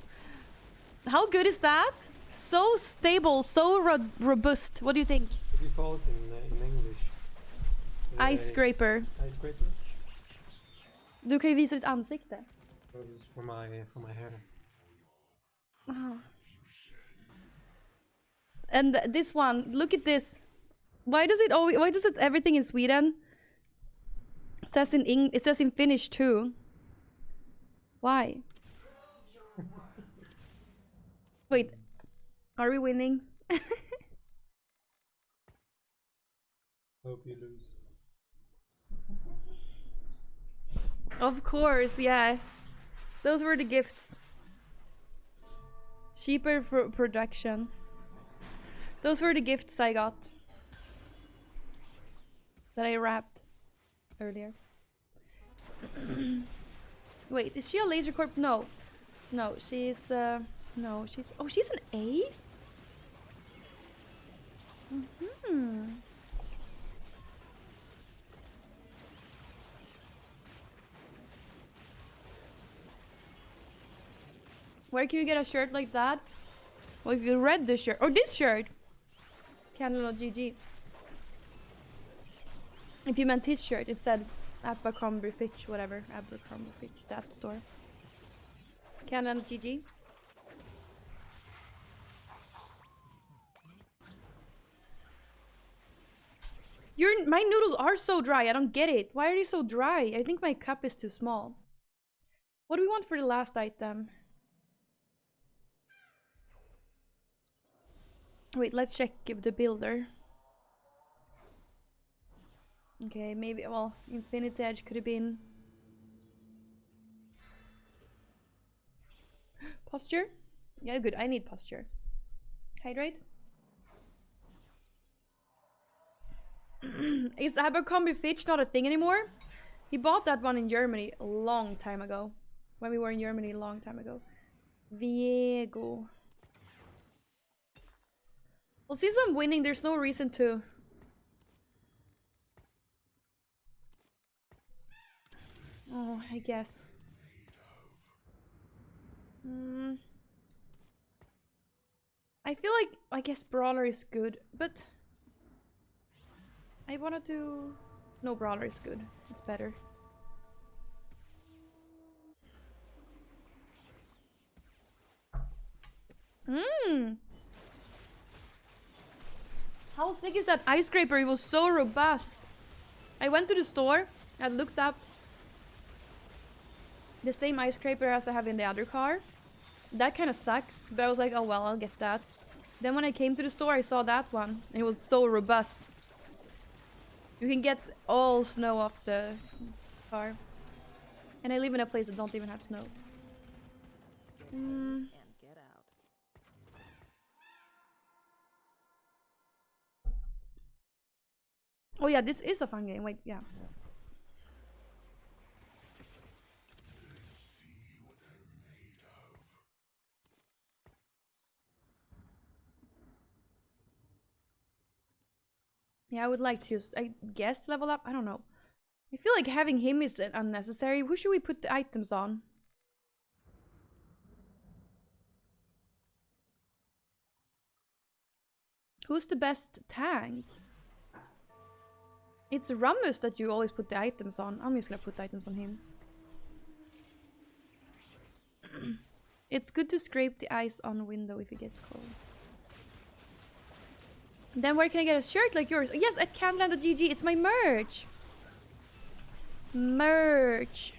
How good is that? So stable, so robust. What do you think? What do you call it in English? Ice scraper. Ice scraper? Du kan ju visa ditt ansikte. This is for my hair. Oh. And this one, look at this. Why does it everything in Sweden? It says in Finnish too. Why? Wait, are we winning? Hope you lose. Of course, yeah. Those were the gifts. Cheaper for production. Those were the gifts I got. That I wrapped earlier. Wait, is she a laser corp? No. No, she's no, she's an ace? Hmm. Where can you get a shirt like that? Well, if you read this shirt or this shirt, Kandyland GG. If you meant his shirt, it said Abercrombie Fitch, whatever. Abercrombie Fitch, that store. Kandyland GG. My noodles are so dry. I don't get it. Why are they so dry? I think my cup is too small. What do we want for the last item? Wait, let's check the builder. Okay, maybe, well, Infinity Edge could have been... Posture? Yeah, good. I need posture. Hydrate? Is Abercrombie Fitch not a thing anymore? He bought that one in Germany a long time ago. When we were in Germany a long time ago. Viego. Well, since I'm winning, there's no reason to... Oh, I guess. I feel like, I guess Brawler is good, but... I wanna do... No, Brawler is good. It's better. How thick is that ice scraper? It was so robust. I went to the store, I looked up the same ice scraper as I have in the other car. That kind of sucks, but I was like, oh well, I'll get that. Then when I came to the store, I saw that one, and it was so robust. You can get all snow off the car. And I live in a place that don't even have snow. And get out. Oh yeah, this is a fun game. Wait, yeah. Yeah, I would like to just, I guess, level up. I don't know. I feel like having him is unnecessary. Who should we put the items on? Who's the best tank? It's Rammus that you always put the items on. I'm just gonna put the items on him. It's good to scrape the ice on a window if it gets cold. Then where can I get a shirt like yours? Yes, at Kandyland.gg. It's my merch. Merch.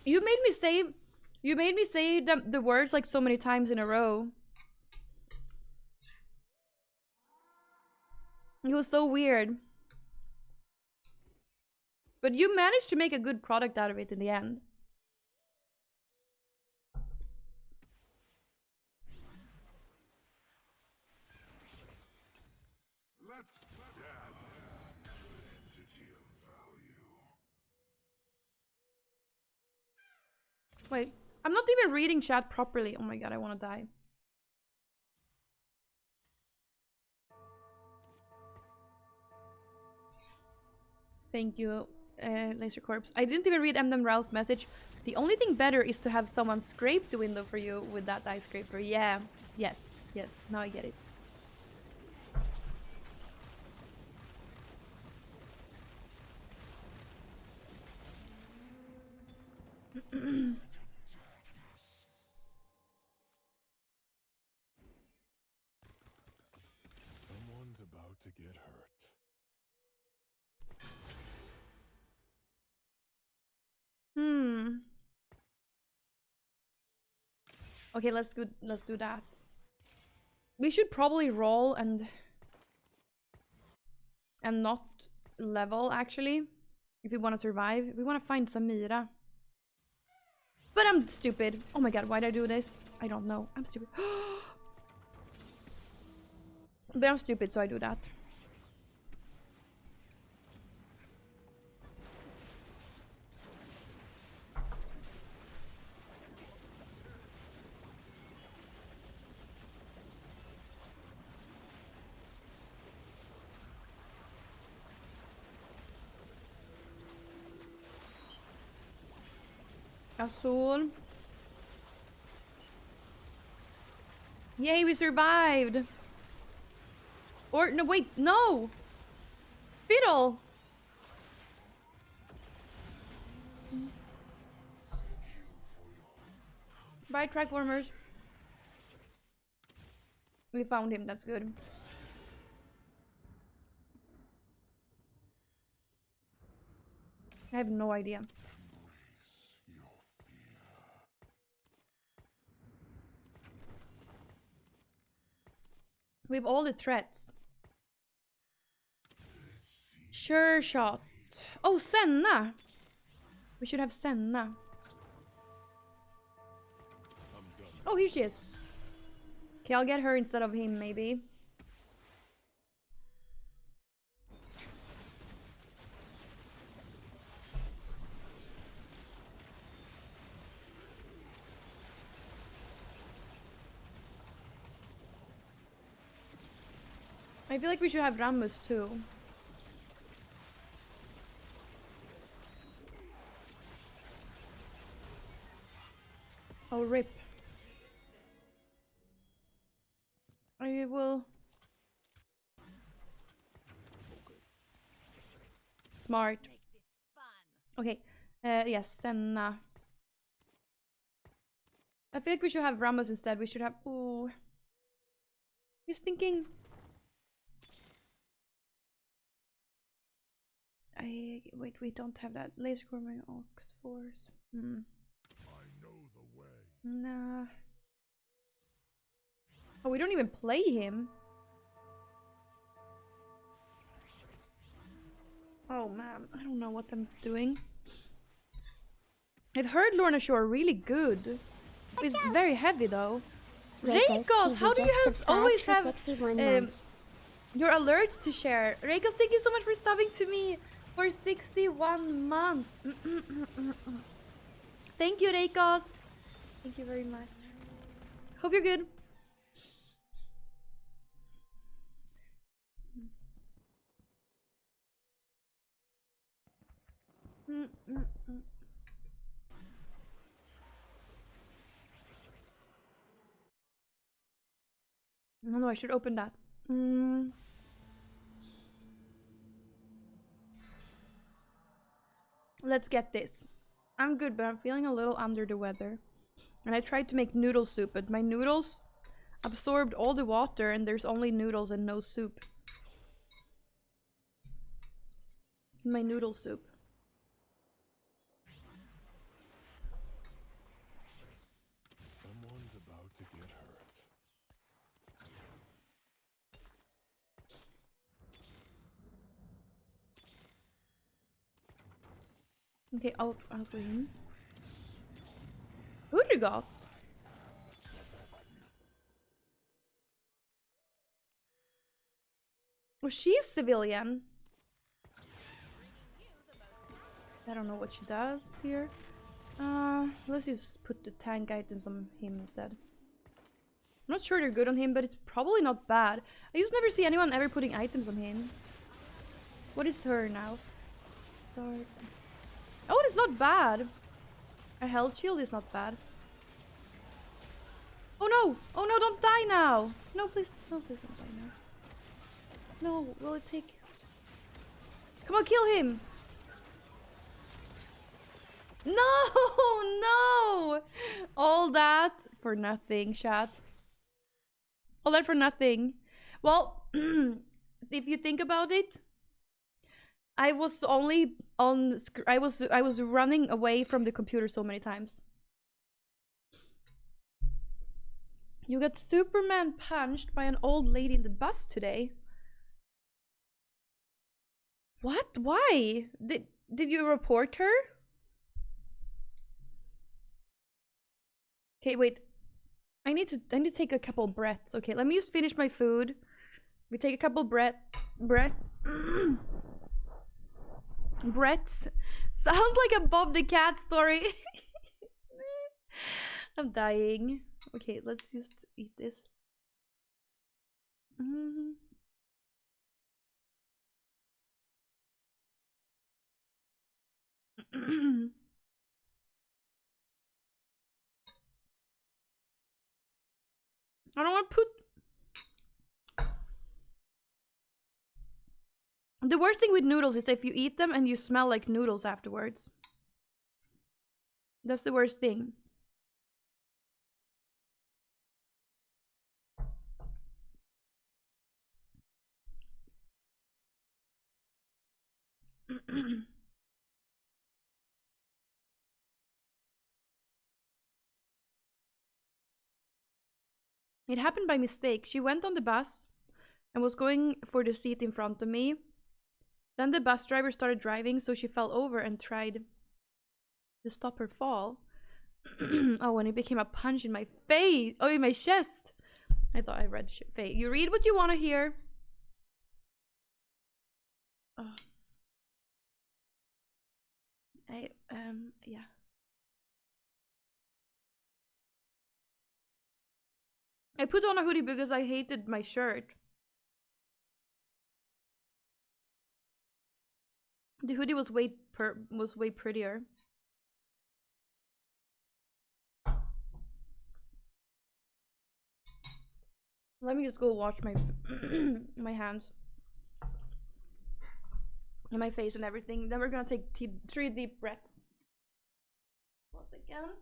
You made me say the words like so many times in a row. It was so weird. But you managed to make a good product out of it in the end. Wait, I'm not even reading chat properly. Oh my god, I want to die. Thank you, Laser Corpse. I didn't even read Eminem Rao's message. The only thing better is to have someone scrape the window for you with that ice scraper. Yeah, yes, yes. Now I get it. Someone's about to get hurt. Okay, let's do that. We should probably roll and not level actually. If we want to survive. We want to find Samira. But I'm stupid. Oh my god, why did I do this? I don't know. I'm stupid. But I'm stupid, so I do that. Azul. Yay, we survived! Or, no, wait, no! Fiddle! Bye, track warmers. We found him, that's good. I have no idea. We have all the threats. Sure shot. Oh, Senna! We should have Senna. Oh, here she is. Okay, I'll get her instead of him, maybe. I feel like we should have Rammus too. Oh, rip. I will... Smart. Okay, yes, Senna. I feel like we should have Ramos instead. We should have... Ooh. He's thinking... Wait, we don't have that. Laser Corner Ox Force. Hmm. I know the way. Nah. Oh, we don't even play him. Oh man, I don't know what I'm doing. I've heard Lorna Shore really good. It's very heavy though. Reikos, how do you always have your alerts to share? Reikos, thank you so much for subbing to me for 61 months. Thank you, Reikos. Thank you very much. Hope you're good. No, I should open that. Let's get this. I'm good, but I'm feeling a little under the weather. And I tried to make noodle soup, but my noodles absorbed all the water and there's only noodles and no soup. My noodle soup. Someone's about to get hurt. Okay, out for him. Who you got? Oh, she's civilian. I don't know what she does here. Let's just put the tank items on him instead. I'm not sure they're good on him, but it's probably not bad. I just never see anyone ever putting items on him. What is her now? Start. Oh, it's not bad. A health shield is not bad. Oh no! Oh no, don't die now! No, please. No, please don't die now. No, will it take... Come on, kill him! No! No! All that for nothing, chat. All that for nothing. Well, if you think about it, I was only on... I was running away from the computer so many times. You got Superman punched by an old lady in the bus today. What? Why? Did you report her? Okay, wait. I need to take a couple breaths. Okay, let me just finish my food. We take a couple breaths. Sounds like a Bob the Cat story. I'm dying. Okay, let's just eat this. I don't want to put. The worst thing with noodles is if you eat them and you smell like noodles afterwards. That's the worst thing. It happened by mistake. She went on the bus and was going for the seat in front of me. Then the bus driver started driving, so she fell over and tried to stop her fall. Oh, and it became a punch in my face. Oh, in my chest. I thought I read face. You read what you want to hear. Oh. Yeah. I put on a hoodie because I hated my shirt. The hoodie was way prettier. Let me just go wash my my hands and my face and everything. Then we're gonna take 3 deep breaths. 1 second.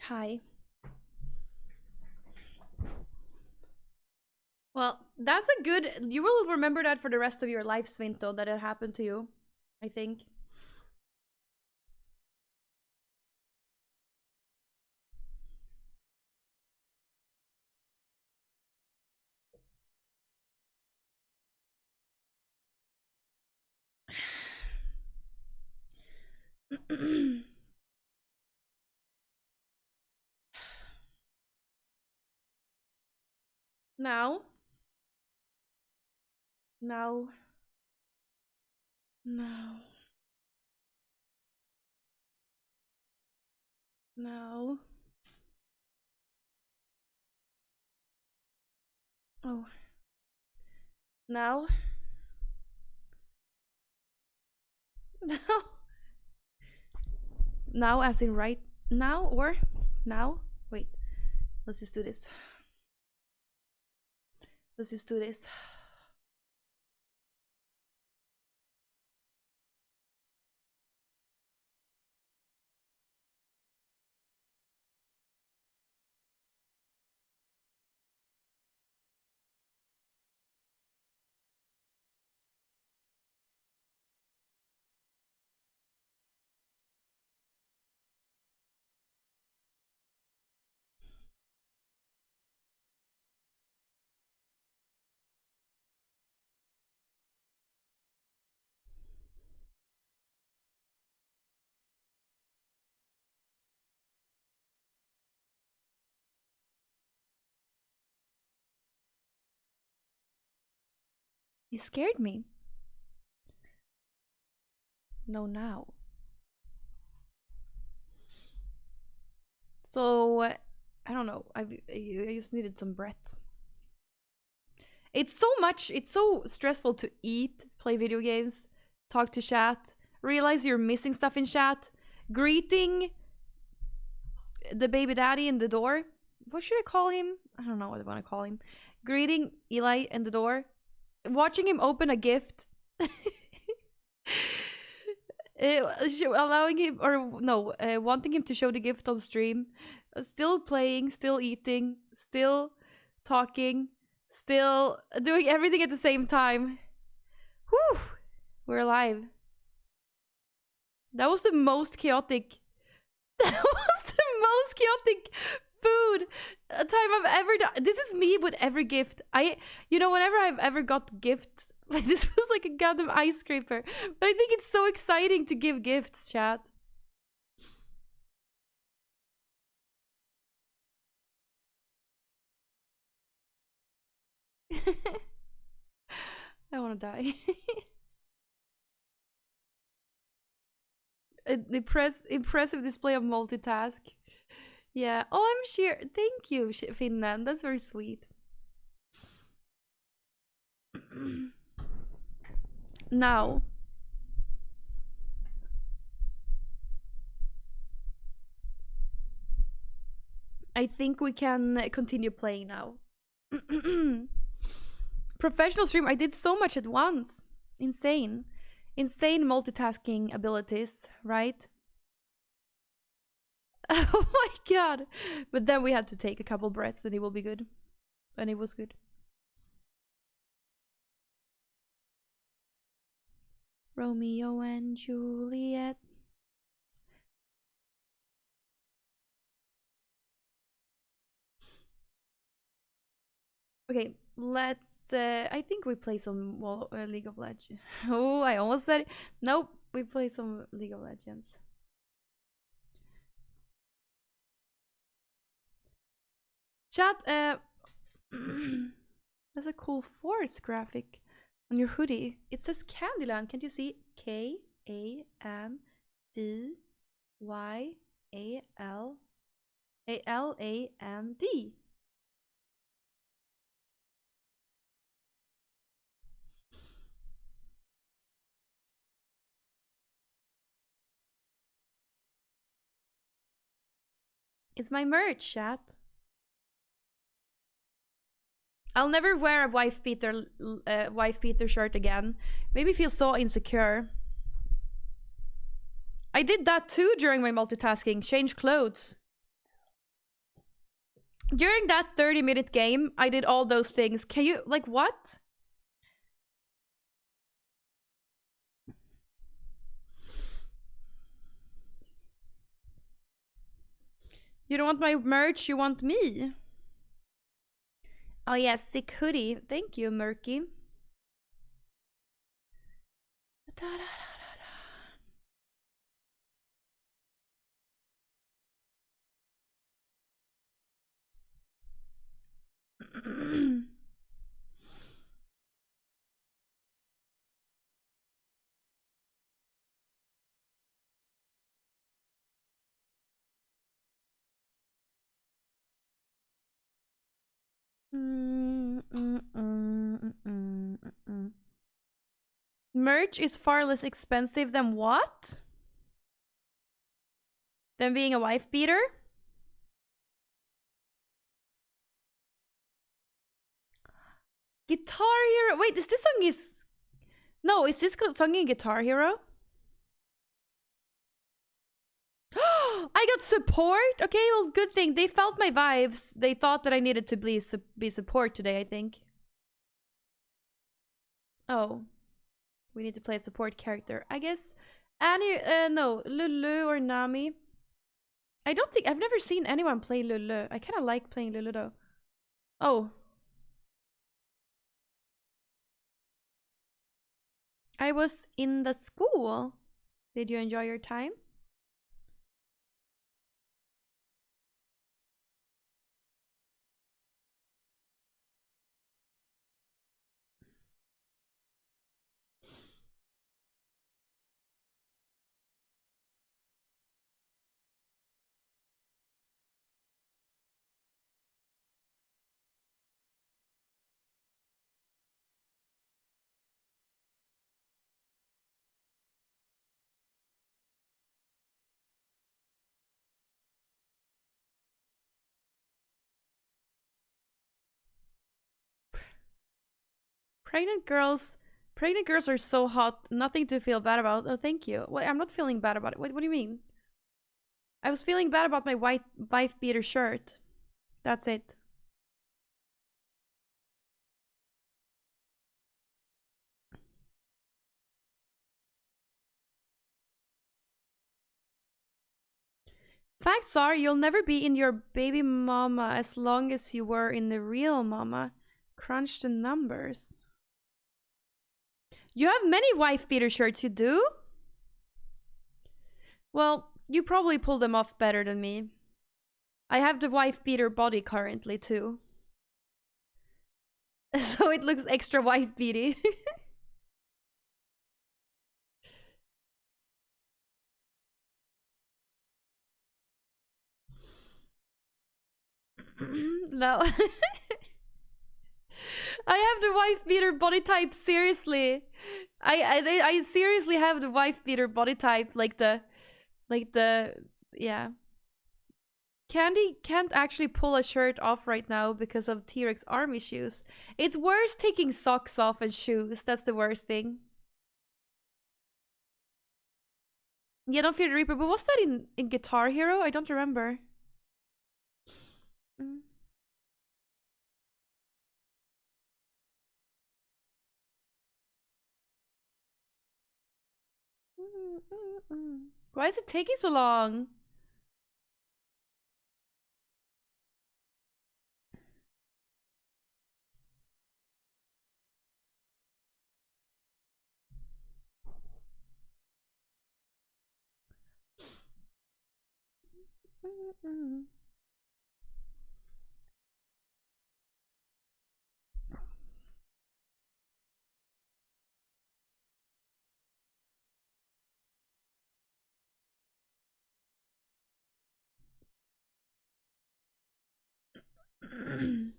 Hi. Well, that's a good. You will remember that for the rest of your life, Svinto, that it happened to you. I think. Now. Now. Now. Now. Oh. Now. Now. Now, as in right now, or now? Wait. Let's just do this. Let's just do this. You scared me. No, now. So, I don't know. I just needed some breath. It's so stressful to eat, play video games, talk to chat, realize you're missing stuff in chat, greeting the baby daddy in the door. What should I call him? I don't know what I want to call him. Greeting Eli in the door, watching him open a gift. Allowing him, or no, wanting him to show the gift on stream, still playing, still eating, still talking, still doing everything at the same time. Whew, we're alive. That was the most chaotic. That was the most chaotic food time I've ever done. This is me with every gift. Whenever I've ever got gifts, like this was like a goddamn ice scraper. But I think it's so exciting to give gifts, chat. I want to die. Impressive display of multitask. Yeah. Oh, I'm sure. Thank you, Finland. That's very sweet. Now. I think we can continue playing now. Professional stream. I did so much at once. Insane. Insane multitasking abilities, right? Oh my god. But then we had to take a couple breaths and it will be good. And it was good. Romeo and Juliet. Okay, let's I think we play some League of Legends. Oh, I almost said it. Nope, we play some League of Legends. Chat, that's a cool forest graphic on your hoodie. It says Kandyland. Can't you see? Kandyland. It's my merch, chat. I'll never wear a wife beater shirt again. Maybe feel so insecure. I did that too during my multitasking. Change clothes. During that 30-minute game, I did all those things. Can you, like, what? You don't want my merch, you want me. Oh yeah, sick hoodie. Thank you, Murky. Merch is far less expensive than what? Than being a wife beater? Guitar Hero. Wait, is this song is... No, is this song in Guitar Hero? I got support? Okay, well, good thing. They felt my vibes. They thought that I needed to be support today, I think. Oh. We need to play a support character. I guess Annie, no, Lulu or Nami. I don't think... I've never seen anyone play Lulu. I kind of like playing Lulu though. Oh. I was in the school. Did you enjoy your time? Pregnant girls are so hot. Nothing to feel bad about. Oh, thank you. Well, I'm not feeling bad about it. What do you mean? I was feeling bad about my white wife beater shirt. That's it. Facts are, you'll never be in your baby mama as long as you were in the real mama. Crunch the numbers. You have many wife beater shirts, you do? Well, you probably pull them off better than me. I have the wife beater body currently too. So it looks extra wife beaty. No. I have the wife beater body type, seriously. I seriously have the wife beater body type, like the yeah. Candy can't actually pull a shirt off right now because of T-Rex army shoes. It's worse taking socks off and shoes. That's the worst thing. Yeah, don't fear the Reaper. But was that in Guitar Hero? I don't remember. Mm. Why is it taking so long?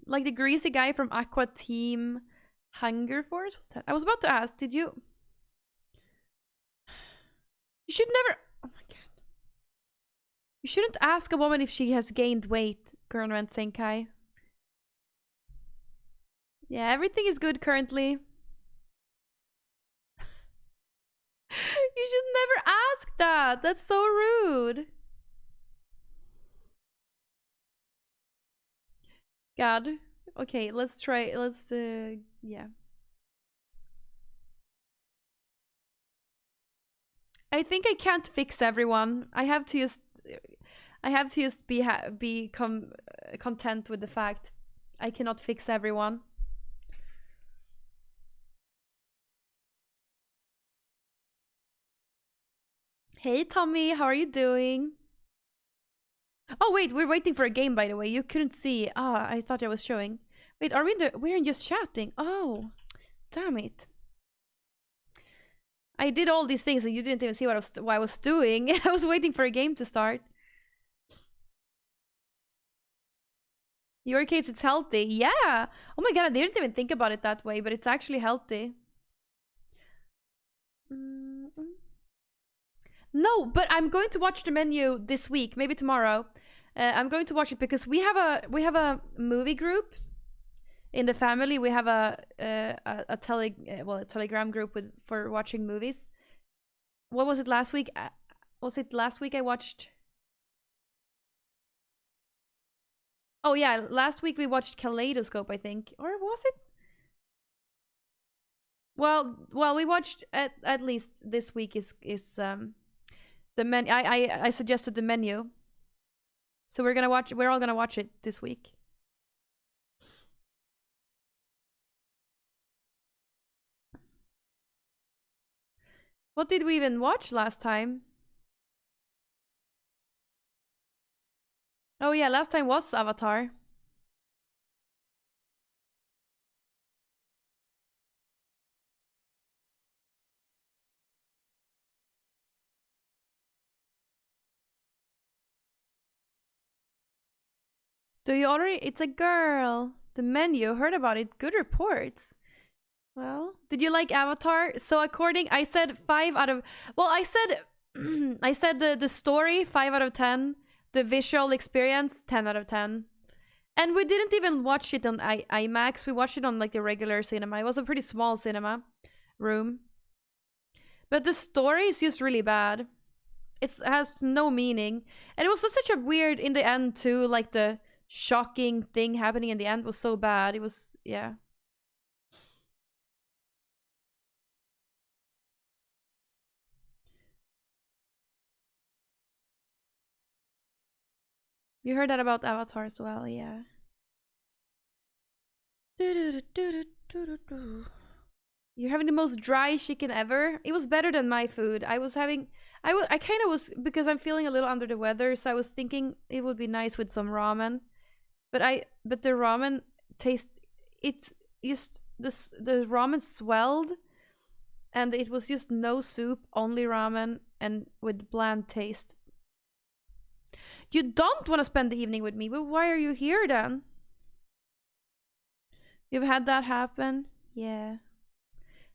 Like the greasy guy from Aqua Team Hunger Force? What's that? I was about to ask, did you... You should never... Oh my god. You shouldn't ask a woman if she has gained weight, Gurren Senkai. Yeah, everything is good currently. You should never ask that. That's so rude. God. Okay, let's try. Let's, yeah. I think I can't fix everyone. I have to just become content with the fact I cannot fix everyone. Hey Tommy, how are you doing? Oh wait, we're waiting for a game, by the way. You couldn't see. Ah, I thought I was showing. Wait, are we in the... We're just chatting. Oh, damn it. I did all these things and you didn't even see what I was doing. I was waiting for a game to start. Your case, it's healthy. Yeah. Oh my god, I didn't even think about it that way, but it's actually healthy. No, but I'm going to watch the menu this week, maybe tomorrow. I'm going to watch it because we have a movie group in the family. We have a Telegram group for watching movies. What was it last week? Was it last week I watched? Oh yeah, last week we watched Kaleidoscope, I think, or was it? Well, we watched at least this week is the menu. I suggested the menu, so we're all gonna watch it this week. What did we even watch last time? Oh yeah, last time was Avatar. Do you already? It's a girl. The menu. Heard about it. Good reports. Well, did you like Avatar? So according, I said 5 out of... Well, I said... I said the story, 5 out of 10. The visual experience, 10 out of 10. And we didn't even watch it on IMAX. We watched it on like a regular cinema. It was a pretty small cinema room. But the story is just really bad. It has no meaning. And it was such a weird in the end too. Like the shocking thing happening in the end was so bad. It was, yeah. You heard that about Avatar as well, yeah. You're having the most dry chicken ever. It was better than my food. I kind of was, because I'm feeling a little under the weather, so I was thinking it would be nice with some ramen. But the ramen taste, it's just the ramen swelled, and it was just no soup, only ramen, and with bland taste. You don't want to spend the evening with me, but why are you here then? You've had that happen? Yeah.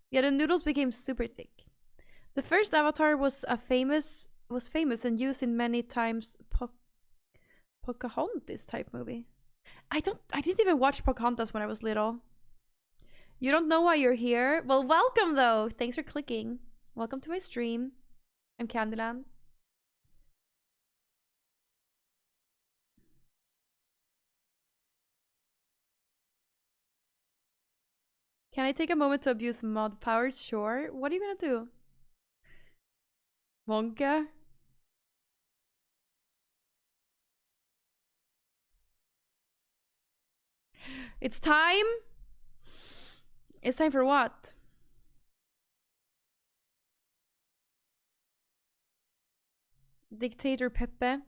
Yeah, the noodles became super thick. The first Avatar was famous and used in many times Pocahontas type movie. I didn't even watch Pocahontas when I was little. You don't know why you're here? Well, welcome though. Thanks for clicking. Welcome to my stream. I'm Kandyland. Can I take a moment to abuse mod powers? Sure. What are you gonna do? Wonka? It's time? It's time for what? Dictator Pepe?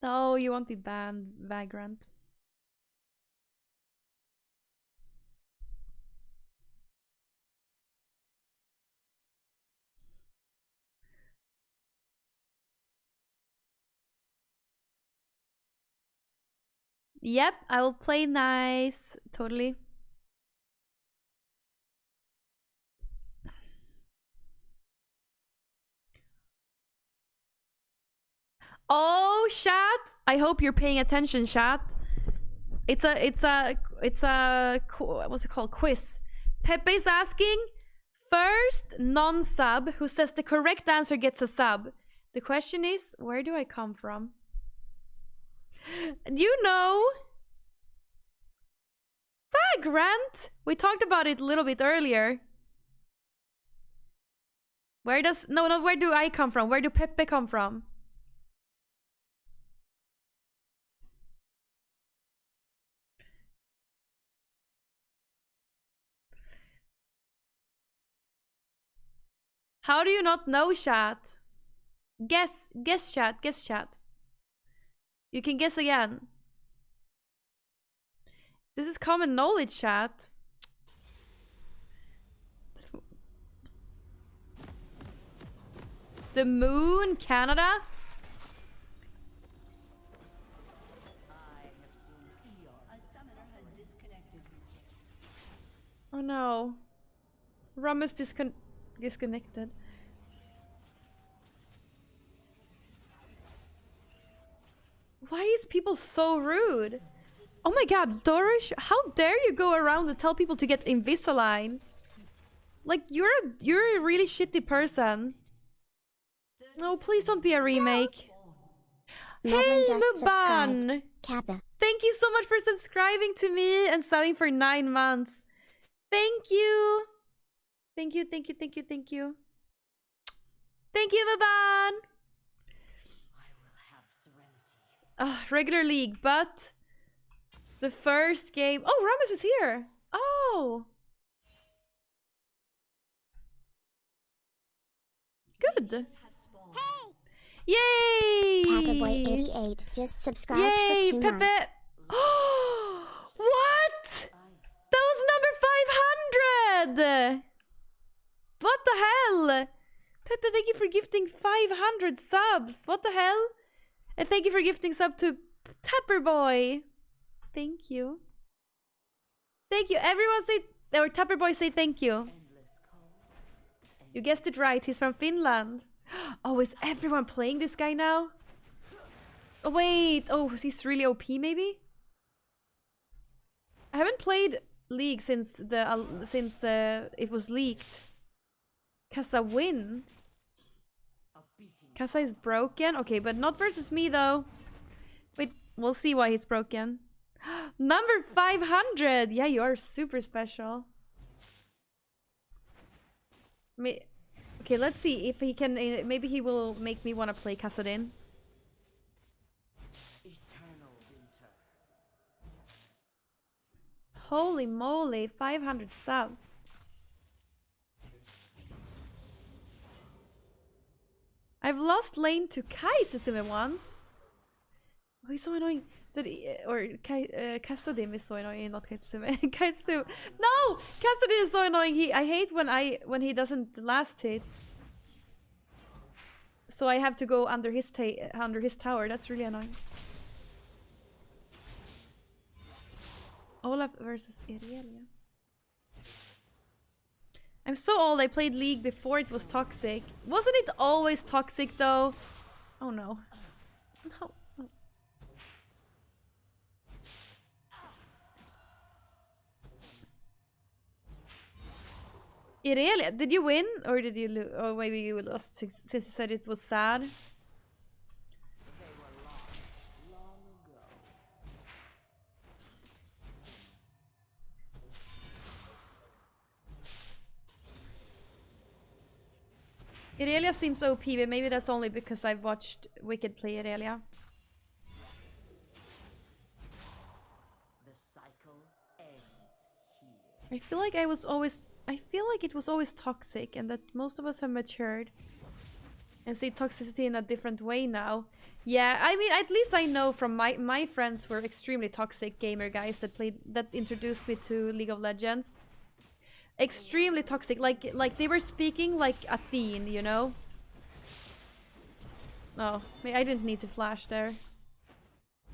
No, you won't be banned, Vagrant. Yep, I will play nice. Totally. Oh, chat! I hope you're paying attention, chat. It's a what's it called? Quiz. Pepe's asking, first non-sub who says the correct answer gets a sub. The question is, where do I come from? You know, Vagrant. We talked about it a little bit earlier. Where does where do I come from? Where do Pepe come from? How do you not know, chat? Guess chat, guess chat. You can guess again. This is common knowledge, chat. The moon, Canada? Oh no. Rum is disconnected. Why is people so rude? Oh my god, Dorish, how dare you go around and tell people to get Invisalign? Like, you're a really shitty person. No, please don't be a remake. Hey, Luban! Kappa. Thank you so much for subscribing to me and subbing for 9 months. Thank you. Thank you, thank you, thank you, thank you. Thank you, Luban! Regular league, but the first game. Oh, Ramos is here. Oh, good. Yay! Tapperboy88 just subscribed Yay, for 2 Pepe! months. What? That was number 500! What the hell? Pepe, thank you for gifting 500 subs. What the hell? And thank you for gifting sub to Tapperboy. Thank you. Thank you. Everyone say, or Tapperboy say thank you. You guessed it right. He's from Finland. Oh, is everyone playing this guy now? Oh, wait. Oh, he's really OP, maybe? I haven't played League since it was leaked. Kasa win? Kasa is broken? Okay, but not versus me, though. Wait, we'll see why he's broken. Number 500! Yeah, you are super special. Okay, let's see if he can... maybe he will make me want to play Kassadin. Holy moly, 500 subs. I've lost lane to Kai Susume once. Oh, he's so annoying. That Kassadin is so annoying, not Kai Susume. Kaitsume. No! Kassadin is so annoying. I hate when he doesn't last hit. So I have to go under his tower. That's really annoying. Olaf versus Irelia. I'm so old. I played League before it was toxic. Wasn't it always toxic though? Oh no. No. No. Irelia, did you win or did you lose? Oh, maybe you lost since you said it was sad. Irelia seems OP, but maybe that's only because I've watched Wicked play Irelia. The cycle ends here. I feel like it was always toxic and that most of us have matured and see toxicity in a different way now. Yeah, I mean, at least I know from my friends were extremely toxic gamer guys that introduced me to League of Legends. Extremely toxic, like they were speaking like Athene, you know? Oh, I didn't need to flash there.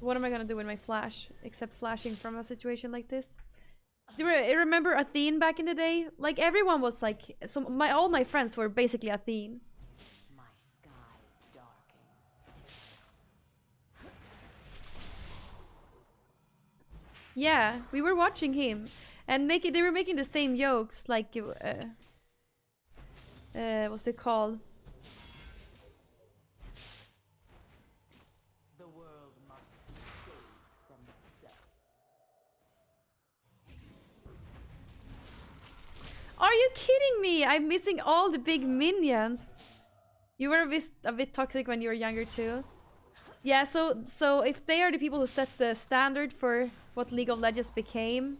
What am I gonna do with my flash? Except flashing from a situation like this? I remember Athene back in the day? Like everyone was like, all my friends were basically Athene. My skies darken. Yeah, we were watching him. And they were making the same jokes, like, what's it called? The world must be saved from itself. Are you kidding me? I'm missing all the big minions. You were a bit toxic when you were younger too. Yeah, so if they are the people who set the standard for what League of Legends became,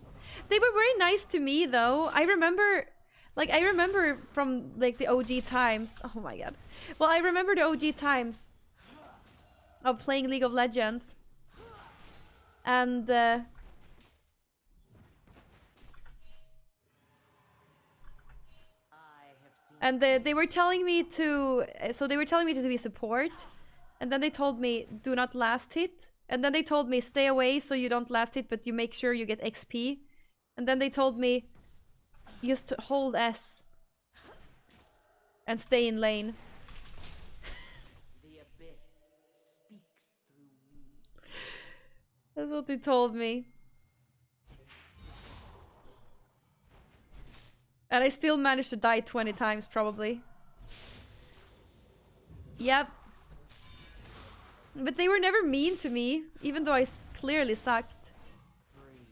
they were very nice to me though. I remember from like the OG times. Oh my god. Well, I remember the OG times of playing League of Legends. And they were telling me to be support, and then they told me do not last hit, and then they told me stay away so you don't last hit but you make sure you get XP, and then they told me just hold S and stay in lane. The abyss speaks through me. That's what they told me. And I still managed to die 20 times, probably. Yep. But they were never mean to me, even though I clearly sucked. Freeze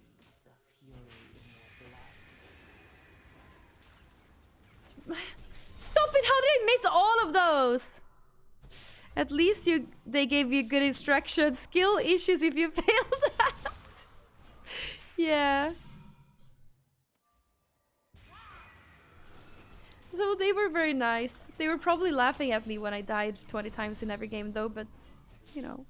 the fury in your blood. Stop it! How did I miss all of those? At least they gave you good instructions. Skill issues if you failed that. Yeah. So they were very nice. They were probably laughing at me when I died 20 times in every game though, but you know.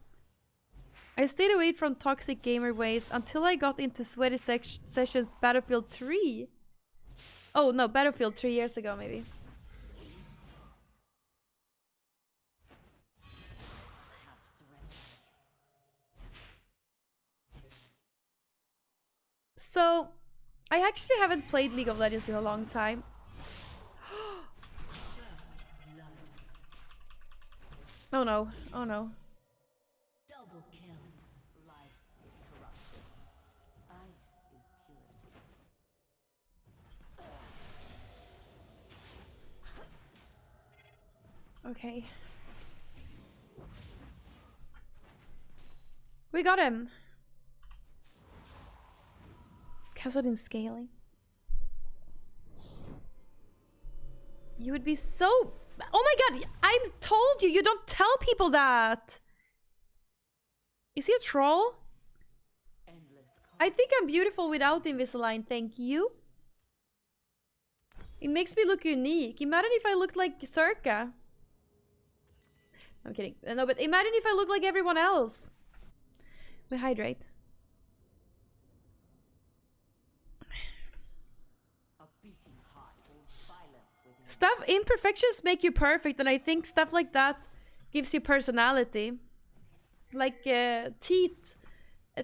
I stayed away from toxic gamer ways until I got into Sweaty Sessions Battlefield 3. Oh no, Battlefield 3 years ago maybe. So, I actually haven't played League of Legends in a long time. Oh no, oh no. Double kill. Life is corruption. Ice is purity. Okay. We got him. Cousin scaling. You would be so... Oh my god, I told you, you don't tell people that. Is he a troll? Endless I think I'm beautiful without Invisalign, thank you. It makes me look unique. Imagine if I looked like Circa. I'm kidding. No, but imagine if I look like everyone else. We hydrate. a beating heart holds violence within. Stuff, imperfections make you perfect, and I think stuff like that gives you personality. Like teeth.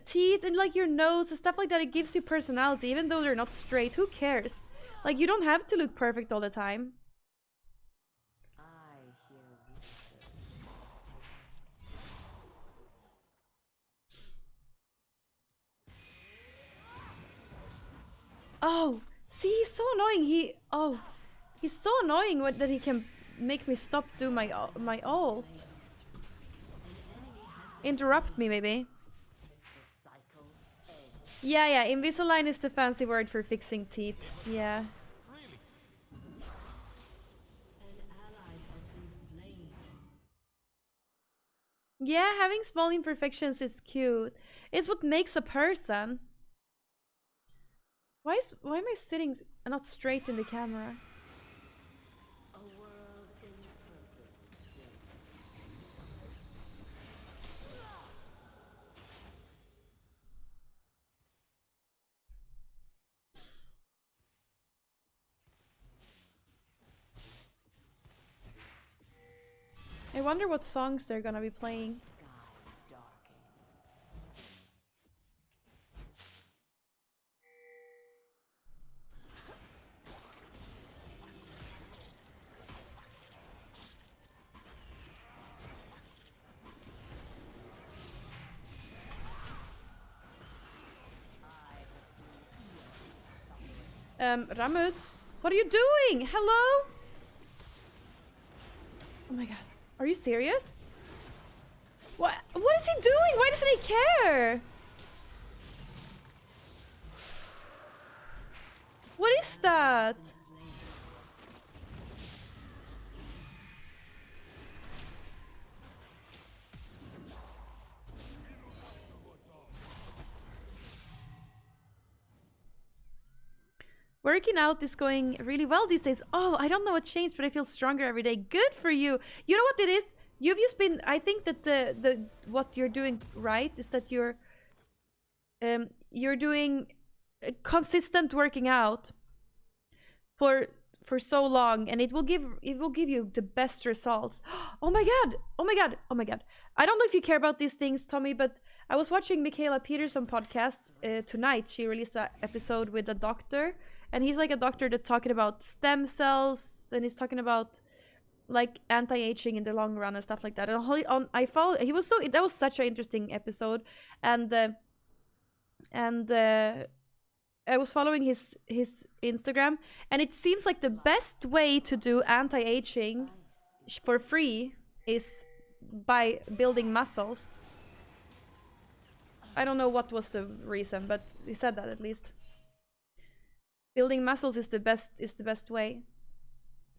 Teeth and like your nose and stuff like that, it gives you personality, even though they're not straight. Who cares? Like, you don't have to look perfect all the time. I hear whispers. Oh, see, he's so annoying. He's so annoying that he can make me stop do my ult. Interrupt me, maybe. The cycle ends. Yeah, Invisalign is the fancy word for fixing teeth. Yeah. An ally has been slain. Yeah, having small imperfections is cute. It's what makes a person. Why am I sitting not straight in the camera? A world in perfect state. I wonder what songs they're gonna be playing. Skies darken. Ramus, what are you doing? Hello? Oh my god. Are you serious? What is he doing? Why doesn't he care? What is that? Working out is going really well these days. Oh, I don't know what changed, but I feel stronger every day. Good for you. You know what it is? You've just been... I think that the what you're doing right is that you're doing consistent working out for so long, and it will give you the best results. Oh my god! Oh my god! Oh my god! I don't know if you care about these things, Tommy, but I was watching Michaela Peterson podcast tonight. She released an episode with a doctor, and he's like a doctor that's talking about stem cells, and he's talking about like anti-aging in the long run and stuff like that. And I followed. That was such an interesting episode, and I was following his Instagram, and it seems like the best way to do anti-aging for free is by building muscles. I don't know what was the reason, but he said that at least. Building muscles is the best way.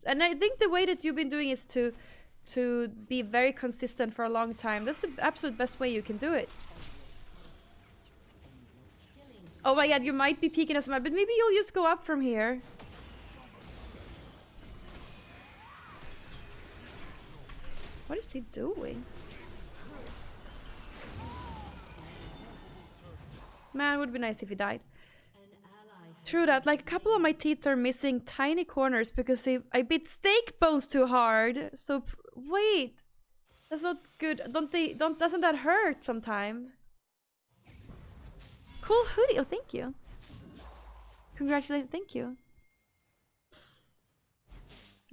And I think the way that you've been doing is to be very consistent for a long time. That's the absolute best way you can do it. Oh my god, you might be peeking us, but maybe you'll just go up from here. What is he doing? Man, it would be nice if he died. True that, like a couple of my teeth are missing tiny corners because I bit steak bones too hard. So wait, that's not good. Doesn't that hurt sometimes? Cool hoodie. Oh, thank you. Congratulations. Thank you.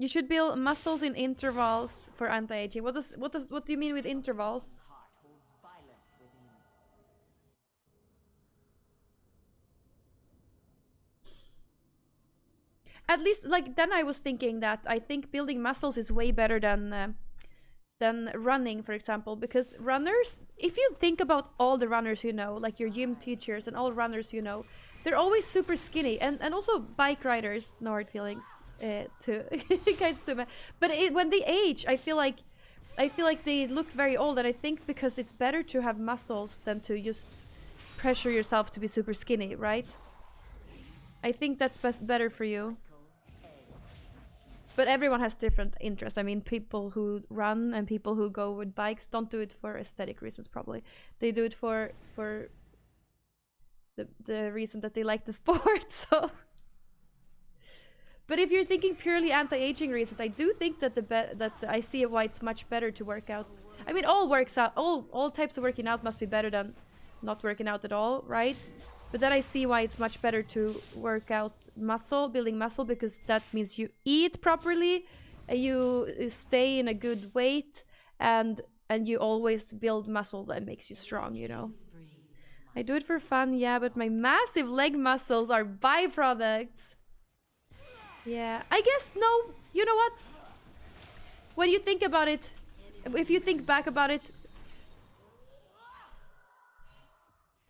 You should build muscles in intervals for anti-aging. What do you mean with intervals? Heart holds violence within. At least, like, then I was thinking that I think building muscles is way better than running, for example, because runners, if you think about all the runners you know, like your gym teachers and all runners you know, they're always super skinny, and also bike riders, no hard feelings to Kaitsume. But when they age, I feel like they look very old, and I think because it's better to have muscles than to just pressure yourself to be super skinny, right? I think that's better for you. But everyone has different interests. I mean, people who run and people who go with bikes don't do it for aesthetic reasons, probably. They do it for the reason that they like the sport, so... But if you're thinking purely anti-aging reasons, I do think that that I see why it's much better to work out. I mean, all types of working out must be better than not working out at all, right? But then I see why it's much better to work out building muscle, because that means you eat properly, you stay in a good weight, and you always build muscle that makes you strong, you know. I do it for fun, yeah, but my massive leg muscles are byproducts. Yeah, I guess no. You know what? When you think about it, if you think back about it,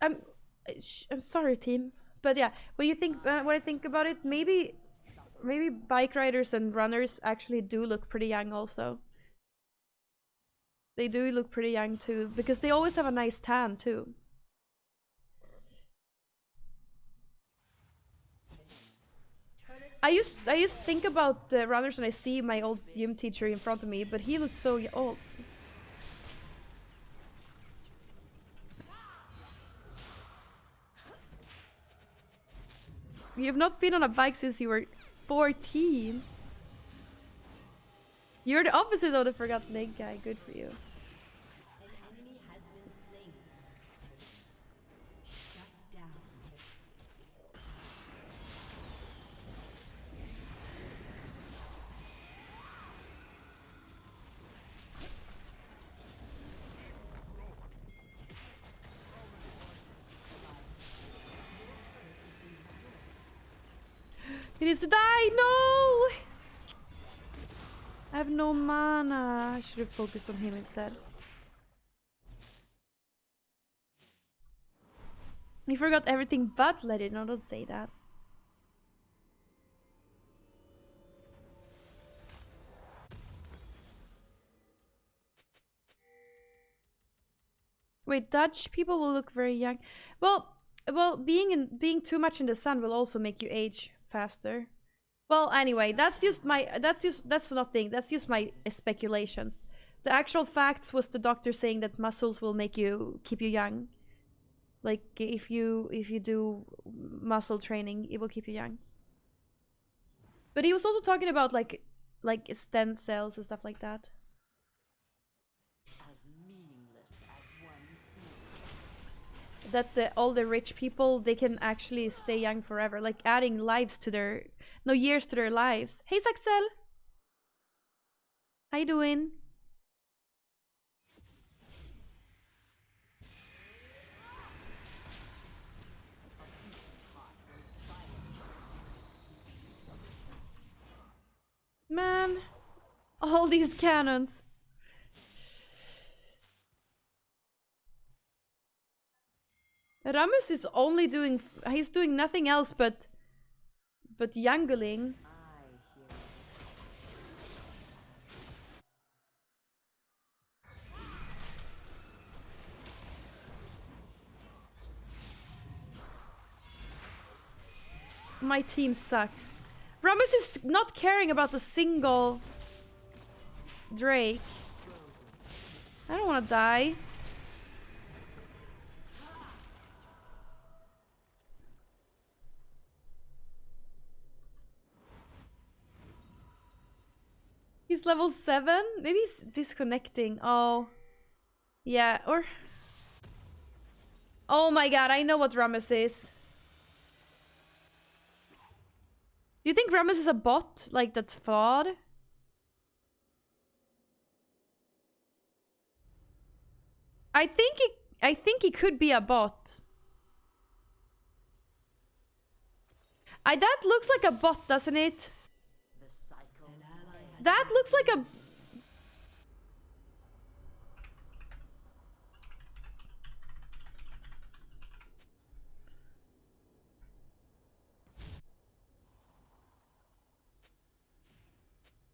I'm sorry, team, but yeah, when I think about it, maybe bike riders and runners actually do look pretty young. Also, they do look pretty young too, because they always have a nice tan too. I used to think about runners when I see my old gym teacher in front of me, but he looks so old. You've not been on a bike since you were 14. You're the opposite of the forgotten leg guy. Good for you. An enemy has been slain. Shut down. He needs to die! No! I have no mana. I should have focused on him instead. He forgot everything but let it. No, don't say that. Wait, Dutch people will look very young. Well, being too much in the sun will also make you age faster. Well, anyway, that's nothing. That's just my speculations. The actual facts was the doctor saying that muscles will keep you young. Like if you do muscle training, it will keep you young. But he was also talking about like stem cells and stuff like that. As meaningless as one seems. That all the rich people, they can actually stay young forever, like adding lives to their years to their lives. Hey Saxel, how you doing? Man, all these cannons. Ramus is only doing... He's doing nothing else but youngling. My team sucks. Ramus is not caring about a single Drake. I don't want to die. He's level 7? Maybe he's disconnecting. Oh. Yeah, or... Oh my god, I know what Ramus is. Do you think Ramus is a bot? Like, that's flawed? I think he could be a bot. That looks like a bot, doesn't it? The cycle. That looks like a...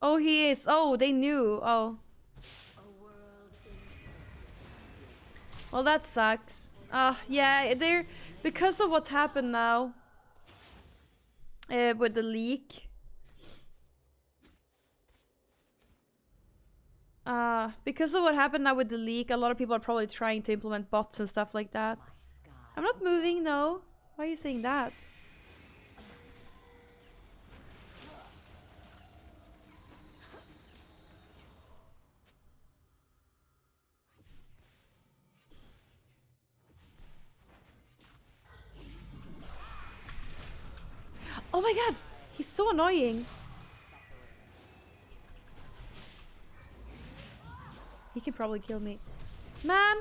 Oh, he is. Oh, they knew. Oh. Well, that sucks. Yeah, they're... Because of what happened now... with the leak. Because of what happened now with the leak, a lot of people are probably trying to implement bots and stuff like that. I'm not moving, no. Why are you saying that? Oh my god! He's so annoying! He can probably kill me. Man!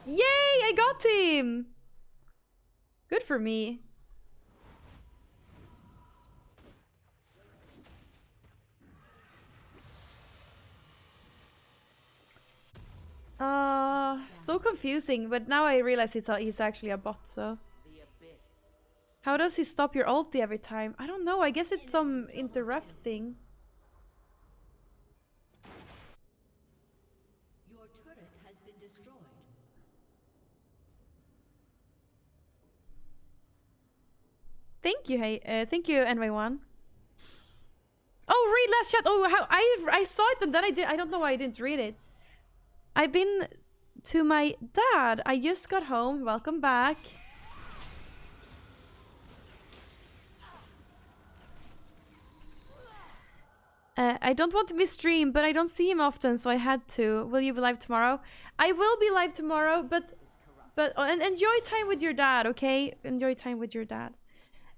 Yay! I got him! Good for me. So confusing, but now I realize he's actually a bot, so... How does he stop your ulti every time? I don't know, I guess it's some interrupt thing. Your turret has been destroyed. Thank you, hey, thank you, NY1. Oh, read last chat. Oh, how I saw it and then I don't know why I didn't read it. I've been to my dad. I just got home. Welcome back. I don't want to miss stream, but I don't see him often, so I had to. Will you be live tomorrow? I will be live tomorrow, but and enjoy time with your dad, okay? Enjoy time with your dad.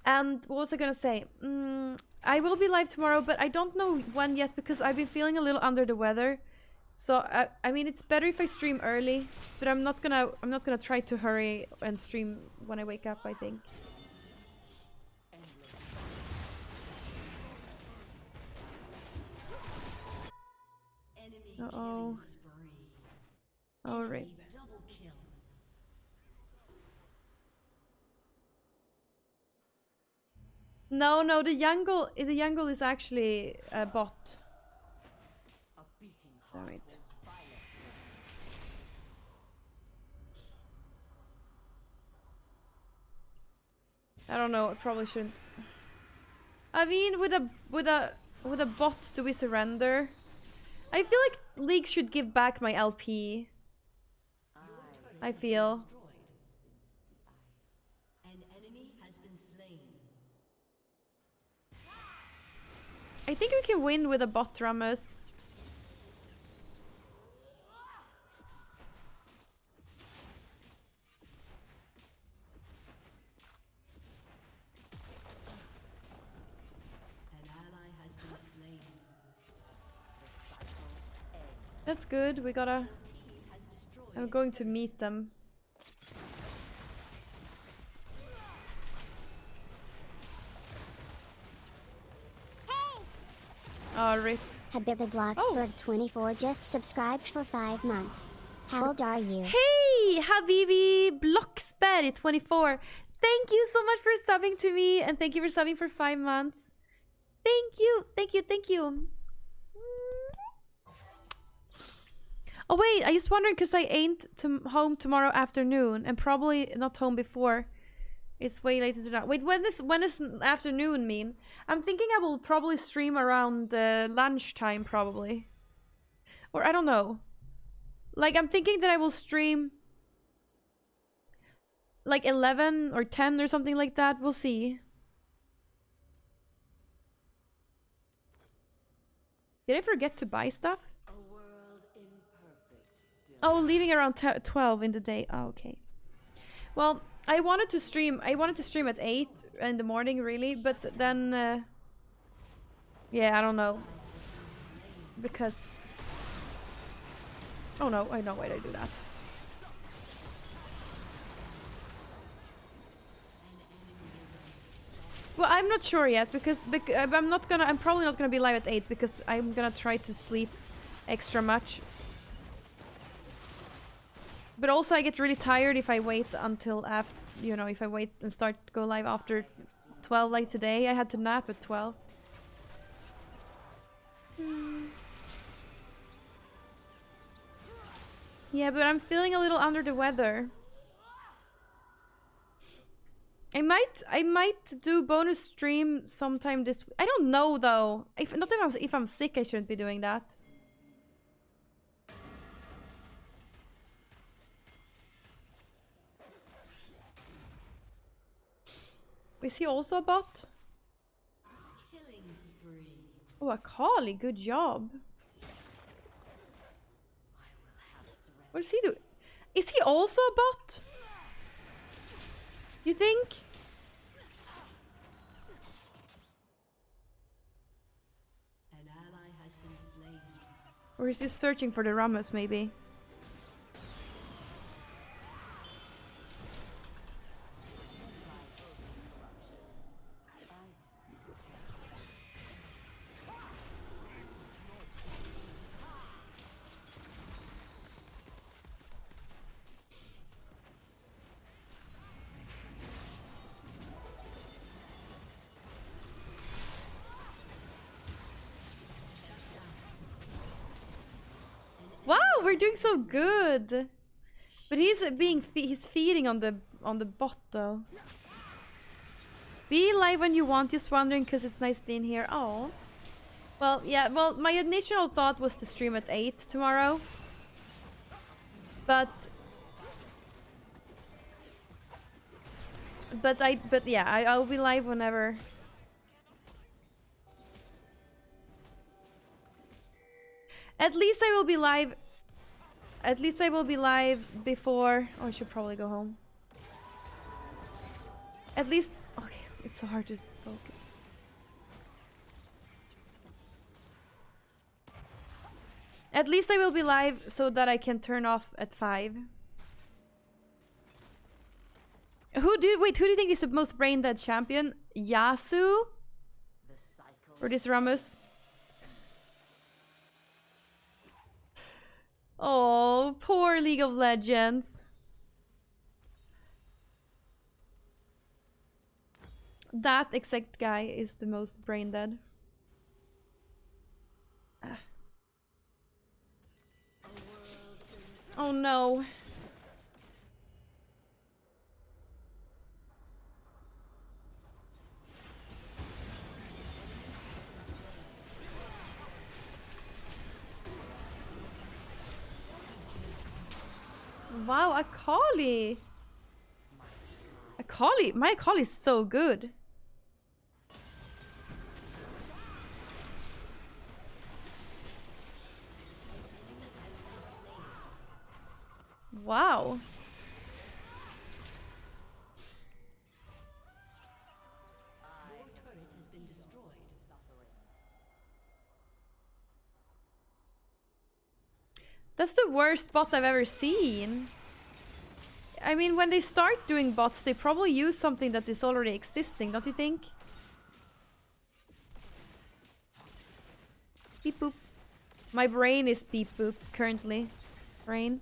And what was I gonna say? I will be live tomorrow, but I don't know when yet because I've been feeling a little under the weather. So I mean, it's better if I stream early, but I'm not gonna try to hurry and stream when I wake up, I think. Uh-oh. Oh, rip. No, the jungle is actually a bot. Damn it. I don't know, I probably shouldn't. I mean, with a bot, do we surrender? I feel like League should give back my LP. I feel. An enemy has been slain. I think we can win with a bot, Ramos. An ally has been slain. That's good. We gotta... I'm going to meet them. Oh, rip. Habibi Bloxburg 24 just subscribed for 5 months. How old are you? Hey, Habibi Bloxberry 24. Thank you so much for subbing to me, and thank you for subbing for 5 months. Thank you, thank you, thank you. Oh wait, I just wondering because I ain't home tomorrow afternoon and probably not home before. It's way later to that. Wait, when does afternoon mean? I'm thinking I will probably stream around lunchtime probably. Or I don't know. Like I'm thinking that I will stream like 11 or 10 or something like that. We'll see. Did I forget to buy stuff? Oh, leaving around 12 in the day. Oh, okay. Well, I wanted to stream at 8 in the morning, really, but then... yeah, I don't know. Because... Oh no, I know why I do that. Well, I'm not sure yet because I'm probably not gonna be live at 8 because I'm gonna try to sleep extra much. But also I get really tired if I wait until after, you know, if I wait and start go live after 12 like today. I had to nap at 12. Yeah, but I'm feeling a little under the weather. I might do bonus stream sometime this I don't know though. If I'm sick, I shouldn't be doing that. Is he also a bot? Oh, a Kali, good job. What does he do? Is he also a bot? You think? An ally has been slain. Or is he just searching for the Rammus, maybe? Wow, we're doing so good. But he's feeding on the bot though. Be live when you want, just wondering because it's nice being here. Oh. Well, yeah, well, my initial thought was to stream at 8 tomorrow. But yeah, I'll be live whenever. At least I will be live. At least I will be live before. Oh, I should probably go home. At least. Okay, it's so hard to focus. At least I will be live so that I can turn off at 5. Who do you think is the most brain dead champion? Yasu? Or this Rammus? Oh, poor League of Legends. That exact guy is the most brain dead. Ah. Oh no. Wow, Akali! My Akali is so good. Wow. That's the worst bot I've ever seen. I mean, when they start doing bots, they probably use something that is already existing, don't you think? Beep boop. My brain is beep boop currently. Brain.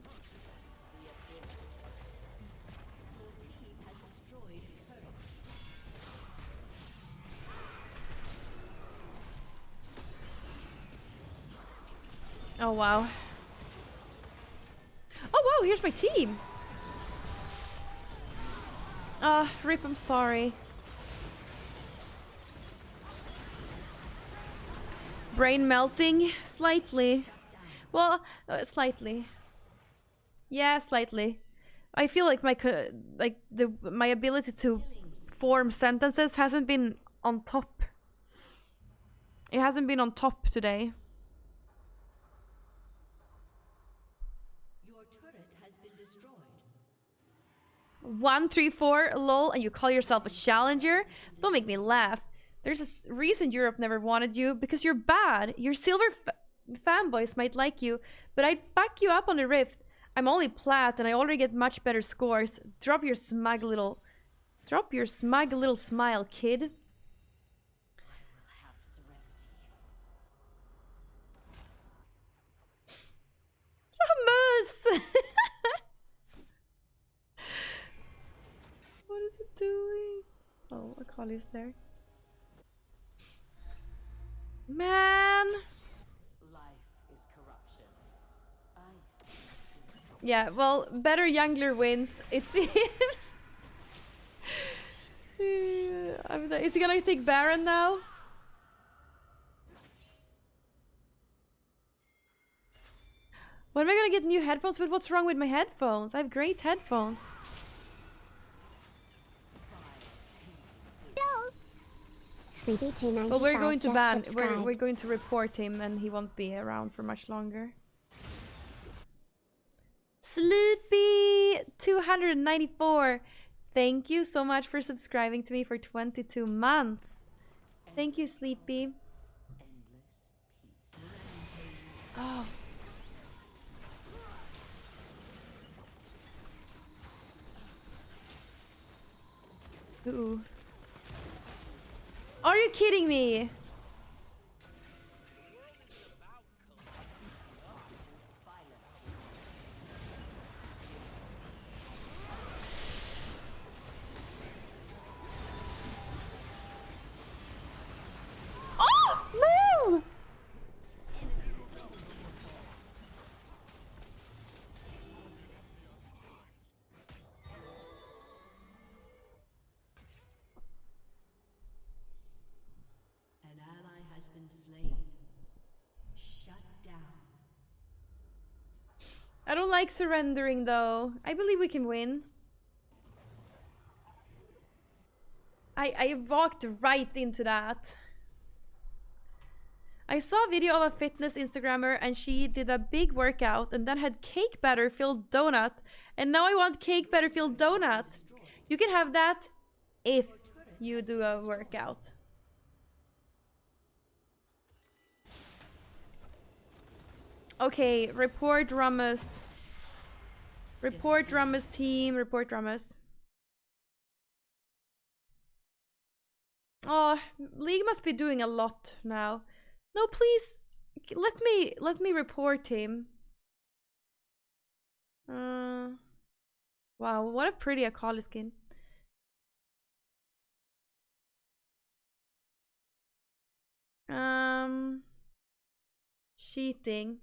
Oh wow. Oh wow, here's my team. Rip, I'm sorry. Brain melting? Slightly. Well, slightly. Yeah, slightly. I feel like my ability to form sentences hasn't been on top. It hasn't been on top today. Your turret has been destroyed. 134 lol, and you call yourself a challenger? Don't make me laugh. There's a reason Europe never wanted you, because you're bad. You're fanboys might like you, but I'd fuck you up on the Rift. I'm only plat and I already get much better scores. Drop your smug little smile, kid. Ramos! What is it doing? Oh, a collie is there. Man! Life is corruption. Ice. Yeah, well, better Youngler wins, it seems. Is he gonna take Baron now? When am I gonna get new headphones? But what's wrong with my headphones? I have great headphones. Sleepy 295 Well, we're going to just ban. subscribed. We're going to report him, and he won't be around for much longer. Sleepy 294. Thank you so much for subscribing to me for 22 months. Thank you, Sleepy. Endless peace. Oh. Ooh. Are you kidding me? Oh, no! An ally has been slain. Shut down. I don't like surrendering though. I believe we can win. I walked right into that. I saw a video of a fitness Instagrammer and she did a big workout and then had cake batter filled donut. And now I want cake batter filled donut. You can have that if you do a workout. Okay, report Ramos. Report Ramos team, report Ramos. Oh, League must be doing a lot now. No, please, let me report him. Wow, what a pretty Akali skin. Cheating.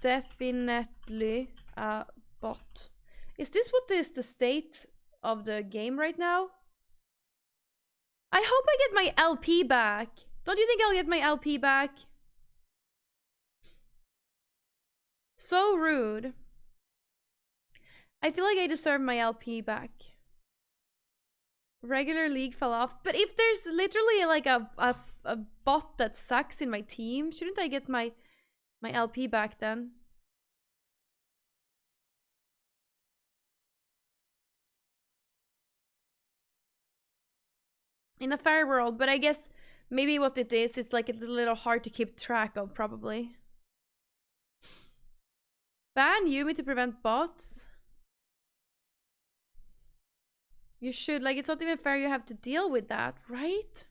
Definitely a bot. Is this what is the state of the game right now? I hope I get my LP back. Don't you think I'll get my LP back? So rude. I feel like I deserve my LP back. Regular league fell off. But if there's literally like a bot that sucks in my team, shouldn't I get my LP back then? In a fair world, but I guess maybe what it is, it's like it's a little hard to keep track of, probably. Ban Yumi to prevent bots? You should, like, it's not even fair you have to deal with that, right?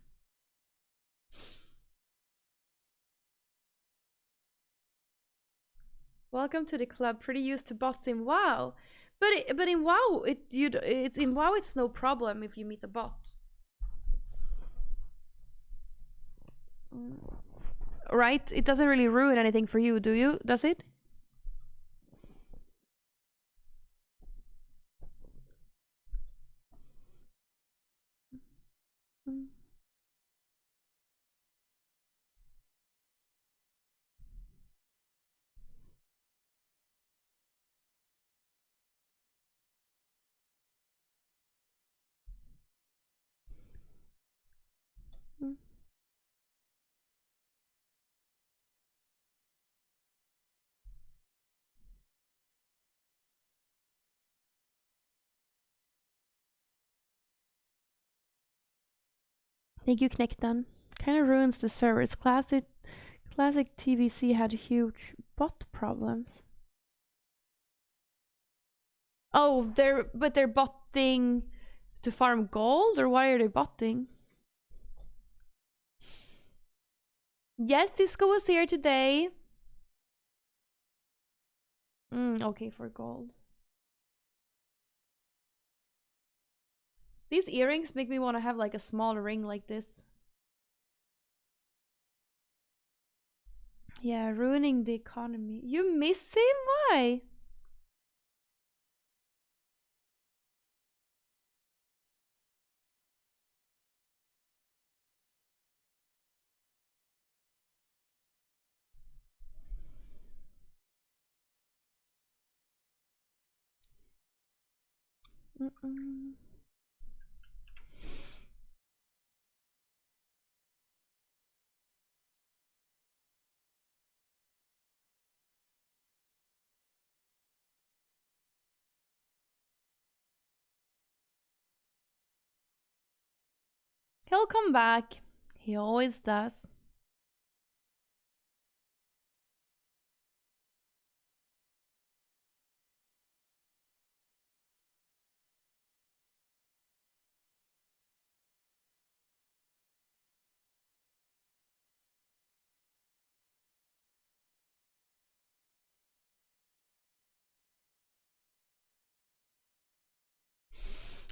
Welcome to the club. Pretty used to bots in WoW. But in WoW, it's no problem if you meet a bot. Right? It doesn't really ruin anything for you, do you? Does it? Thank you, Knektan. Kind of ruins the servers. Classic TVC had huge bot problems. Oh, they're botting to farm gold, or why are they botting? Yes, Cisco was here today. Okay, for gold. These earrings make me want to have like a small ring like this. Yeah, ruining the economy. You miss him? Why? He'll come back. He always does.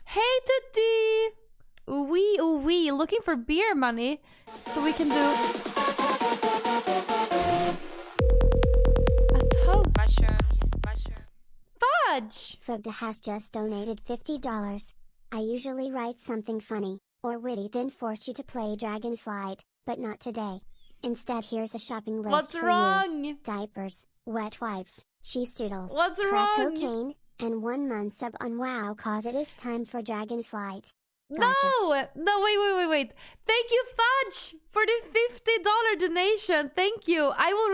Hey, Tutti! Ooh wee, looking for beer money so we can do a toast. Fudge! Fugda has just donated $50. I usually write something funny, or witty then force you to play Dragonflight, but not today. Instead here's a shopping list What's for wrong? you. Diapers, wet wipes, cheese doodles, What's crack wrong? cocaine, and 1 month sub on WoW cause it is time for Dragonflight. No! No, wait. Thank you, Fudge, for the $50 donation. Thank you. I will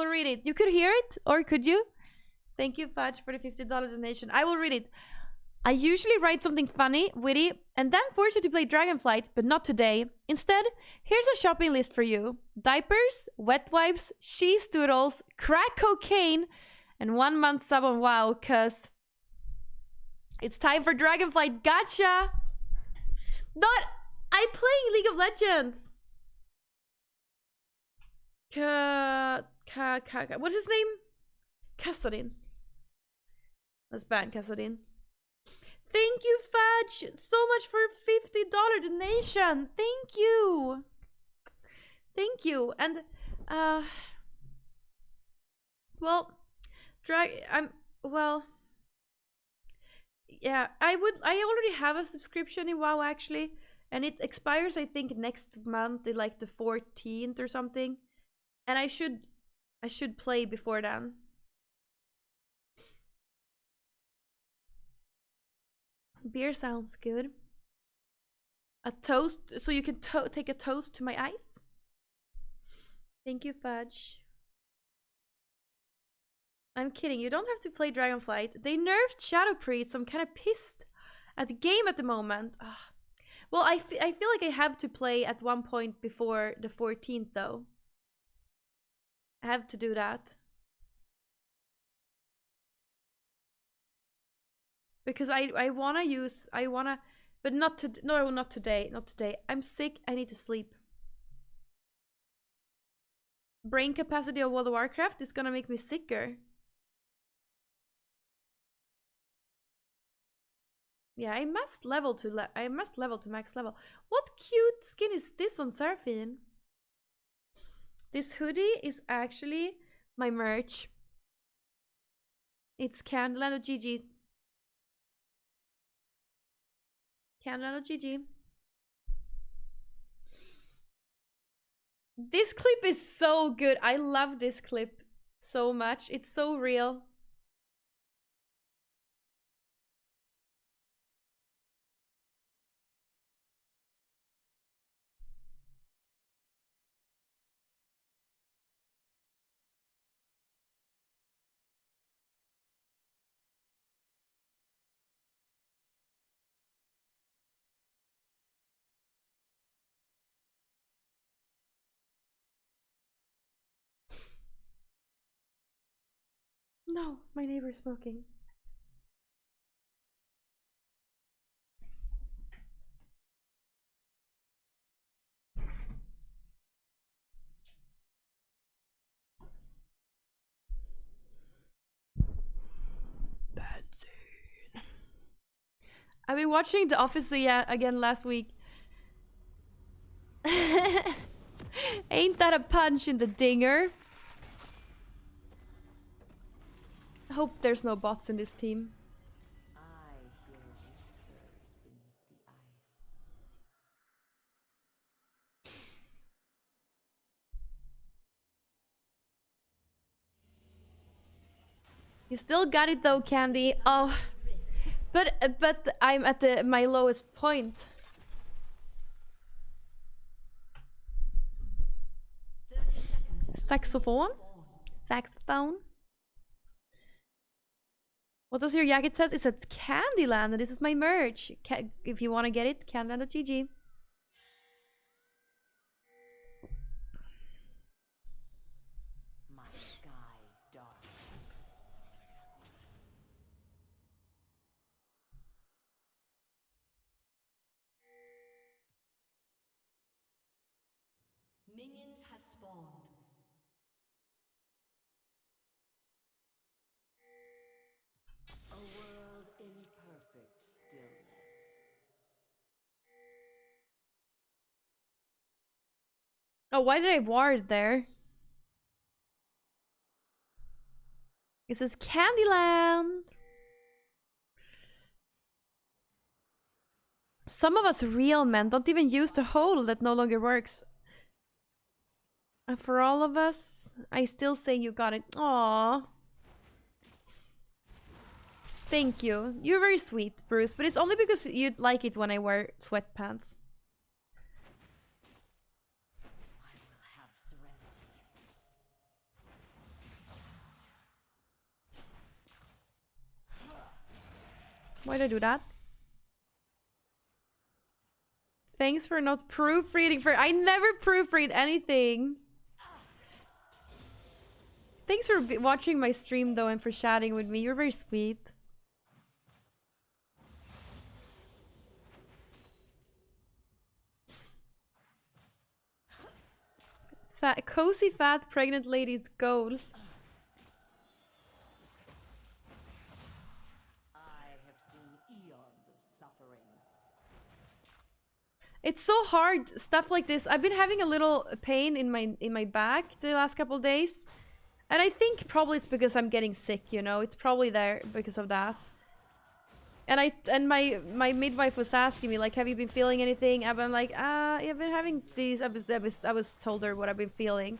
read it. You could hear it, or could you? Thank you, Fudge, for the $50 donation. I will read it. I usually write something funny, witty, and then force you to play Dragonflight, but not today. Instead, here's a shopping list for you. Diapers, wet wipes, cheese doodles, crack cocaine, and 1 month sub on WoW, cause it's time for Dragonflight. Gotcha! Not... I'm playing League of Legends. What's his name? Kassadin. Let's ban Kassadin. Thank you, Fudge, so much for $50 donation. Thank you. Thank you. And well, yeah, I already have a subscription in WoW actually, and it expires I think next month, like the 14th or something. And I should play before then. Beer sounds good. A toast, so you can take a toast to my eyes. Thank you, Fudge. I'm kidding. You don't have to play Dragonflight. They nerfed Shadow Priest, so I'm kind of pissed at the game at the moment. Ugh. Well, I feel like I have to play at one point before the 14th, though. I have to do that. Because I wanna, but not today. I'm sick. I need to sleep. Brain capacity of World of Warcraft is gonna make me sicker. Yeah, I must level to max level. What cute skin is this on Seraphine? This hoodie is actually my merch. It's Kandyland.gg. Kandyland.gg. This clip is so good. I love this clip so much. It's so real. No, my neighbor's smoking. Bad scene. I've been watching The Office again last week. Ain't that a punch in the dinger? I hope there's no bots in this team. I hear whispers beneath the ice. You still got it though, Candy. Oh, but I'm at my lowest point. 30 seconds. until Saxophone? spawn. Saxophone? What does your jacket say? It says Kandyland, and this is my merch. If you want to get it, kandyland.gg. My sky's dark. Minions have spawned. A world in perfect stillness. Oh, why did I ward there? It says Kandyland. Some of us real men don't even use the hole that no longer works. And for all of us, I still say you got it. Aww. Thank you. You're very sweet, Bruce, but it's only because you like it when I wear sweatpants. I will have serenity. Why'd I do that? Thanks for not proofreading for— I never proofread anything. Thanks for watching my stream though and for chatting with me. You're very sweet. Fat, cozy, fat, pregnant ladies goals. I have seen eons of suffering. It's so hard, stuff like this. I've been having a little pain in my back the last couple of days. And I think probably it's because I'm getting sick, you know? It's probably there because of that. And my midwife was asking me, like, have you been feeling anything? And I'm like, I've been having these— I was told her what I've been feeling.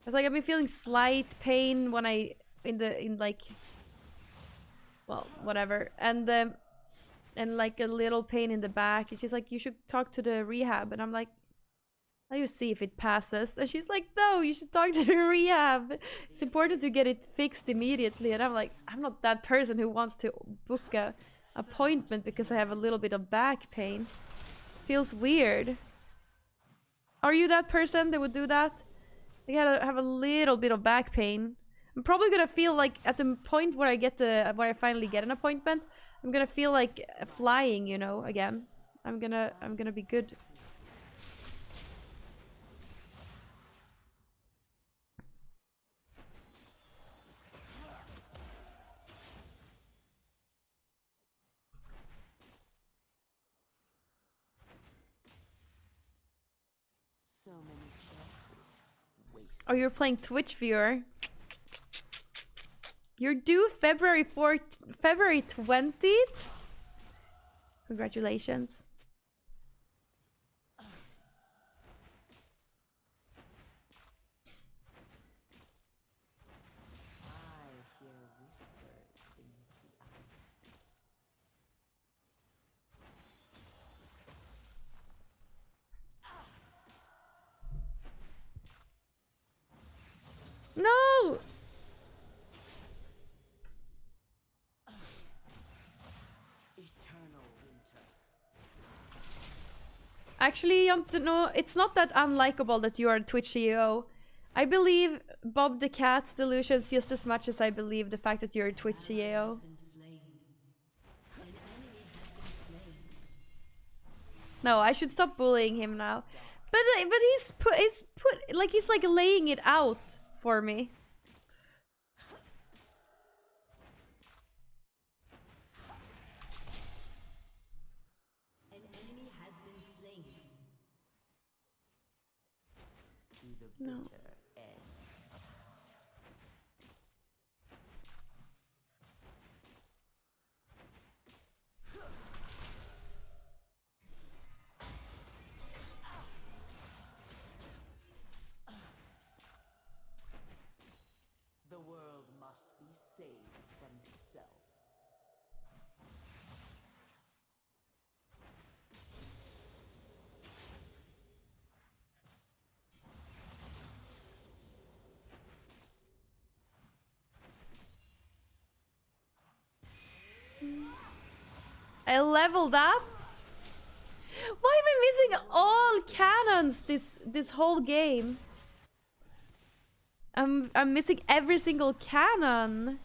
I was like, I've been feeling slight pain when in like, well, whatever. And like a little pain in the back. And she's like, you should talk to the rehab. And I'm like, I'll just see if it passes. And she's like, no, you should talk to the rehab. It's important to get it fixed immediately. And I'm like, I'm not that person who wants to book a appointment because I have a little bit of back pain. Feels weird. Are you that person that would do that? I gotta have a little bit of back pain. I'm probably gonna feel like at the point where I finally get an appointment, I'm gonna feel like flying, you know, again. I'm gonna be good. So many chances wasted. Oh, you're playing Twitch viewer. You're due February 20th? Congratulations. I hear whispers beneath the ice. No! Eternal winter. Actually, no, it's not that unlikable that you are a Twitch CEO. I believe Bob the Cat's delusions just as much as I believe the fact that you're a Twitch CEO. Been slain. An enemy has been slain. No, I should stop bullying him now. But he's like laying it out for me. An enemy has been slain. To the No. bitter end. The world must be saved from itself. I leveled up. Why am I missing all cannons this whole game? I'm missing every single cannon.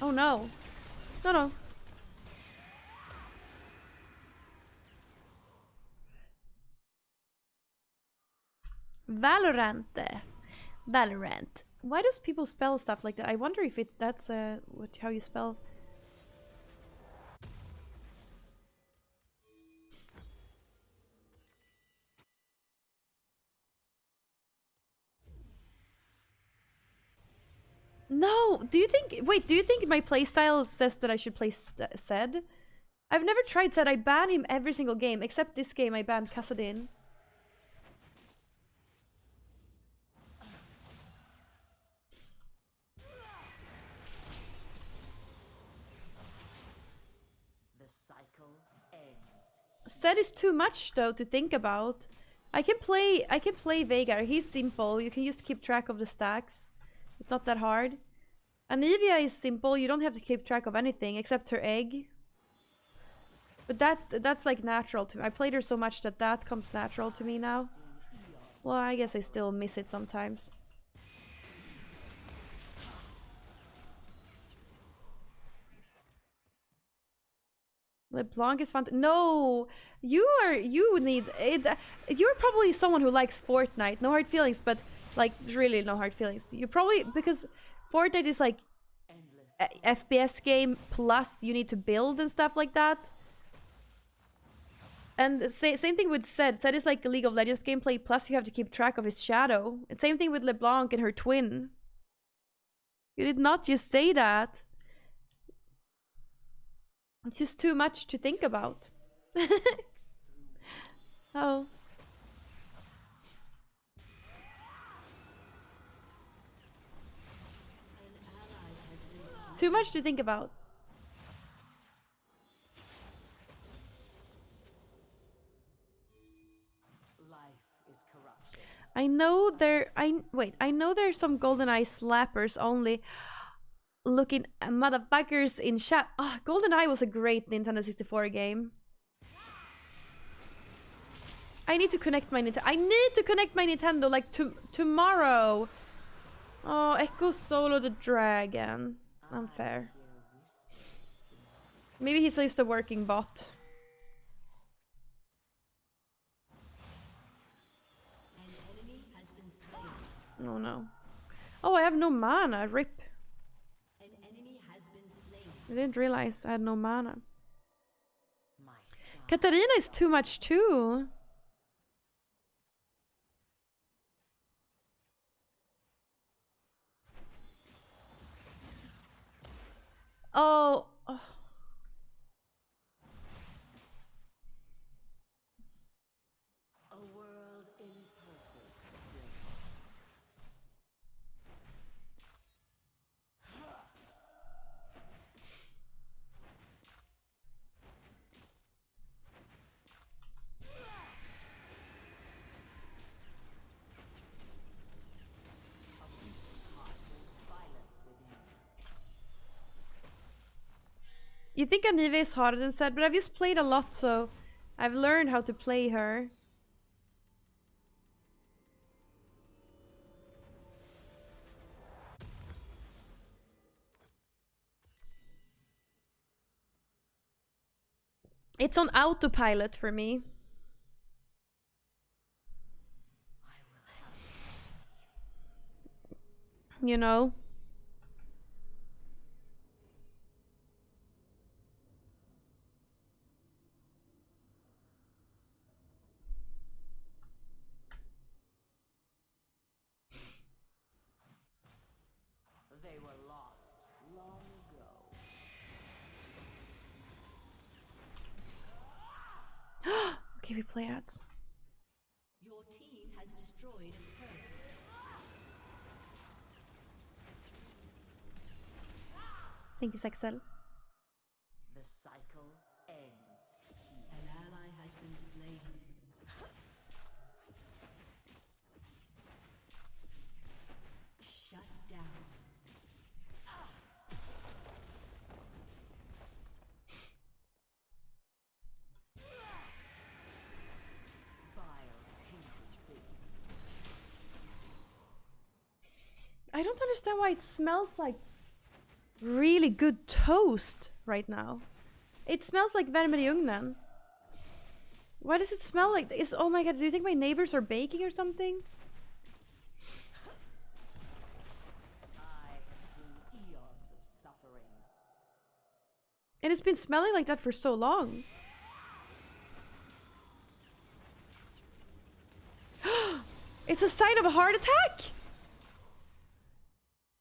Oh no. No, no. Valorant. Valorant. Why does people spell stuff like that? I wonder if that's how you spell. No, do you think my playstyle says that I should play Zed? I've never tried Zed. I ban him every single game except this game. I banned Kassadin. The cycle ends. Zed is too much though to think about. I can play Veigar. He's simple. You can just keep track of the stacks. It's not that hard. Anivia is simple. You don't have to keep track of anything except her egg. But that's like natural to me. I played her so much that comes natural to me now. Well, I guess I still miss it sometimes. LeBlanc is fun. No, you need it. You're probably someone who likes Fortnite. No hard feelings, but like really no hard feelings. You probably, because Fortnite is like a FPS game plus you need to build and stuff like that. And same thing with Zed. Zed is like a League of Legends gameplay plus you have to keep track of his shadow. And same thing with LeBlanc and her twin. You did not just say that. It's just too much to think about. Oh. Too much to think about. Life is corruption. I know I know there's some GoldenEye slappers only. Looking at motherfuckers in chat. Oh, GoldenEye was a great Nintendo 64 game. I need to connect my Nintendo like tomorrow. Oh, Echo Solo the Dragon. Unfair. Maybe he's just a working bot. An enemy has been slain. Oh no. Oh, I have no mana. Rip. An enemy has been slain. I didn't realize I had no mana. My sky. Katarina is too much too. Oh. Oh. A world in perfect You think Anive is harder than Zed, but I've just played a lot, so I've learned how to play her. It's on autopilot for me. You know? They were lost long ago. Okay, we play ads. Your team has destroyed a turret. Thank you, Sexel. The cycle ends. An ally has been slain. Shut down. Vile, tainted things. I don't understand why it smells like really good toast right now. It smells like värmer i ugnen. Why does it smell like this? Oh my god, do you think my neighbors are baking or something? I have seen eons of suffering. And it's been smelling like that for so long. It's a sign of a heart attack?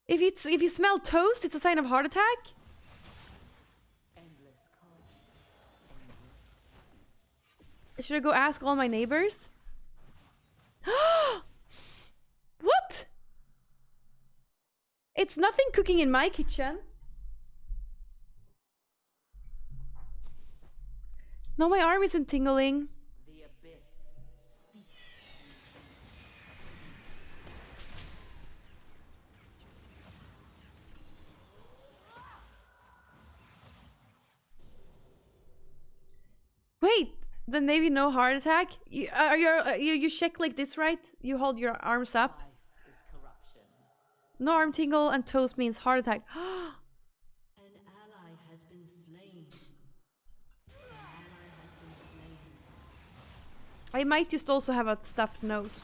If you smell toast, it's a sign of heart attack? Endless calm. Should I go ask all my neighbors? What? It's nothing cooking in my kitchen. No, my arm isn't tingling. The abyss speaks. Wait, then maybe no heart attack? You shake like this, right? You hold your arms up. Life is corruption. No arm tingle and toast means heart attack. An ally has been slain. An ally has been slain. I might just also have a stuffed nose.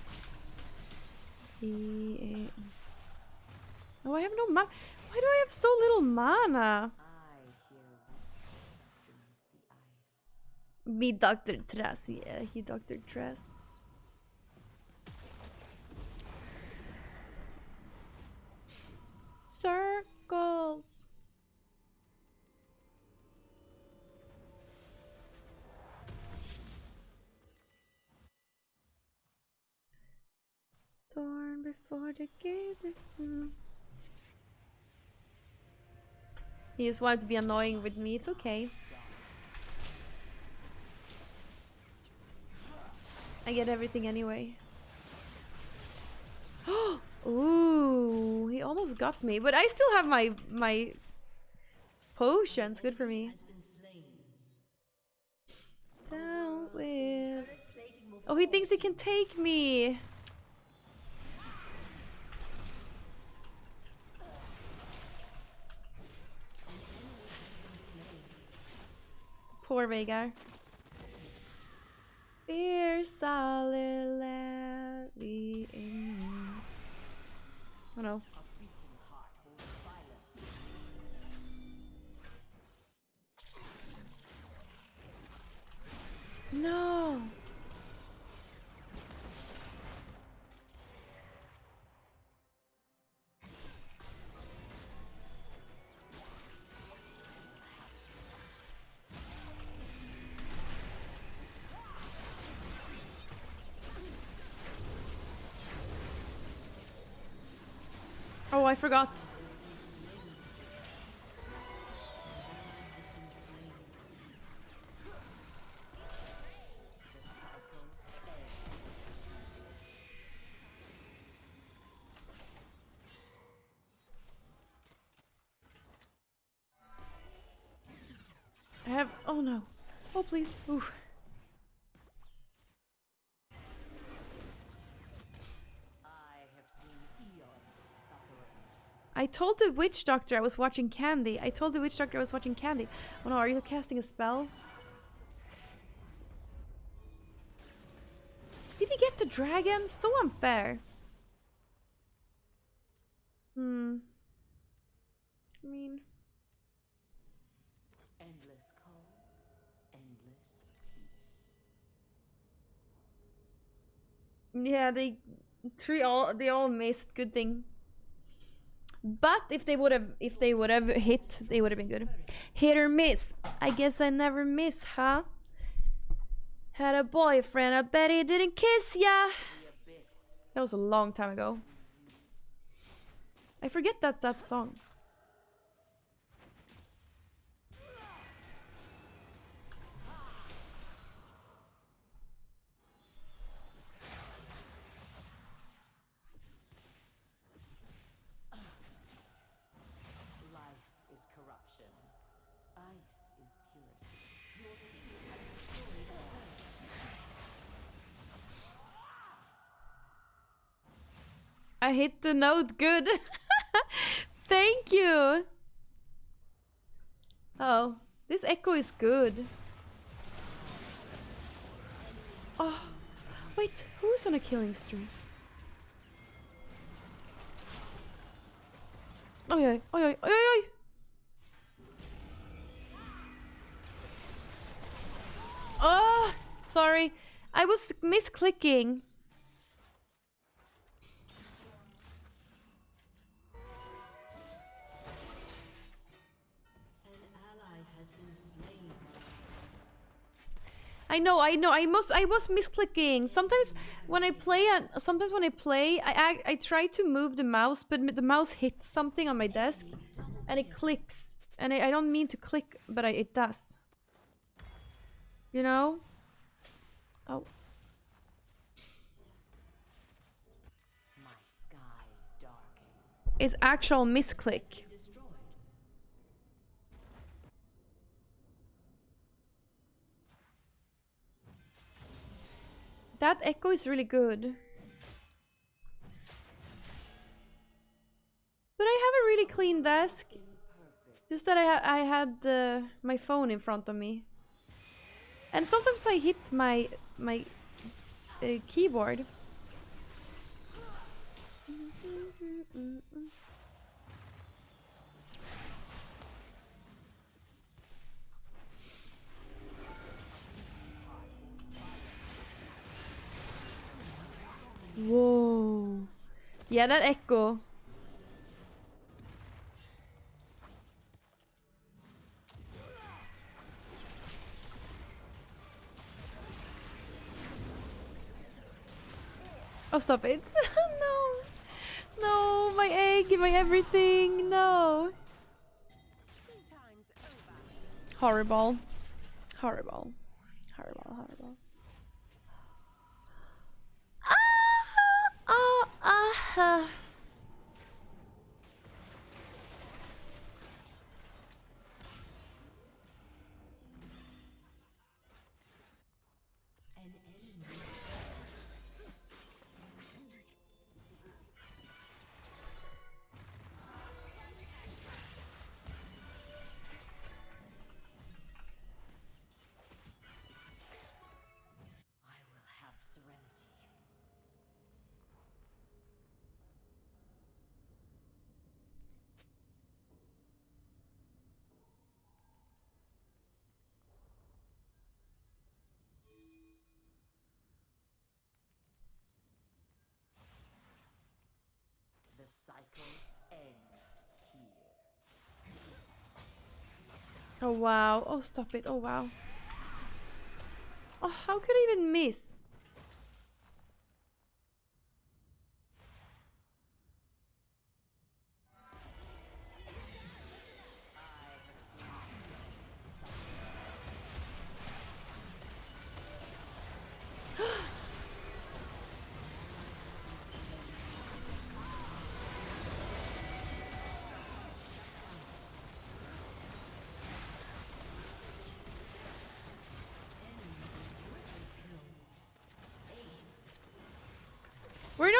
Oh, I have no mana. Why do I have so little mana? I hear whispers beneath the ice. Me, Dr. Tress. Yeah, he Dr. Tress. Circles. Torn before the gate. He just wanted to be annoying with me. It's okay. I get everything anyway. Ooh, he almost got me, but I still have my potions. Good for me. Has been slain. Down with. Oh, he thinks he can take me. Poor Veigar. Fierce Lily in me. Oh no. A beating heart holds violence. No. Oh, I forgot. Oh no. Oh please. Oof. I have seen eons of suffering. I told the witch doctor I was watching Candy. Oh no, are you casting a spell? Did he get the dragon? So unfair. I mean... Endless cold, endless peace. Yeah, they all missed. Good thing. But if they would have hit, they would have been good. Hit or miss. I guess I never miss, huh? Had a boyfriend, I bet he didn't kiss ya. That was a long time ago. I forget that's that song. Life is corruption. Ice is purity. Your team has destroyed the I hit the note good. Thank you. Oh, this echo is good. Oh, wait, who's on a killing streak? Oh yeah, oh yeah, oh yeah, oh yeah. Oh, sorry, I was misclicking. An ally has been slain. I know. I was misclicking. Sometimes when I play, I try to move the mouse, but the mouse hits something on my desk, and it clicks. And I don't mean to click, but it does. You know? Oh. My skies darken. It's actual misclick. Destroyed. That echo is really good. But I have a really clean desk. Just that I had my phone in front of me. And sometimes I hit my keyboard. Whoa. Yeah, that echo. Oh, stop it. No. No, my egg, my everything. No. Horrible. Horrible. Horrible, horrible. Ah. An enemy. I will have serenity. The cycle ends here. Oh wow. Oh, stop it. Oh wow. Oh, how could I even miss?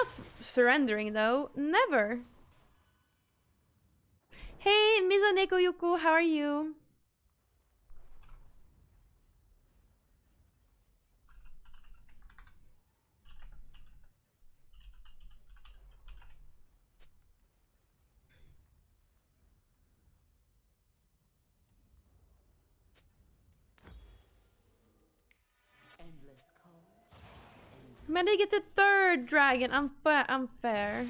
not surrendering though. Never. Hey, Mizaneko Yuko, how are you? Endless calls. Man, they get the third dragon. Unfair.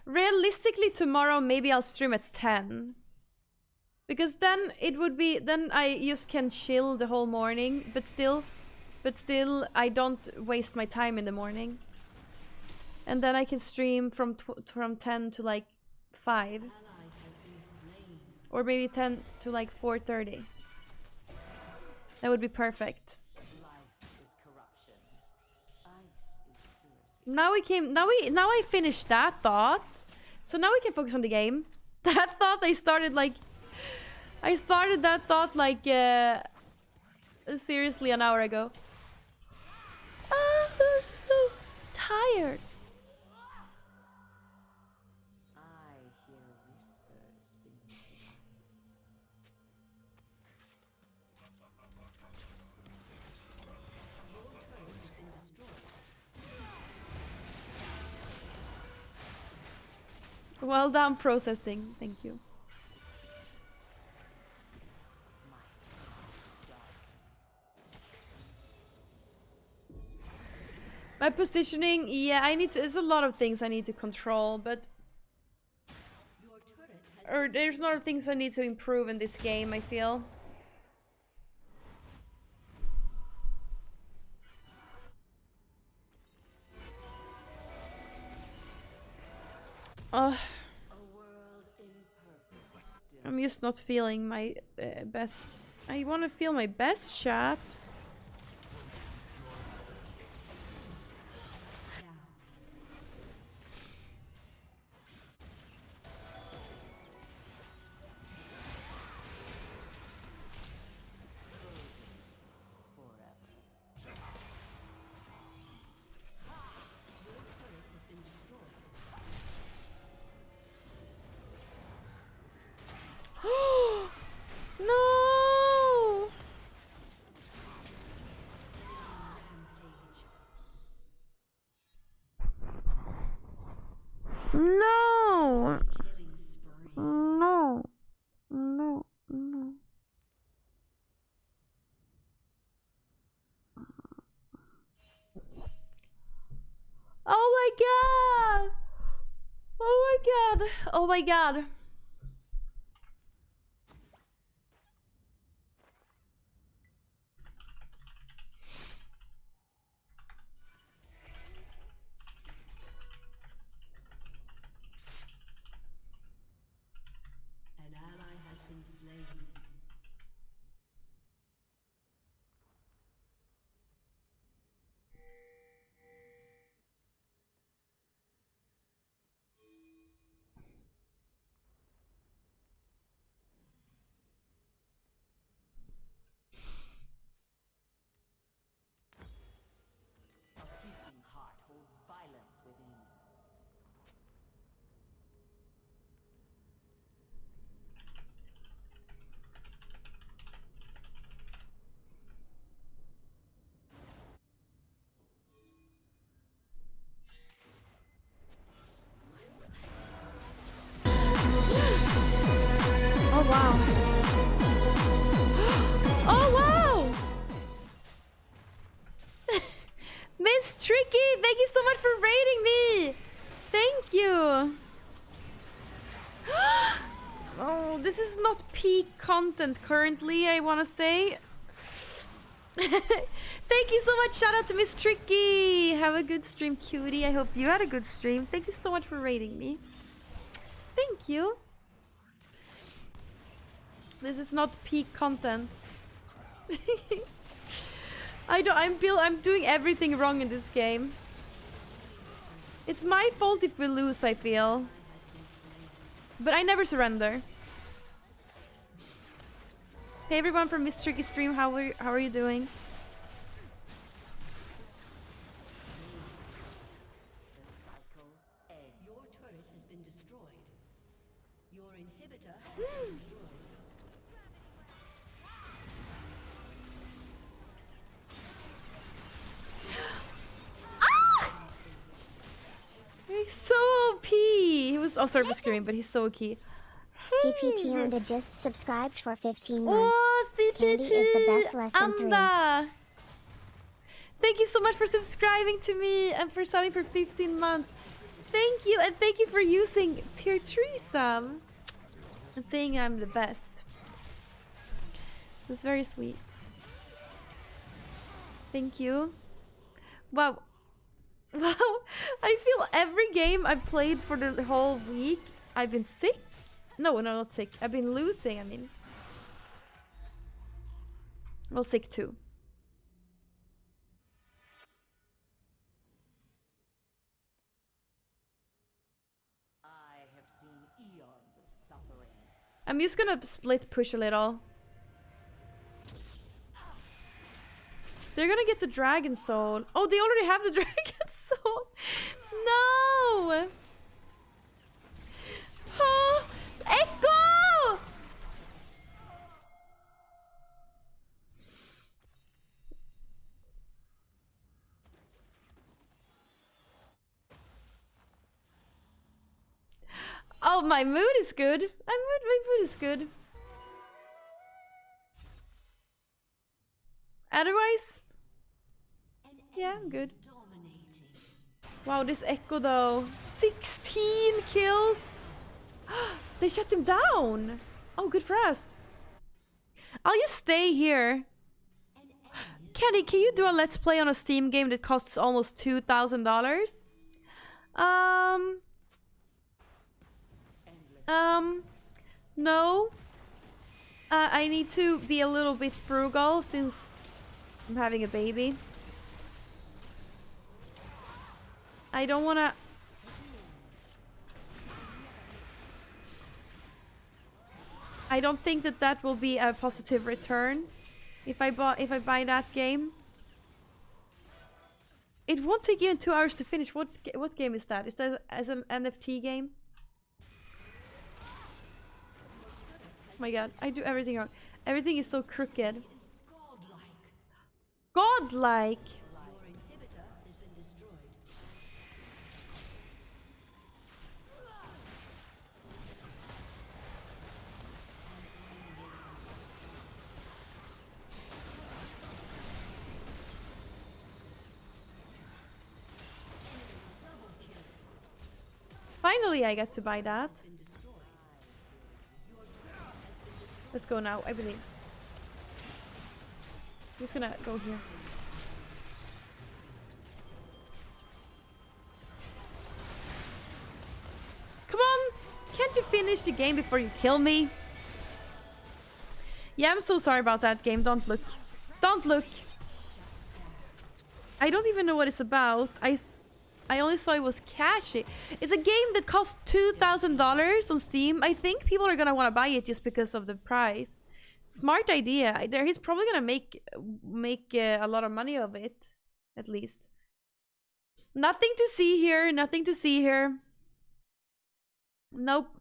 Realistically, tomorrow maybe I'll stream at 10. Because then it would be, then I just can chill the whole morning, but still I don't waste my time in the morning. And then I can stream from 10 to like 5. Or maybe 10 to like 4:30. That would be perfect. Life is corruption. Ice is purity. Now I finished that thought. So now we can focus on the game. That thought I started that thought like seriously an hour ago. I'm so tired. I hear whispers beneath the ice. Well done processing. Thank you. My positioning, yeah, I need to. There's a lot of things I need to control, but or there's a lot of things I need to improve in this game, I feel. I'm just not feeling my best. I want to feel my best, chat. No! No! No! No! No! Oh my god! Oh my god! Oh my god! An ally has been slain. A beating heart holds violence within. Oh wow! Oh wow! Miss Tricky, thank you so much for rating me! Thank you! Oh, this is not peak content currently, I wanna say. Thank you so much, shout out to Miss Tricky! Have a good stream, cutie. I hope you had a good stream. Thank you so much for rating me. Thank you. This is not peak content. I'm doing everything wrong in this game. It's my fault if we lose, I feel. But I never surrender. Hey everyone from Miss Tricky Stream, how are you doing? Your turret has been destroyed. Your inhibitor has been destroyed. He's so OP. He was sorry for screaming, but he's so OP. CPT Anda just subscribed for 15 months. Oh, CPT Candy is the best less than 3. Anda. Thank you so much for subscribing to me and for subbing for 15 months. Thank you, and thank you for using tier 3 sub and saying I'm the best. That's very sweet. Thank you. Wow. Wow. I feel every game I've played for the whole week, I've been sick. No, not sick. I've been losing, I mean. Well, sick too. I have seen eons of suffering. I'm just gonna split push a little. They're gonna get the Dragon Soul. Oh, they already have the Dragon Soul. No! Oh, Echo! Oh, my mood is good. My mood is good. Otherwise, yeah, I'm good. Wow, this Echo though. 16 kills. They shut him down. Oh, good for us. I'll just stay here. Candy, can you do a let's play on a Steam game that costs almost $2,000? No. I need to be a little bit frugal since I'm having a baby. I don't wanna... I don't think that will be a positive return if I buy that game. It won't take even 2 hours to finish. What game is that? Is that as an NFT game? Oh my god, I do everything wrong. Everything is so crooked. Godlike. Your inhibitor has been destroyed. Finally, I get to buy that. Let's go now, I believe. I'm just gonna go here. Come on! Can't you finish the game before you kill me? Yeah, I'm so sorry about that game. Don't look. Don't look! I don't even know what it's about. I only saw it was cashy. It's a game that costs $2,000 on Steam. I think people are gonna want to buy it just because of the price. Smart idea. He's probably gonna make a lot of money of it, at least. Nothing to see here. Nothing to see here. Nope.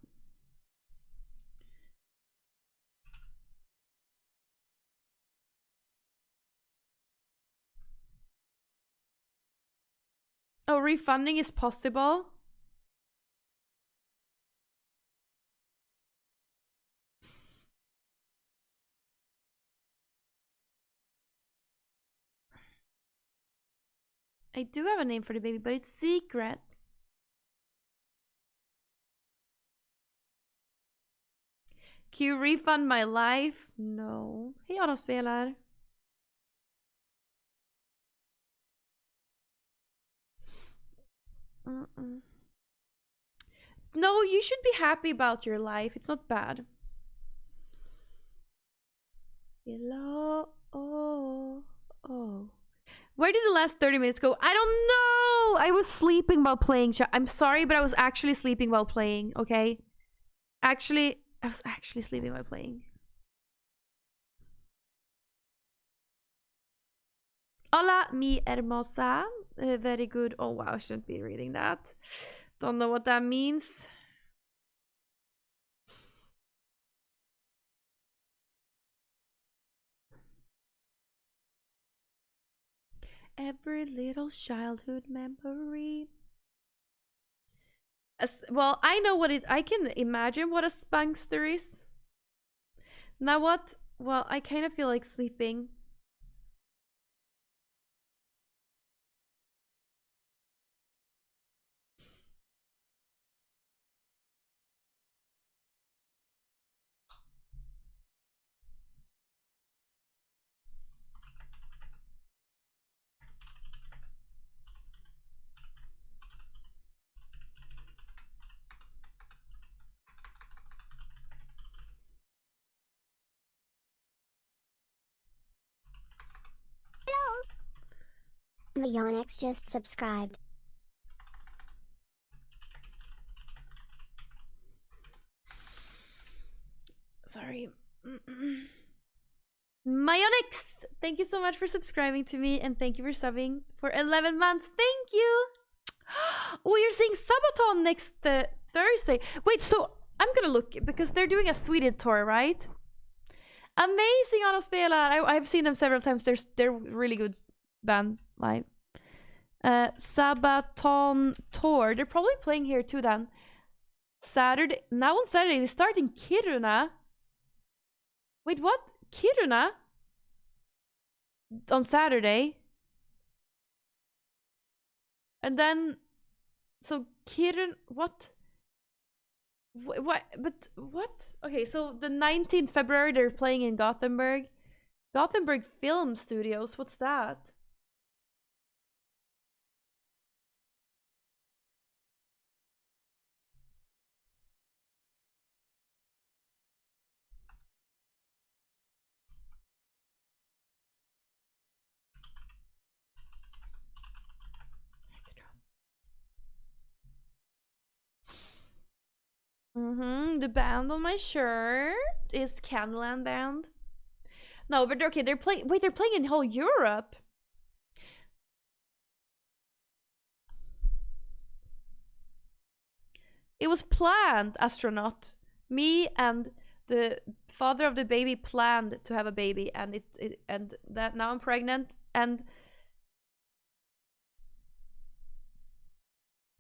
Oh, refunding is possible. I do have a name for the baby, but it's secret. Can you refund my life? No. Hej Adam spelar. No, you should be happy about your life. It's not bad. Hello. Oh. Where did the last 30 minutes go? I don't know. I was sleeping while playing. I'm sorry, but I was actually sleeping while playing, okay? I was actually sleeping while playing. Hola, mi hermosa. Very good. Oh wow, I shouldn't be reading that. Don't know what that means. Every little childhood memory. Well, I know what I can imagine what a spunkster is. Now what? Well, I kind of feel like sleeping. Myonix just subscribed. Sorry. Myonix! Thank you so much for subscribing to me and thank you for subbing for 11 months. Thank you! Oh, you're seeing Sabaton next Thursday. Wait, so I'm gonna look because they're doing a Sweden tour, right? Amazing Anna Spelar! I've seen them several times. They're really good band live. Sabaton tour. They're probably playing here too then. Saturday. Now on Saturday they start in Kiruna. Wait, what? Kiruna? On Saturday? And then... So Kiruna... What? What? But what? Okay, so the 19th February they're playing in Gothenburg. Gothenburg Film Studios. What's that? The band on my shirt is Kandyland band. No, but okay, they're playing. Wait, they're playing in whole Europe. It was planned, astronaut. Me and the father of the baby planned to have a baby, and and that now I'm pregnant, and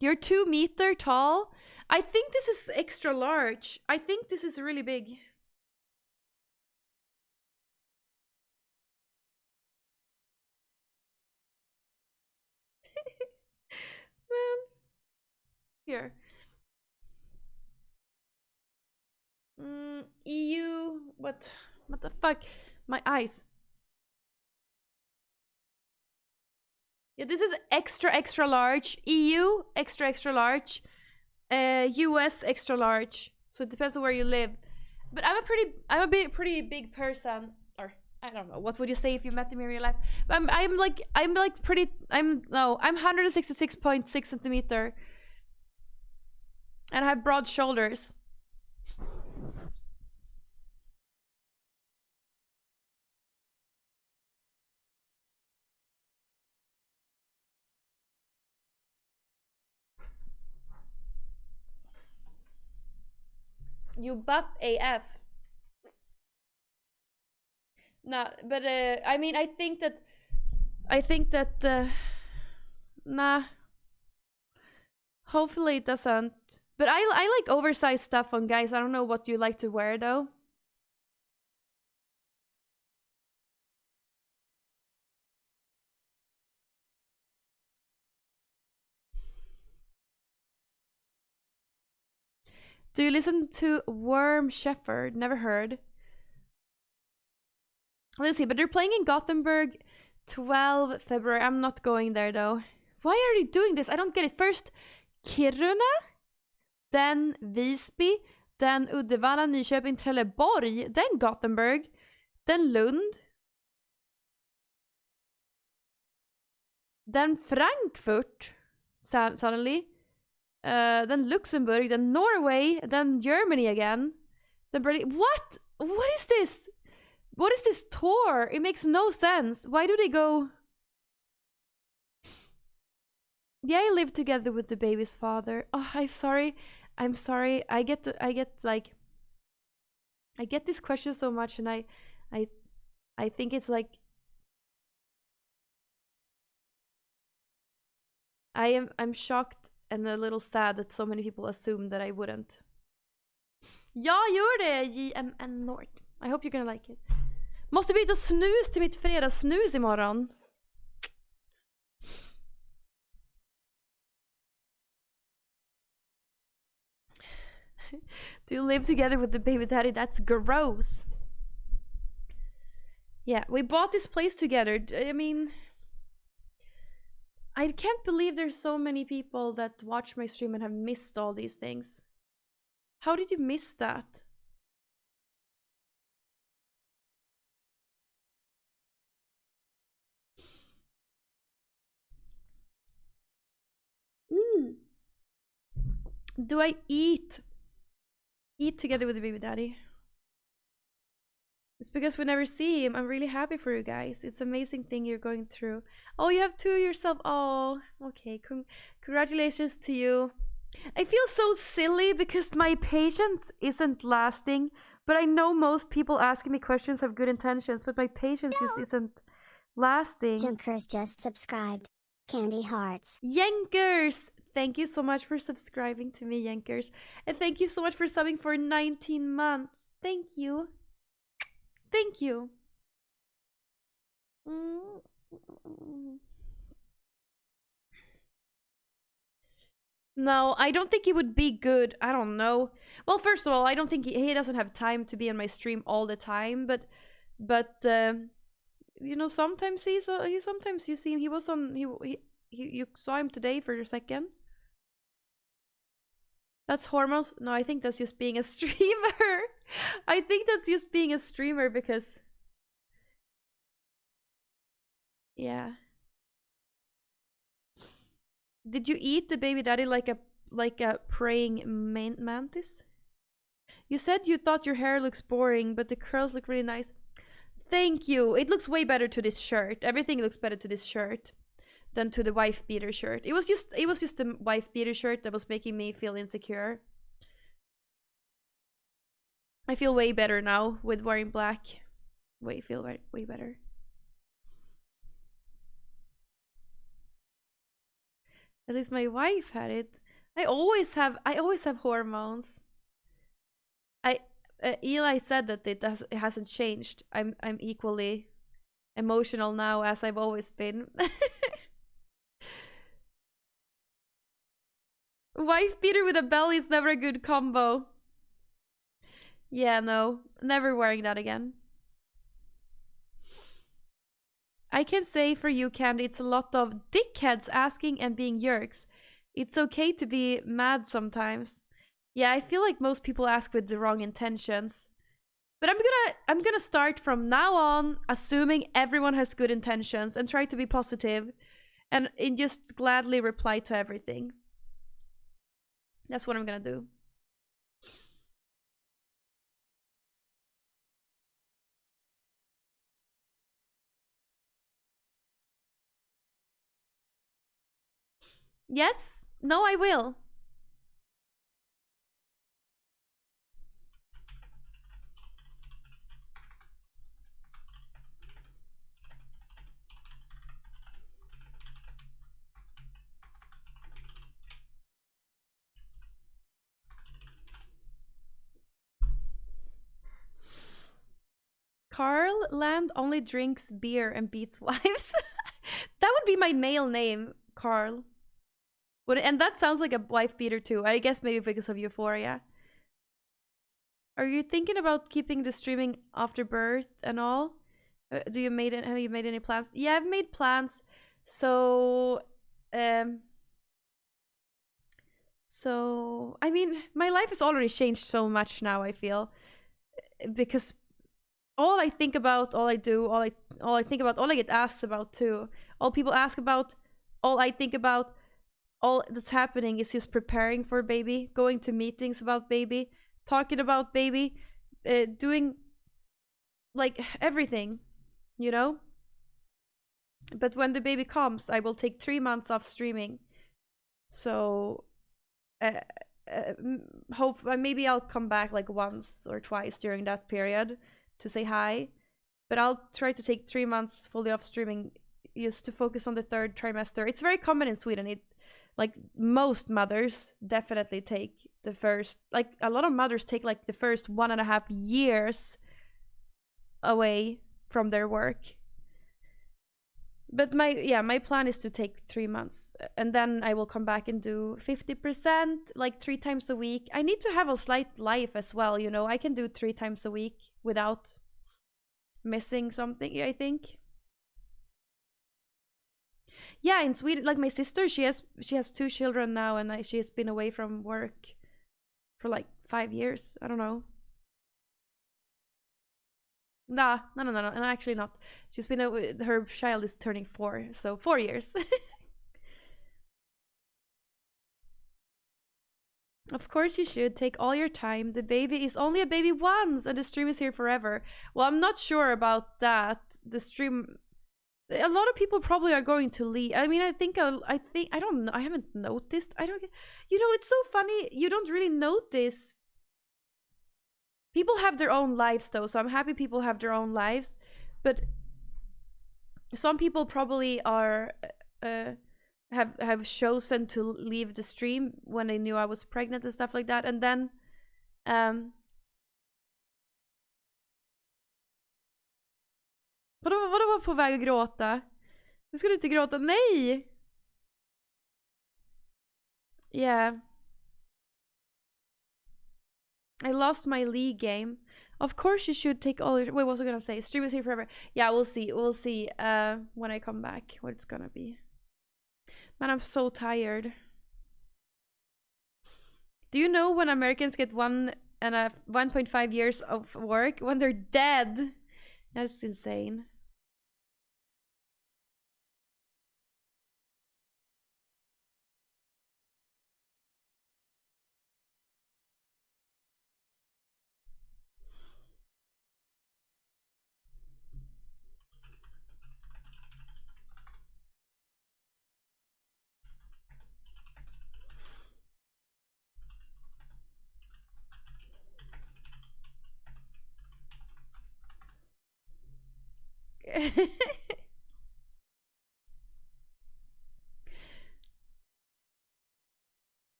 you're 2 meter tall. I think this is extra large. I think this is really big. Man. Here. EU. What the fuck? My eyes. Yeah, this is extra large. EU extra large. US extra large. So it depends on where you live. But I'm a pretty big person. Or I don't know. What would you say if you met me in real life? But I'm 166.6 centimeter. And I have broad shoulders. You buff AF. No, but I mean, I think that nah. Hopefully it doesn't. But I like oversized stuff on guys. I don't know what you like to wear though. Do you listen to Worm Shepherd? Never heard. Let's see, but they're playing in Gothenburg 12 February. I'm not going there though. Why are they doing this? I don't get it. First Kiruna, then Visby, then Uddevalla, Nyköping, Trelleborg, then Gothenburg, then Lund, then Frankfurt, suddenly, then Luxembourg, then Norway, then Germany again, then Berlin. What? What is this? What is this tour? It makes no sense. Why do they go... Yeah, I live together with the baby's father. Oh, I'm sorry. I'm sorry. I get this question so much, and I, I think it's like I'm shocked and a little sad that so many people assume that I wouldn't. Jag gör det, JMN North. I hope you're gonna like it. Måste byta snus till mitt fredagssnus imorgon. Do you live together with the baby daddy? That's gross. Yeah, we bought this place together. I mean, I can't believe there's so many people that watch my stream and have missed all these things. How did you miss that? Do I eat together with the baby daddy? It's because we never see him. I'm really happy for you guys. It's an amazing thing you're going through. Oh, you have two yourself. Oh, okay. Congratulations to you. I feel so silly because my patience isn't lasting. But I know most people asking me questions have good intentions, but my patience just isn't lasting. Junkers just subscribed. Candy hearts. Yankers! Thank you so much for subscribing to me, Yankers. And thank you so much for subbing for 19 months. Thank you. Thank you. No, I don't think he would be good. I don't know. Well, first of all, I don't think he doesn't have time to be on my stream all the time. But you know, sometimes sometimes you see him. He was on. You saw him today for a second. That's hormones? No, I think that's just being a streamer. I think that's just being a streamer because... Yeah. Did you eat the baby daddy like a praying mantis? You said you thought your hair looks boring, but the curls look really nice. Thank you. It looks way better to this shirt. Everything looks better to this shirt than to the wife beater shirt. It was just the wife beater shirt that was making me feel insecure. I feel way better now with wearing black. Feel way better. At least my wife had it. I always have hormones. Eli said that it hasn't changed. I'm equally emotional now as I've always been. Wife beater with a belly is never a good combo. Yeah, no. Never wearing that again. I can say for you, Candy, it's a lot of dickheads asking and being yerks. It's okay to be mad sometimes. Yeah, I feel like most people ask with the wrong intentions. But I'm gonna start from now on assuming everyone has good intentions and try to be positive and just gladly reply to everything. That's what I'm gonna do. Yes? No, I will. Kandyland only drinks beer and beats wives. That would be my male name, Carl. And that sounds like a wife beater too. I guess maybe because of Euphoria. Are you thinking about keeping the streaming after birth and all? Have you made any plans? Yeah, I've made plans. So I mean, my life has already changed so much now, I feel. Because all I think about, all I do, all I think about, all I get asked about too. All people ask about, all I think about, all that's happening is just preparing for baby, going to meetings about baby, talking about baby, doing like everything, you know? But when the baby comes, I will take 3 months off streaming So uh, hope maybe I'll come back like once or twice during that period to say hi. But I'll try to take 3 months fully off streaming just to focus on the third trimester. It's very common in Sweden. It like most mothers definitely take the first, like a lot of mothers take like the first 1.5 years away from their work. But my plan is to take 3 months, and then I will come back and do 50%, like 3 times a week. I need to have a slight life as well, you know. I can do 3 times a week without missing something, I think. Yeah, in Sweden, like my sister, she has 2 children now, and she has been away from work for like 5 years. I don't know. Nah, no, and actually not. She's been her child is turning 4, so 4 years. Of course you should take all your time. The baby is only a baby once, and the stream is here forever. Well, I'm not sure about that. The stream, a lot of people probably are going to leave. I mean, I think I don't know. I haven't noticed. I don't. You know, it's so funny. You don't really notice. People have their own lives, though, so I'm happy people have their own lives. But some people probably are have chosen to leave the stream when they knew I was pregnant and stuff like that, and then vadå var på väg att gråta? Nu ska du inte gråta, nej! Yeah. I lost my league game. Of course you should take all your... Wait, what was I gonna say? Stream is here forever. Yeah, we'll see. We'll see when I come back what it's gonna be. Man, I'm so tired. Do you know when Americans get 1.5 years of work? When they're dead. That's insane.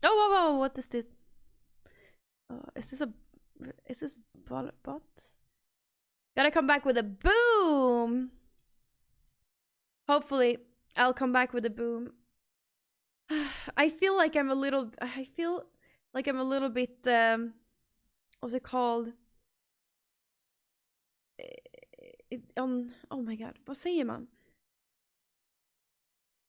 Oh, wow, what is this? Is this bot? Gotta come back with a boom! Hopefully, I'll come back with a boom. I feel like I'm a little bit, what's it called? Oh my god, vad säger man?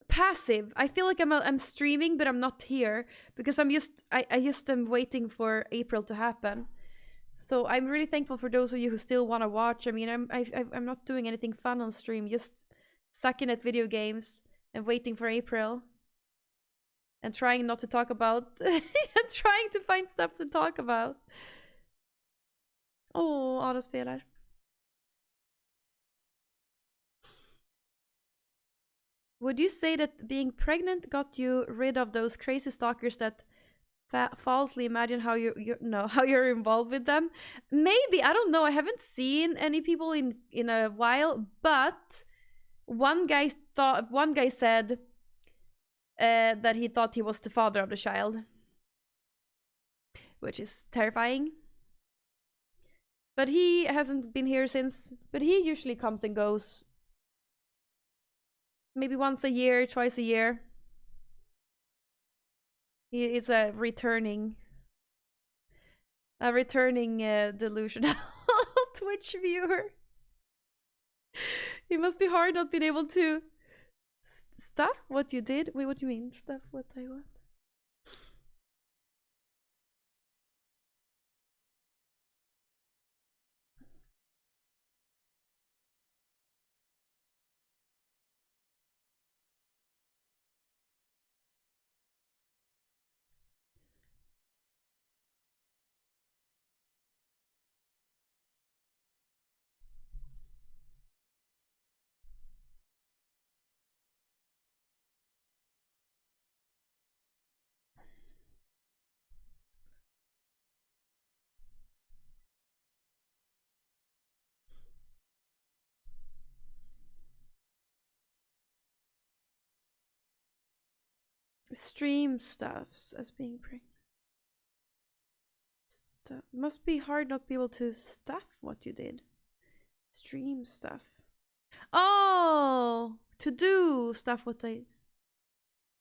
Passive. I feel like I'm streaming, but I'm not here because I just am waiting for April to happen. So I'm really thankful for those of you who still want to watch. I mean, I'm not doing anything fun on stream, just sucking at video games and waiting for April. And trying not to talk about... trying to find stuff to talk about. Oh, Ada spelar. Would you say that being pregnant got you rid of those crazy stalkers that falsely imagine how how you're involved with them? Maybe, I don't know. I haven't seen any people in a while, but one guy said that he thought he was the father of the child, which is terrifying. But he hasn't been here since. But he usually comes and goes. Maybe once a year, twice a year. He is a returning delusional Twitch viewer. It must be hard not being able to stuff what you did. Wait, what do you mean? Stuff what I want? Stream stuffs as being must be hard not be able to stuff what you did. Stream stuff. Oh, to do stuff what I.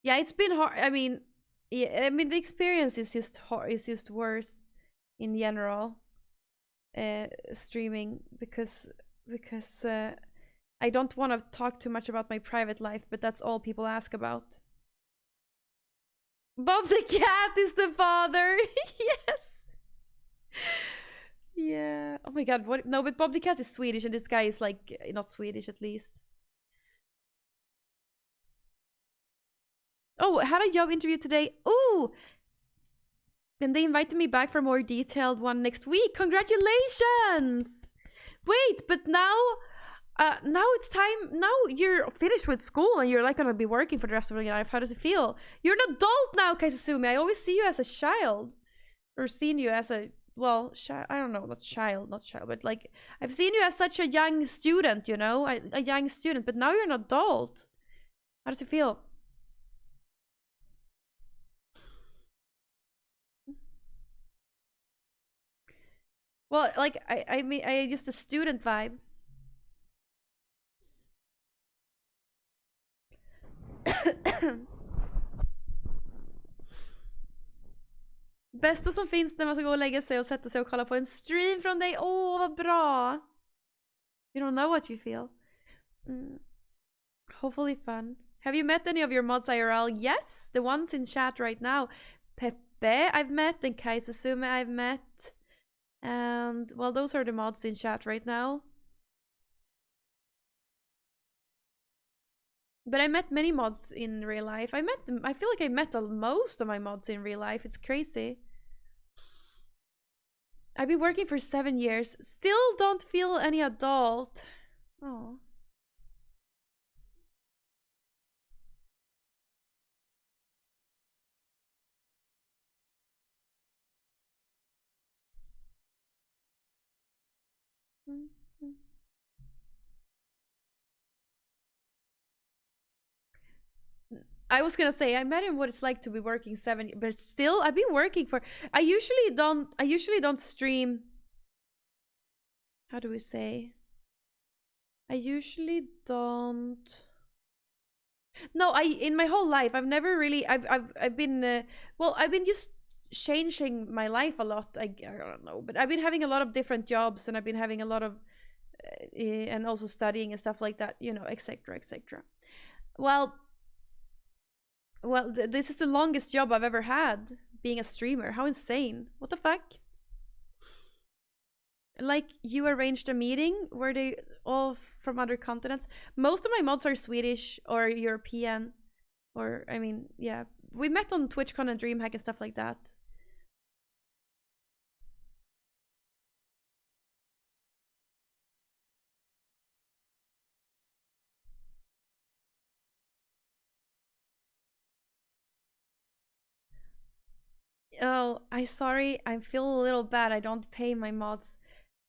Yeah, it's been hard. I mean, yeah, I mean the experience is just hard. It's just worse in general. Streaming because I don't want to talk too much about my private life, but that's all people ask about. Bob the cat is the father. Yes. Yeah. Oh my god. What? No, but Bob the cat is Swedish, and this guy is like not Swedish at least. Oh, had a job interview today. Ooh. And they invited me back for a more detailed one next week. Congratulations! Wait, but now it's time. Now you're finished with school and you're like gonna be working for the rest of your life. How does it feel? You're an adult now, Kaizasumi. I always see you as a child, or seen you as a I don't know, not child, but like I've seen you as such a young student. You know, a young student. But now you're an adult. How does it feel? Well, like I mean, I used a student vibe. Bästa som finns när man ska gå och lägga sig och sätta sig och kolla på en stream från dig. Åh, vad bra! You don't know what you feel. Hopefully fun. Have you met any of your mods IRL? Yes, the ones in chat right now. Pepe I've met, and Kaizasume I've met. And, well, those are the mods in chat right now. But I met many mods in real life. I feel like I met most of my mods in real life. It's crazy. I've been working for 7 years. Still don't feel any adult. Oh. I was gonna say, I imagine what it's like to be working 7 but still I've been working for I usually don't stream. How do we say? I usually don't. No, in my whole life I've never really I've been I've been just changing my life a lot. I don't know, but I've been having a lot of different jobs, and I've been having a lot of and also studying and stuff like that, you know, etc. Well, this is the longest job I've ever had, being a streamer. How insane. What the fuck? Like, you arranged a meeting? Were they all from other continents? Most of my mods are Swedish or European. Or, I mean, yeah. We met on TwitchCon and DreamHack and stuff like that. Oh, I feel a little bad. I don't pay my mods.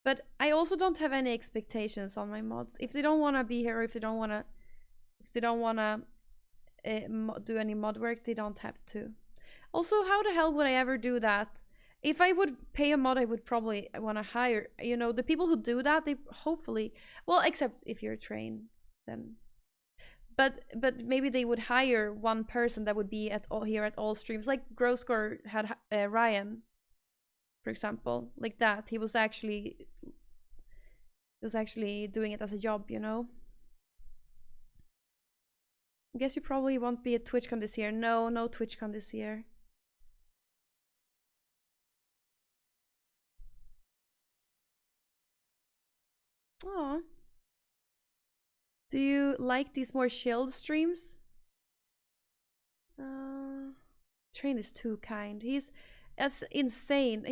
But I also don't have any expectations on my mods. If they don't want to be here, or if they don't want to do any mod work, they don't have to. Also, how the hell would I ever do that? If I would pay a mod, I would probably want to hire, you know, the people who do that, they hopefully, well, except if you're trained, then. But maybe they would hire one person that would be here at all streams, like Groscore had Ryan, for example, like that. He was actually doing it as a job, you know. I guess you probably won't be at TwitchCon this year. No TwitchCon this year. Aww. Do you like these more chilled streams? Train is too kind. That's insane.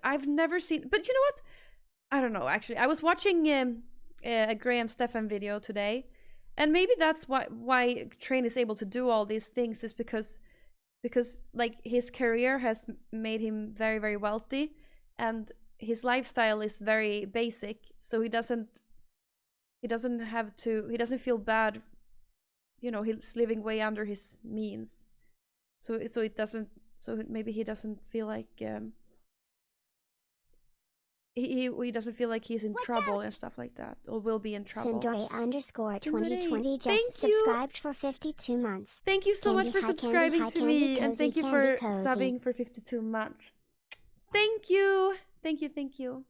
I've never seen, but you know what? I don't know, actually. I was watching a Graham Stefan video today, and maybe that's why Train is able to do all these things, is because like his career has made him very, very wealthy, and his lifestyle is very basic, so he doesn't feel bad, you know. He's living way under his means. so it doesn't, so maybe he doesn't feel like he doesn't feel like he's in trouble and stuff like that, or will be in trouble. Sindore underscore Sindore, 2020 thank just you. subscribed for 52 months. Thank you so much Candy for high, subscribing candy to high, me, candy and cozy, thank you candy for cozy. subbing for 52 months. Thank you, thank you, thank you.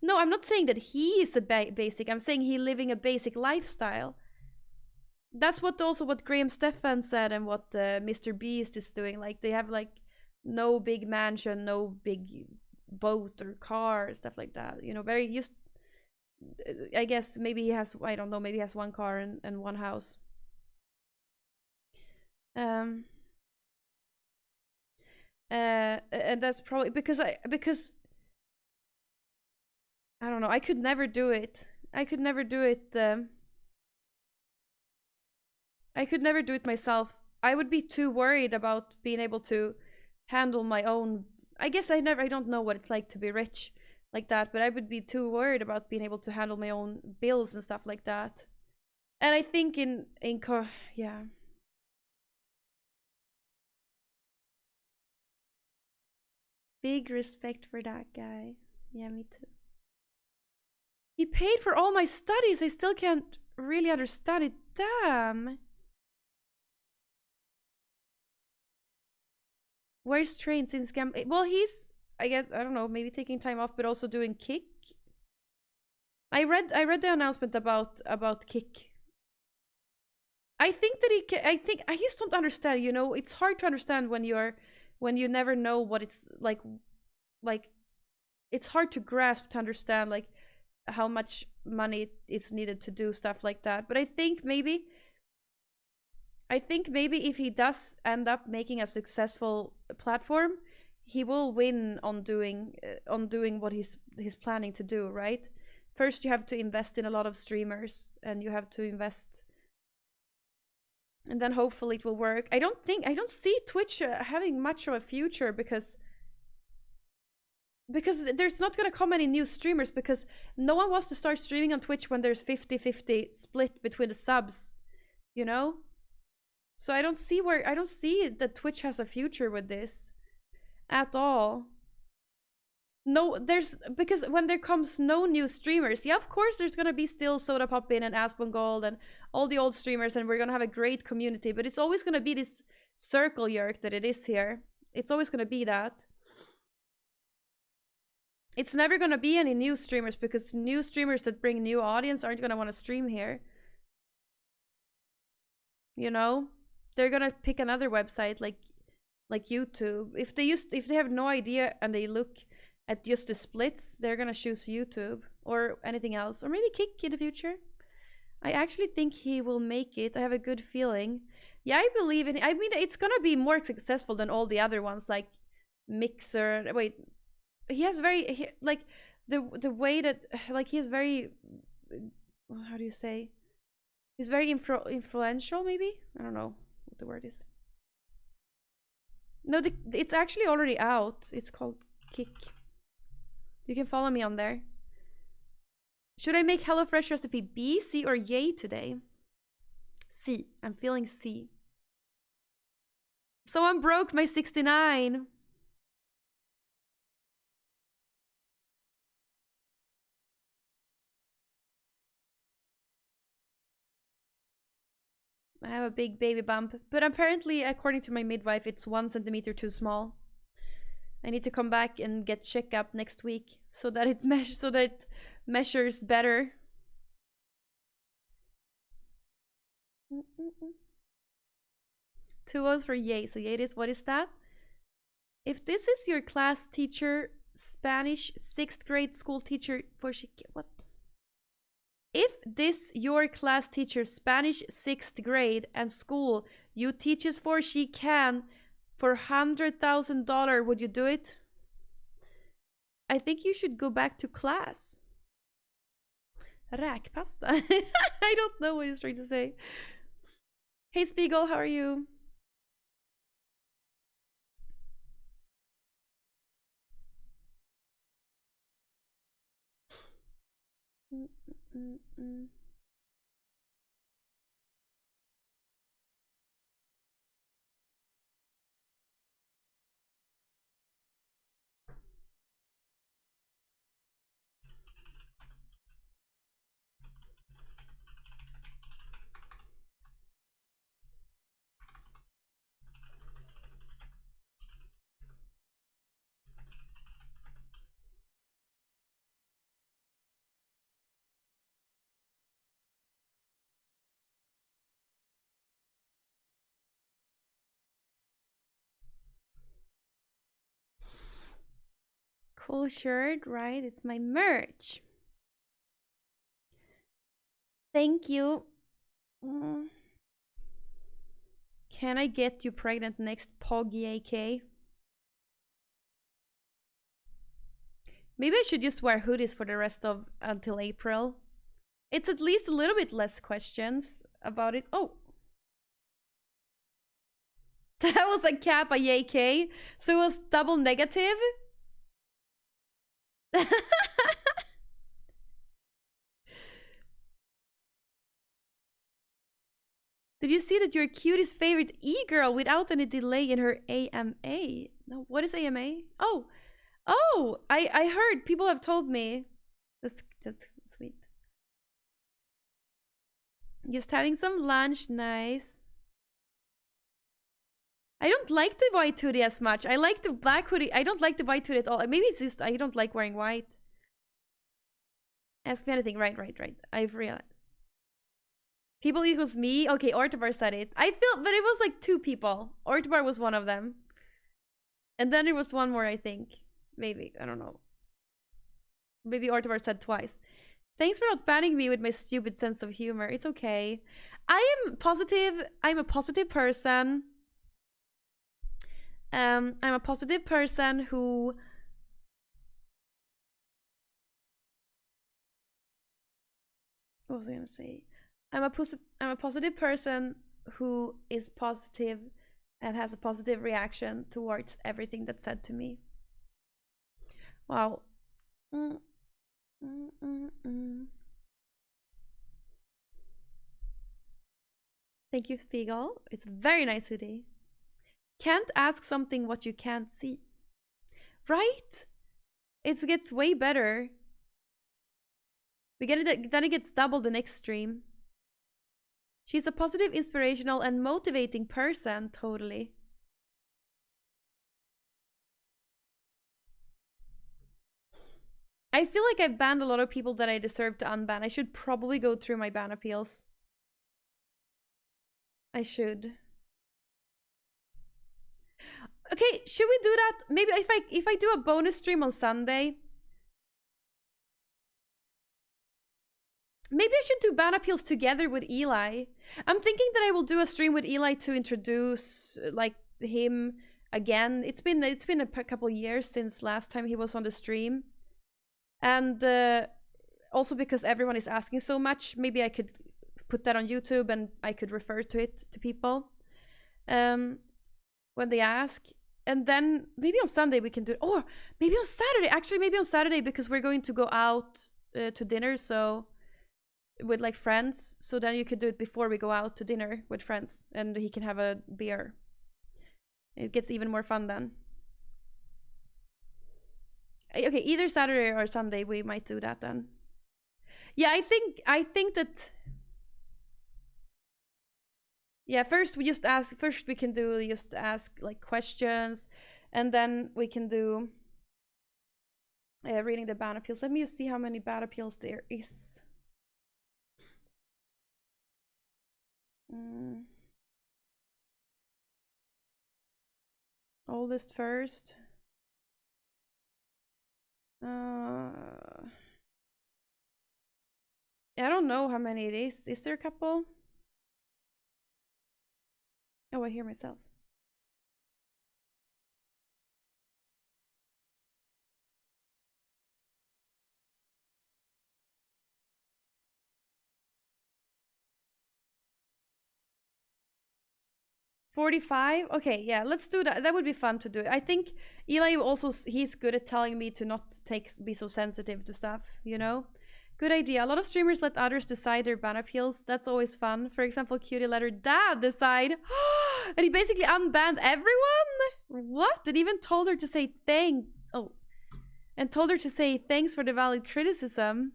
No, I'm not saying that he is a basic. I'm saying he living a basic lifestyle. That's what also what Graham Stefan said, and what Mr. Beast is doing. Like they have like no big mansion, no big boat or car, stuff like that. You know, very used. I guess maybe he has, I don't know, maybe he has one car and one house. And that's probably because I don't know, I could never do it. I could never do it. I could never do it myself. I would be too worried about being able to handle my own. I guess I don't know what it's like to be rich like that, but I would be too worried about being able to handle my own bills and stuff like that. And I think yeah. Big respect for that guy. Yeah, me too. He paid for all my studies. I still can't really understand it. Damn. Where's Train since well, he's, I guess, I don't know, maybe taking time off, but also doing Kick. I read the announcement about Kick. I think that I just don't understand, you know, it's hard to understand when you never know what it's like it's hard to grasp, to understand like how much money is needed to do stuff like that. But I think maybe if he does end up making a successful platform, he will win on doing what he's planning to do, right? First you have to invest in a lot of streamers, and you have to invest, and then hopefully it will work. I don't see Twitch having much of a future, because there's not going to come any new streamers, because no one wants to start streaming on Twitch when there's 50-50 split between the subs, you know? So I don't see that Twitch has a future with this at all. No, because when there comes no new streamers, yeah, of course there's gonna be still Soda Poppin and Aspen Gold and all the old streamers, and we're gonna have a great community, but it's always gonna be this circle jerk that it is here. It's always gonna be that. It's never gonna be any new streamers, because new streamers that bring new audience aren't gonna want to stream here. You know? They're gonna pick another website like YouTube. If they have no idea and they look at just the splits, they're gonna choose YouTube or anything else, or maybe Kick in the future. I actually think he will make it. I have a good feeling. Yeah, I believe in it. I mean, it's gonna be more successful than all the other ones, like Mixer. Wait, he has like the way that, like, he is very, how do you say? He's very influential. Maybe, I don't know what the word is. No, it's actually already out. It's called Kick. You can follow me on there. Should I make HelloFresh recipe B, C, or yay today? C. I'm feeling C. Someone broke my 69. I have a big baby bump, but apparently, according to my midwife, it's 1 centimeter too small. I need to come back and get checked up next week so that it measures better. 2 O's for yay. So yay is, what is that? If this is your class teacher, Spanish 6th grade school teacher for what? If this your class teacher, Spanish 6th grade and school you teaches for, she can for $100,000, would you do it? I think you should go back to class. Räkpasta. I don't know what he's trying to say. Hey Spiegel, how are you? Cool shirt, right? It's my merch. Thank you. Can I get you pregnant next Poggy AK? Maybe I should just wear hoodies for the rest of until April. It's at least a little bit less questions about it. Oh. That was a Kappa AK. So it was double negative. Did you see that your cutest favorite e-girl without any delay in her AMA? No, what is AMA? Oh, I heard. People have told me. That's sweet. Just having some lunch, nice. I don't like the white hoodie as much. I like the black hoodie. I don't like the white hoodie at all. Maybe it's just I don't like wearing white. Ask me anything. Right. I've realized. People equals me. Okay, Ortibar said it. I feel, but it was like 2 people. Ortibar was one of them. And then there was one more, I think. Maybe. I don't know. Maybe Ortibar said twice. Thanks for not banning me with my stupid sense of humor. It's okay. I am positive. I'm a positive person. I'm a positive person who... What was I gonna say? I'm a positive person who is positive and has a positive reaction towards everything that's said to me. Wow. Thank you, Spiegel. It's a very nice hoodie. Can't ask something what you can't see. Right? It gets way better. Then it gets double the next stream. She's a positive, inspirational, and motivating person, totally. I feel like I've banned a lot of people that I deserve to unban. I should probably go through my ban appeals. I should. Okay, should we do that? Maybe if I do a bonus stream on Sunday. Maybe I should do ban appeals together with Eli. I'm thinking that I will do a stream with Eli to introduce like him again. It's been a couple years since last time he was on the stream. And also because everyone is asking so much, maybe I could put that on YouTube and I could refer to it to people when they ask. And then maybe on Sunday we can do it. Or maybe on Saturday. Actually, maybe on Saturday because we're going to go out to dinner. So with like friends. So then you could do it before we go out to dinner with friends. And he can have a beer. It gets even more fun then. Okay, either Saturday or Sunday we might do that then. Yeah, I think that... Yeah, first we just ask... First we can do just ask like questions. And then we can do... reading the ban appeals. Let me just see how many ban appeals there is. Oldest first. I don't know how many it is. Is there a couple? Oh, I hear myself. $45? Okay, yeah, let's do that. That would be fun to do. I think Eli also, he's good at telling me to not be so sensitive to stuff, you know? Good idea. A lot of streamers let others decide their ban appeals. That's always fun. For example, Cutie let her dad decide. And he basically unbanned everyone? What? And even told her to say thanks. Oh. And told her to say thanks for the valid criticism.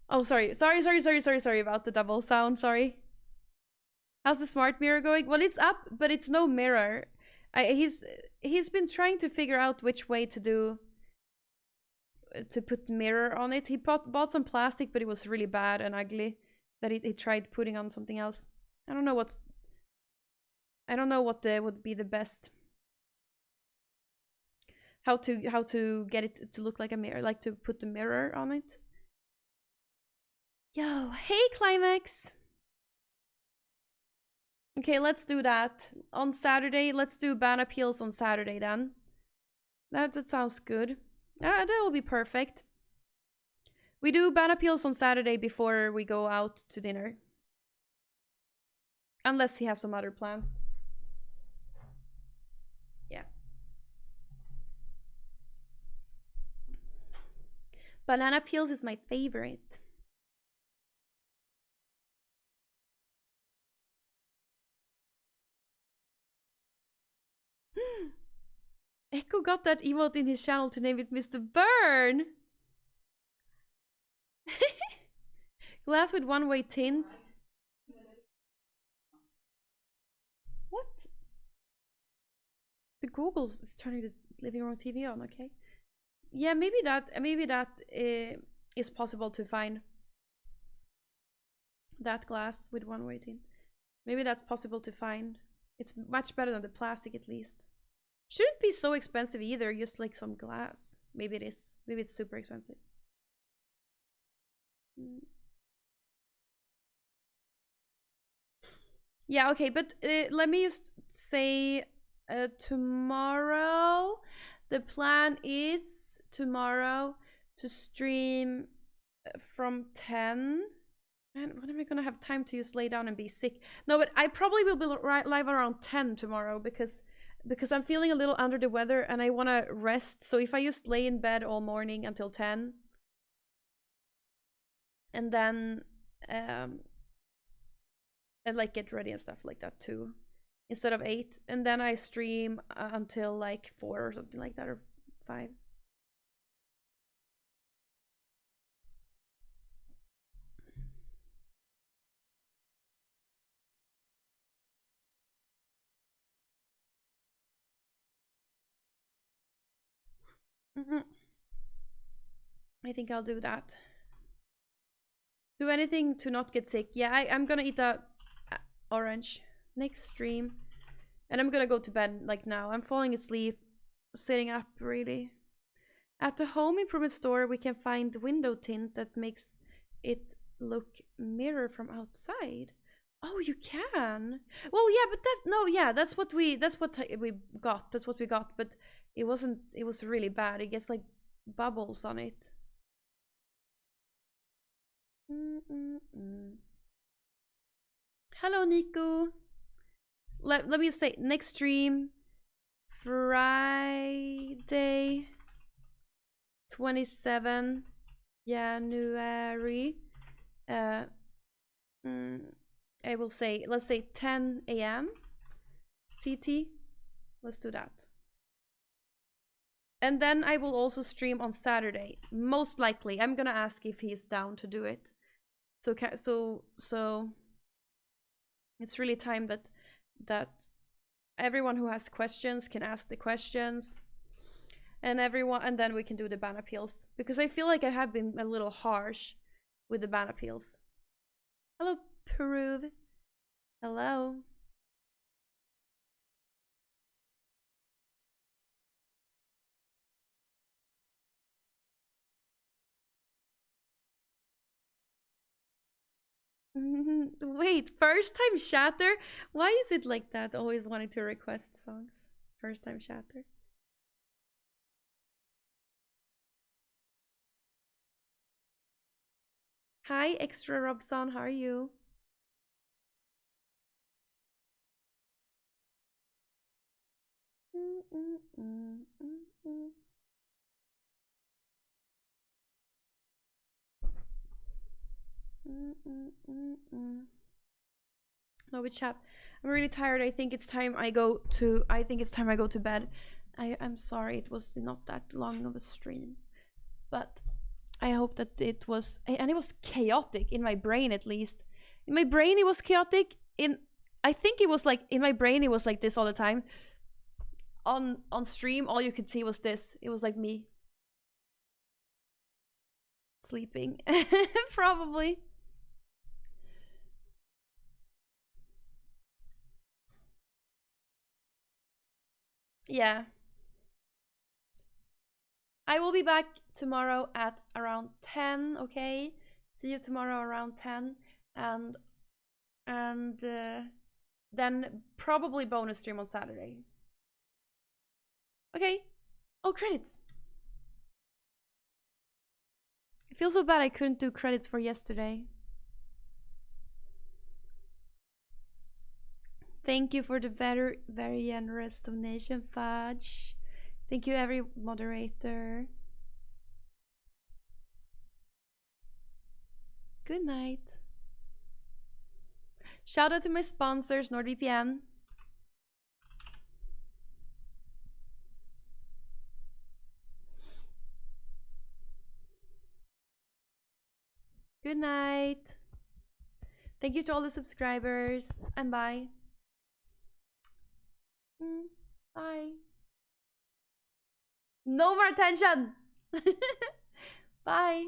Oh, sorry about the double sound. Sorry. How's the smart mirror going? Well, it's up, but it's no mirror. He's been trying to figure out which way to put mirror on it. He bought some plastic, but it was really bad and ugly. That he tried putting on something else. I don't know what would be the best. how to get it to look like a mirror, like to put the mirror on it. Yo, hey Climax. Okay, let's do that on Saturday. Let's do ban appeals on Saturday then. That sounds good. That will be perfect. We do ban appeals on Saturday before we go out to dinner. Unless he has some other plans. Yeah. Banana peels is my favorite. Echo got that emote in his channel to name it Mr. Burn. Glass with one-way tint. What? The Google's is turning the living room TV on, okay? Yeah, maybe that is possible to find. That glass with one-way tint. Maybe that's possible to find. It's much better than the plastic at least. Shouldn't be so expensive either, just like some glass. Maybe it is. Maybe it's super expensive. Yeah, okay, but let me just say tomorrow, the plan is tomorrow to stream from 10. Man, when am I gonna have time to just lay down and be sick? No, but I probably will be live around 10 tomorrow because I'm feeling a little under the weather and I want to rest. So if I just lay in bed all morning until 10 and then and like get ready and stuff like that too instead of 8, and then I stream until like 4 or something like that, or 5. I think I'll do that. Do anything to not get sick. Yeah, I'm gonna eat that orange next stream. And I'm gonna go to bed like now. I'm falling asleep, sitting up really. At the home improvement store, we can find window tint that makes it look mirror from outside. Oh, you can. Well, yeah, but that's what we got. That's what we got, but it wasn't. It was really bad. It gets like bubbles on it. Hello, Nico. Let me say next stream Friday 27 January. I will say, let's say 10 a.m. CT. Let's do that. And then I will also stream on Saturday. Most likely. I'm gonna ask if he's down to do it. So it's really time that everyone who has questions can ask the questions. And then we can do the ban appeals. Because I feel like I have been a little harsh with the ban appeals. Hello, Peru. Hello. Wait, first time chatter? Why is it like that? Always wanting to request songs. First time chatter. Hi, Extra Robson, how are you? No, we chat. I'm really tired. I think it's time I go to bed. I'm sorry it was not that long of a stream, but I hope that it was, and it was chaotic in my brain, at least. In my brain it was chaotic. I think it was like in my brain it was like this all the time. On stream all you could see was this. It was like me sleeping. Probably. Yeah. I will be back tomorrow at around 10, okay? See you tomorrow around 10. And then probably bonus stream on Saturday. Okay. Oh, credits. I feel so bad I couldn't do credits for yesterday. Thank you for the very, very generous donation, Fudge. Thank you, every moderator. Good night. Shout out to my sponsors, NordVPN. Good night. Thank you to all the subscribers, and bye. Bye. No more attention. Bye.